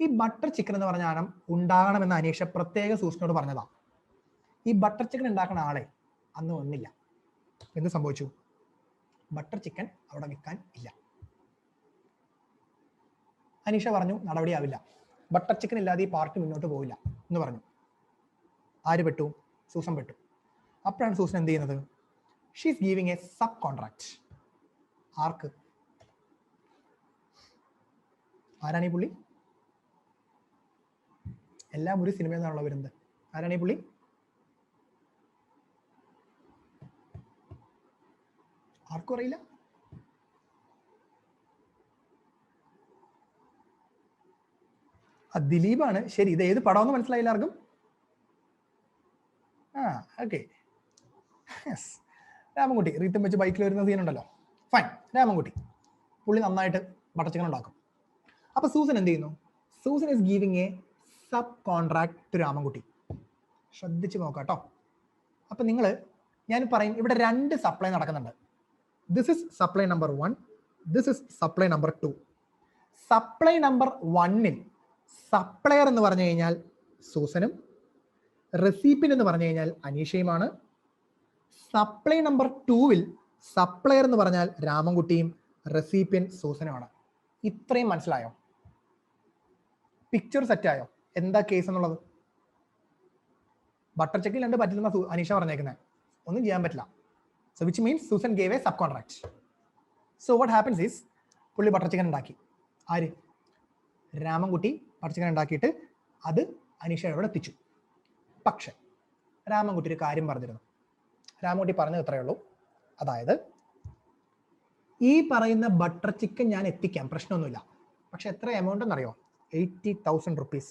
ഈ ബട്ടർ ചിക്കൻ എന്ന് പറഞ്ഞ സാധനം ഉണ്ടാകണമെന്ന് അനീഷ പ്രത്യേക സൂസിനോട് പറഞ്ഞതാണ്. ഈ ബട്ടർ ചിക്കൻ ഉണ്ടാക്കുന്ന ആളെ അന്ന് വന്നില്ല. എന്ത് സംഭവിച്ചു? ബട്ടർ ചിക്കൻ അവിടെ വിൽക്കാൻ ഇല്ല. അനീഷ പറഞ്ഞു നടപടിയാവില്ല, ബട്ടർ ചിക്കൻ ഇല്ലാതെ ഈ പാർട്ടി മുന്നോട്ട് പോവില്ല എന്ന് പറഞ്ഞു. ആര് പെട്ടു? സൂസൻ പെട്ടു. അപ്പോഴാണ് സൂസൻ എന്ത് ചെയ്യുന്നത്? She's giving a subcontract. ആർക്ക്? ആരാണ് ഈ പുള്ളി? എല്ലാം ഒരു സിനിമയിൽ നിന്നാണല്ലോ വരുന്നത്. ആരാണ് ഈ പുള്ളി? ആർക്കും അറിയില്ല. ദിലീപാണ്. ശരി, ഇത് ഏത് പടമെന്ന് മനസ്സിലായില്ല ആർക്കും? ഓക്കെ, രാമൻകുട്ടി റീത്തും വെച്ച് ബൈക്കിൽ വരുന്ന സീനുണ്ടല്ലോ. ഫൈൻ, രാമൻകുട്ടി പുള്ളി നന്നായിട്ട് ബട്ടർ ചിക്കൻ ഉണ്ടാക്കും. അപ്പൊ സൂസൻ എന്ത് ചെയ്യുന്നു? Susan is giving a subcontract to Ramankutty. ശ്രദ്ധിച്ച് നോക്കാട്ടോ. അപ്പൊ ഞാൻ പറയും, ഇവിടെ 2 സപ്ലൈ നടക്കുന്നുണ്ട്. This is supply number 1, this is supply number 2. Supply number 1-ൽ സപ്ലയർ എന്ന് പറഞ്ഞു കഴിഞ്ഞാൽ സൂസനും റെസിപ്പിൻ എന്ന് പറഞ്ഞു കഴിഞ്ഞാൽ അനീഷയുമാണ്. സപ്ലൈ നമ്പർ 2-ൽ സപ്ലയർ എന്ന് പറഞ്ഞാൽ രാമൻകുട്ടിയും റെസിപ്പിയൻ സൂസനുമാണ്. ഇത്രയും മനസ്സിലായോ? പിക്ചർ സെറ്റായോ എന്താ കേസ് എന്നുള്ളത്? ബട്ടർ ചിക്കൻ 2 പറ്റില്ലെന്ന അനീഷ പറഞ്ഞേക്കുന്നത്, ഒന്നും ചെയ്യാൻ പറ്റില്ല. So which means Susan gave a subcontract. So what happens is, പുള്ളി ബട്ടർ ചിക്കൻ ഉണ്ടാക്കി. ആര്? രാമൻകുട്ടി ബട്ടർ ചിക്കൻ ഉണ്ടാക്കിയിട്ട് അത് അനീഷയോടെ എത്തിച്ചു. പക്ഷെ രാമൻകുട്ടി ഒരു കാര്യം പറഞ്ഞിരുന്നു. രാമൻകുട്ടി പറഞ്ഞത് ഇത്രയേ ഉള്ളൂ, അതായത് ഈ പറയുന്ന ബട്ടർ ചിക്കൻ ഞാൻ എത്തിക്കാം, പ്രശ്നമൊന്നുമില്ല. പക്ഷെ എത്ര എമൗണ്ട് എന്നറിയോ? 80,000 rupees.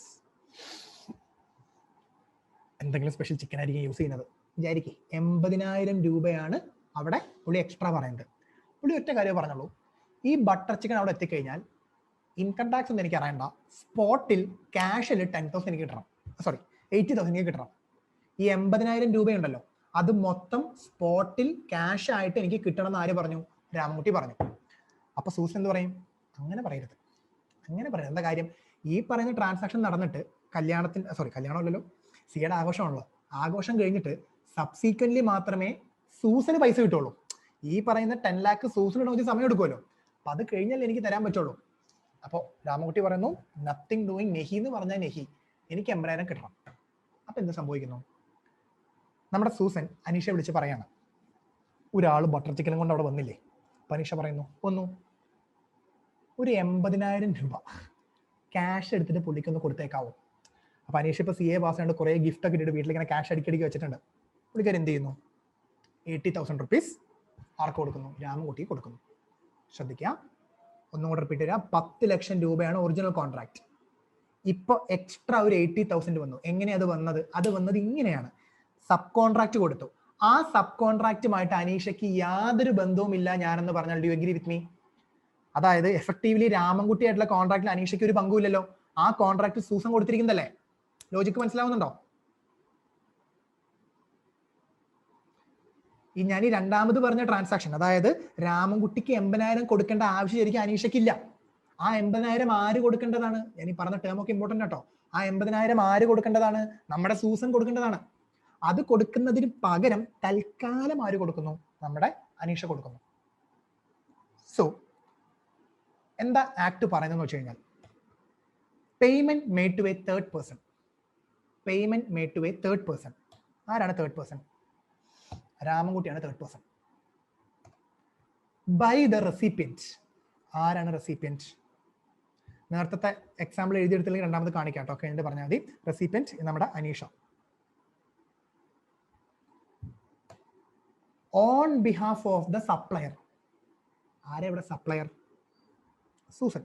എന്തെങ്കിലും സ്പെഷ്യൽ ചിക്കൻ ആയിരിക്കും യൂസ് ചെയ്യുന്നത് വിചാരിക്കും. 80,000 രൂപയാണ് അവിടെ പുള്ളി എക്സ്ട്രാ പറയുന്നത്. പുള്ളി ഒറ്റ കാര്യം പറഞ്ഞുള്ളൂ, ഈ ബട്ടർ ചിക്കൻ അവിടെ എത്തിക്കഴിഞ്ഞാൽ ഇൻകം ടാക്സ് ഒന്നും എനിക്ക് അറിയണ്ട, സ്പോട്ടിൽ ക്യാഷിൽ 10,000 എനിക്ക് കിട്ടണം, 80,000 എനിക്ക് കിട്ടണം. ഈ 80,000 രൂപയുണ്ടല്ലോ, അത് മൊത്തം സ്പോട്ടിൽ ക്യാഷ് ആയിട്ട് എനിക്ക് കിട്ടണം എന്ന് ആര് പറഞ്ഞു? രാമൻകുട്ടി പറഞ്ഞു. അപ്പൊ സൂസൻ എന്ത് പറയും? അങ്ങനെ പറയരുത്. എന്താ കാര്യം? ഈ പറയുന്ന ട്രാൻസാക്ഷൻ നടന്നിട്ട് കല്യാണമല്ലല്ലോ, സിയുടെ ആഘോഷമാണല്ലോ. ആഘോഷം കഴിഞ്ഞിട്ട് സബ്സീക്വന്റ്ലി മാത്രമേ സൂസന് പൈസ കിട്ടുള്ളൂ. ഈ പറയുന്ന 10 lakh സൂസന് ഇടാൻ സമയം എടുക്കുമല്ലോ. അപ്പൊ അത് കഴിഞ്ഞാൽ എനിക്ക് തരാൻ പറ്റുള്ളൂ. അപ്പോൾ രാമൻകുട്ടി പറയുന്നു, നത്തിങ് ഡൂയിങ് നെഹി എന്ന് പറഞ്ഞാൽ നെഹി, എനിക്ക് 80,000 കിട്ടണം. അപ്പൊ എന്ത് സംഭവിക്കുന്നു? നമ്മുടെ സൂസൻ അനീഷയെ വിളിച്ച് പറയാണ്, ഒരാൾ ബട്ടർ ചിക്കനും കൊണ്ട് അവിടെ വന്നില്ലേ. അപ്പൊ അനീഷ പറയുന്നു, വന്നു, ഒരു 80,000 രൂപ ക്യാഷ് എടുത്തിട്ട് പുള്ളിക്കൊന്ന് കൊടുത്തേക്കാവോ? അപ്പൊ അനീഷ ഇപ്പൊ CA പാസ് ആയിട്ട് കുറെ ഗിഫ്റ്റ് ഒക്കെ ഇട്ടിട്ട് വീട്ടിൽ ഇങ്ങനെ ക്യാഷ് അടിക്കടിക്ക് വെച്ചിട്ടുണ്ട്. പുള്ളിക്കാർ എന്ത് ചെയ്യുന്നു? 80,000 rupees ആർക്ക് കൊടുക്കുന്നു? രാമൻകുട്ടിക്ക് കൊടുക്കുന്നു. ശ്രദ്ധിക്കുക, ഒന്നുകൂടെ റിപ്പീറ്റ് ചെയ്യുക. 10 ലക്ഷം രൂപയാണ് ഒറിജിനൽ കോൺട്രാക്ട്. ഇപ്പൊ എക്സ്ട്രാ ഒരു 80,000 വന്നു. എങ്ങനെയാ അത് വന്നത്? അത് വന്നത് ഇങ്ങനെയാണ്. സബ് കോൺട്രാക്ട് കൊടുത്തു. ആ സബ് കോൺട്രാക്റ്റുമായിട്ട് അനീഷയ്ക്ക് യാതൊരു ബന്ധവും ഇല്ല ഞാനെന്ന് പറഞ്ഞാൽ do you agree with me? അതായത് എഫക്റ്റീവ്ലി രാമൻകുട്ടിയായിട്ടുള്ള കോൺട്രാക്റ്റിൽ അനീഷയ്ക്ക് ഒരു പങ്കുമില്ലല്ലോ. ആ കോൺട്രാക്ട് സൂസൻ കൊടുത്തിരിക്കുന്നതല്ലേ. ലോജിക്ക് മനസ്സിലാവുന്നുണ്ടോ? ഞാൻ ഈ രണ്ടാമത് പറഞ്ഞ ട്രാൻസാക്ഷൻ, അതായത് രാമൻകുട്ടിക്ക് 80,000 കൊടുക്കേണ്ട ആവശ്യം ശരിക്കും അനീഷയ്ക്കില്ല. ആ 80,000 ആര് കൊടുക്കേണ്ടതാണ്? ഞാൻ ഈ പറഞ്ഞ ടേം ഒക്കെ ഇമ്പോർട്ടന്റ് കേട്ടോ. ആ 80,000 ആര് കൊടുക്കേണ്ടതാണ്? നമ്മുടെ സൂസൻ കൊടുക്കേണ്ടതാണ്. അത് കൊടുക്കുന്നതിന് പകരം തൽക്കാലം ആര് കൊടുക്കുന്നു? നമ്മുടെ അനീഷ കൊടുക്കുന്നു. സോ എന്താ ആക്ട് പറയുന്നതെന്ന് വെച്ച് കഴിഞ്ഞാൽ, payment made to a third person. Payment made to a third person. ആരാണ് തേർഡ് പേഴ്സൺ? രാമൻകുട്ടിയാണ് third person. By the recipient. ആരാണ് റെസിപ്പിയന്റ്? നേരത്തെ എക്സാമ്പിൾ എഴുതിയെടുത്തില്ലെങ്കിൽ രണ്ടാമത് കാണിക്കാം കേട്ടോ. കഴിഞ്ഞിട്ട് പറഞ്ഞാൽ മതി. റെസിപ്പിയന്റ് നമ്മുടെ Anisha. On behalf of the supplier. ആരാ ഇവിടെ supplier? Susan.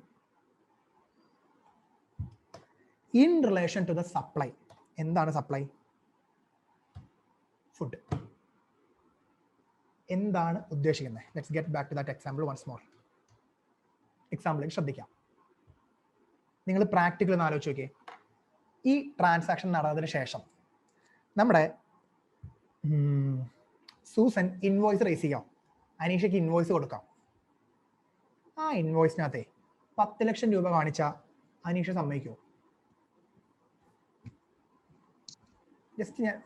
In relation to the supply. എന്താണ് സപ്ലൈ? ഫുഡ്. എന്താണ് ഉദ്ദേശിക്കുന്നത്? Let's get back to that example once more. എക്സാമ്പിളിലേക്ക് ശ്രദ്ധിക്കാം. നിങ്ങൾ പ്രാക്ടിക്കൽ ഒന്ന് ആലോചിച്ച് നോക്കിയേ. ഈ ട്രാൻസാക്ഷൻ നടന്നതിന് ശേഷം നമ്മുടെ സൂസൻ ഇൻവോയ്സ് റേസ് ചെയ്യാം. അനീഷയ്ക്ക് ഇൻവോയ്സ് കൊടുക്കാം. ആ ഇൻവോയ്സിനകത്തെ 10 ലക്ഷം രൂപ കാണിച്ച അനീഷ സമ്മതിക്കുമോ? ജസ്റ്റ് ഞാൻ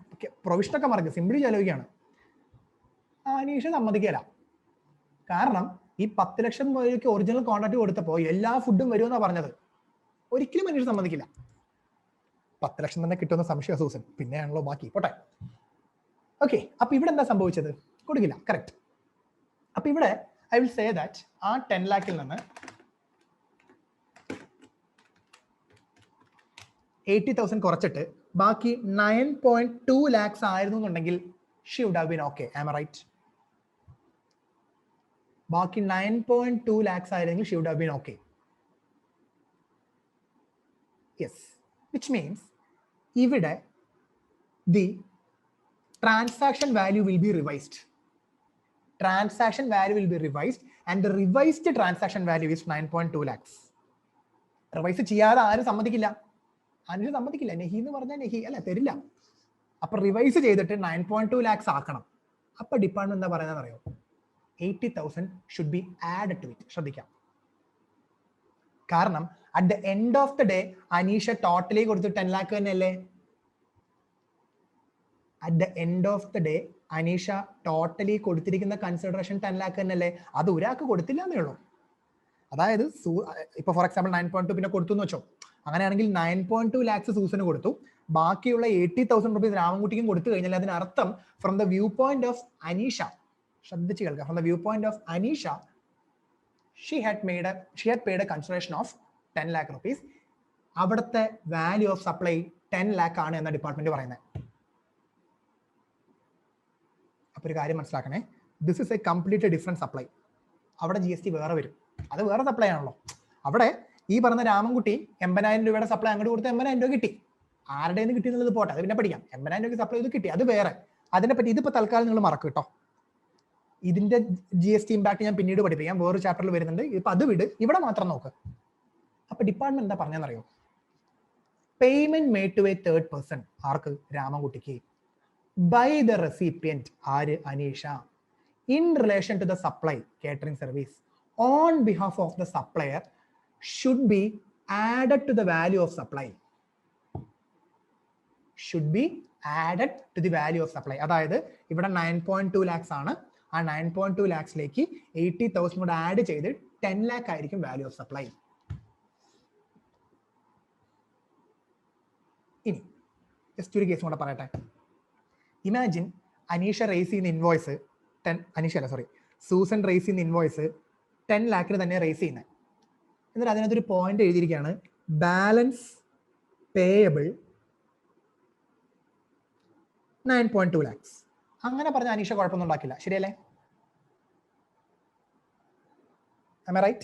പ്രൊവിഷനൊക്കെ മറക്കുക, സിമ്പിളി ആലോചിക്കുകയാണ്. അനീഷ സമ്മതിക്കില്ല. കാരണം ഈ 10 ലക്ഷം രൂപയ്ക്ക് ഒറിജിനൽ കോൺട്രാക്ട് കൊടുത്തപ്പോൾ എല്ലാ ഫുഡും വരുമെന്നാണ് പറഞ്ഞത്. ഒരിക്കലും അനീഷ സമ്മതിക്കില്ല. 10 ലക്ഷം തന്നെ കിട്ടുന്ന സംശയ സൂസൻ. പിന്നെയാണല്ലോ ബാക്കി. പോട്ടെ. ഓക്കെ, അപ്പൊ ഇവിടെ എന്താ സംഭവിച്ചത്? കൊടുക്കില്ല. കറക്റ്റ്. അപ്പൊ ഇവിടെ ഐ വിൽ സേ ദാറ്റ് ആ 10 lakhൽ നിന്ന് 80,000 കുറച്ചിട്ട് ബാക്കി 9.2 lakhs ആയിരുന്നു എന്നുണ്ടെങ്കിൽ she would have been okay. Am I right? ബാക്കി 9.2 lakhs ആയിരുന്നെങ്കിൽ she would have been okay. Yes, which means ഇവിടെ the transaction value will be revised. Transaction value will be revised and the revised transaction value is 9.2 lakhs. Revise ചെയ്യാതെ ആരും സമ്മതിക്കില്ല. ആരും സമ്മതിക്കില്ല. നെഹി എന്ന് പറഞ്ഞാൽ നെഹി അല്ല, തരില്ല. അപ്പൊ റിവൈസ് ചെയ്തിട്ട് 9.2 lakhs ആക്കണം. അപ്പൊ ഡിപ്പാർട്ട്മെന്റ് എന്താ പറയുന്നത് അറിയോ? 80,000 should be add to it. ശ്രദ്ധിക്കാം. കാരണം at the end of the day Aneesha totally കൊടുത്ത് 10 lakh തന്നെയല്ലേ? At the end of the day Aneesha totally കൊടുത്തിരിക്കുന്ന കൺസിഡറേഷൻ 10 lakh തന്നെയല്ലേ? അത് ഒരാൾക്ക് കൊടുത്തില്ല എന്നേ ഉള്ളൂ. അതായത് ഇപ്പൊ ഫോർ എക്സാമ്പിൾ 9.2 പിന്നെ കൊടുത്തു എന്ന് വെച്ചോ. അങ്ങനെയാണെങ്കിൽ 9.2 lakhs സൂസന് കൊടുത്തു, ബാക്കിയുള്ള 80,000 rupees രാമൻകുട്ടിക്കും കൊടുത്തു കഴിഞ്ഞാൽ അതിനർത്ഥം from the view point of Aneesha, ശ്രദ്ധിച്ച് കേൾക്കുക, from the view point of Aneesha she had paid a consideration of 10 lakh rupees. അവിടുത്തെ വാല്യൂ ഓഫ് സപ്ലൈ 10 lakh ആണ് എന്ന ഡിപ്പാർട്ട്മെന്റ് പറയുന്നത്. അപ്പൊ ഒരു കാര്യം മനസ്സിലാക്കണേ, this is a completely different supply. അവിടെ GST വേറെ വരും. അത് വേറെ സപ്ലൈ ആണല്ലോ. അവിടെ ഈ പറഞ്ഞ രാമൻകുട്ടി 80,000 രൂപയുടെ സപ്ലൈ അങ്ങോട്ട് കൊടുത്ത് 80,000 രൂപ കിട്ടി. ആരുടെ നിന്ന് കിട്ടി എന്നുള്ളത് പോട്ടെ, അത് പിന്നെ പഠിക്കാം. 80,000 രൂപയ്ക്ക് സപ്ലൈ ചെയ്ത് കിട്ടി, അത് വേറെ. അതിനെപ്പറ്റി ഇതിപ്പോ തൽക്കാലം നിങ്ങൾ മറക്കും കേട്ടോ. ഇതിന്റെ GST ഇമ്പാക്ട് ഞാൻ പിന്നീട് പഠിപ്പിക്കാം, വേറൊരു ചാപ്റ്ററിൽ വരുന്നുണ്ട്. ഇപ്പൊ അത് വിട്, ഇവിടെ മാത്രം നോക്ക്. അപ്പൊ ഡിപ്പാർട്ട്മെന്റ് എന്താ പറഞ്ഞെന്നറിയോ? Payment made to a third person. ആർക്ക്? രാമൻകുട്ടിക്ക്. By the recipient. ആര്? Anisha. In relation to the supply catering service on behalf of the supplier should be added to the value of supply. Should be added to the value of supply. അതായത് ഇവിടെ 9.2 lakhs ആണ്. ആ 9.2 lakhsലേക്ക് 80,000 കൂടെ add ചെയ്ത് 10 lakh ആയിരിക്കും value of supply. ഇനി just ഒരു കേസും കൂടെ പറയട്ടെ. ഇമാജിൻ അനീഷ റേസ് ചെയ്യുന്ന ഇൻവോയ്സ് സൂസൻ റേസ് ചെയ്യുന്ന ഇൻവോയ്സ് 10 lakhന് തന്നെ റേസ് ചെയ്യുന്നത്. എന്നിട്ട് അതിനകത്തൊരു പോയിന്റ് എഴുതിയിരിക്കുകയാണ് ബാലൻസ് പേയബിൾ 9.2 lakhs. അങ്ങനെ പറഞ്ഞ അനീഷ കുഴപ്പമൊന്നും ഉണ്ടാക്കില്ല, ശരിയല്ലേ? Am I right?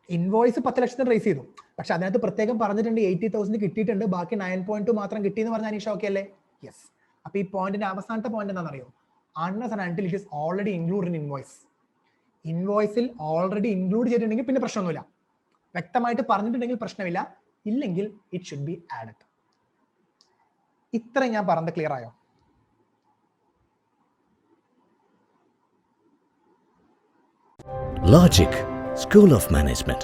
ഇൻവോയ്സ് 10 ലക്ഷത്തിന് റേസ് ചെയ്തു, പക്ഷെ അതിനകത്ത് പ്രത്യേകം പറഞ്ഞിട്ടുണ്ട് 80,000 കിട്ടിയിട്ടുണ്ട്, ബാക്കി 9.2 മാത്രം കിട്ടിയെന്ന് പറഞ്ഞ അനീഷ ഓക്കെ അല്ലേ? യെസ്. അപ്പൊ ഈ പോയിന്റിന്റെ അവസാനത്തെ പോയിന്റ് എന്താണെന്നറിയോ? Unless and until it is already include in invoice. ഇൻവോയ്സിൽ ഓൾറെഡി ഇൻക്ലൂഡ് ചെയ്തിട്ടുണ്ടെങ്കിൽ പിന്നെ പ്രശ്നമൊന്നുമില്ല, വ്യക്തമായിട്ട് പറഞ്ഞിട്ടുണ്ടെങ്കിൽ പ്രശ്നമില്ല, ഇല്ലെങ്കിൽ ഇറ്റ് ഷുഡ് ബി ആഡഡ്. ഇത്രയും ഞാൻ പറഞ്ഞത് ക്ലിയർ ആയോ? Logic School of Management.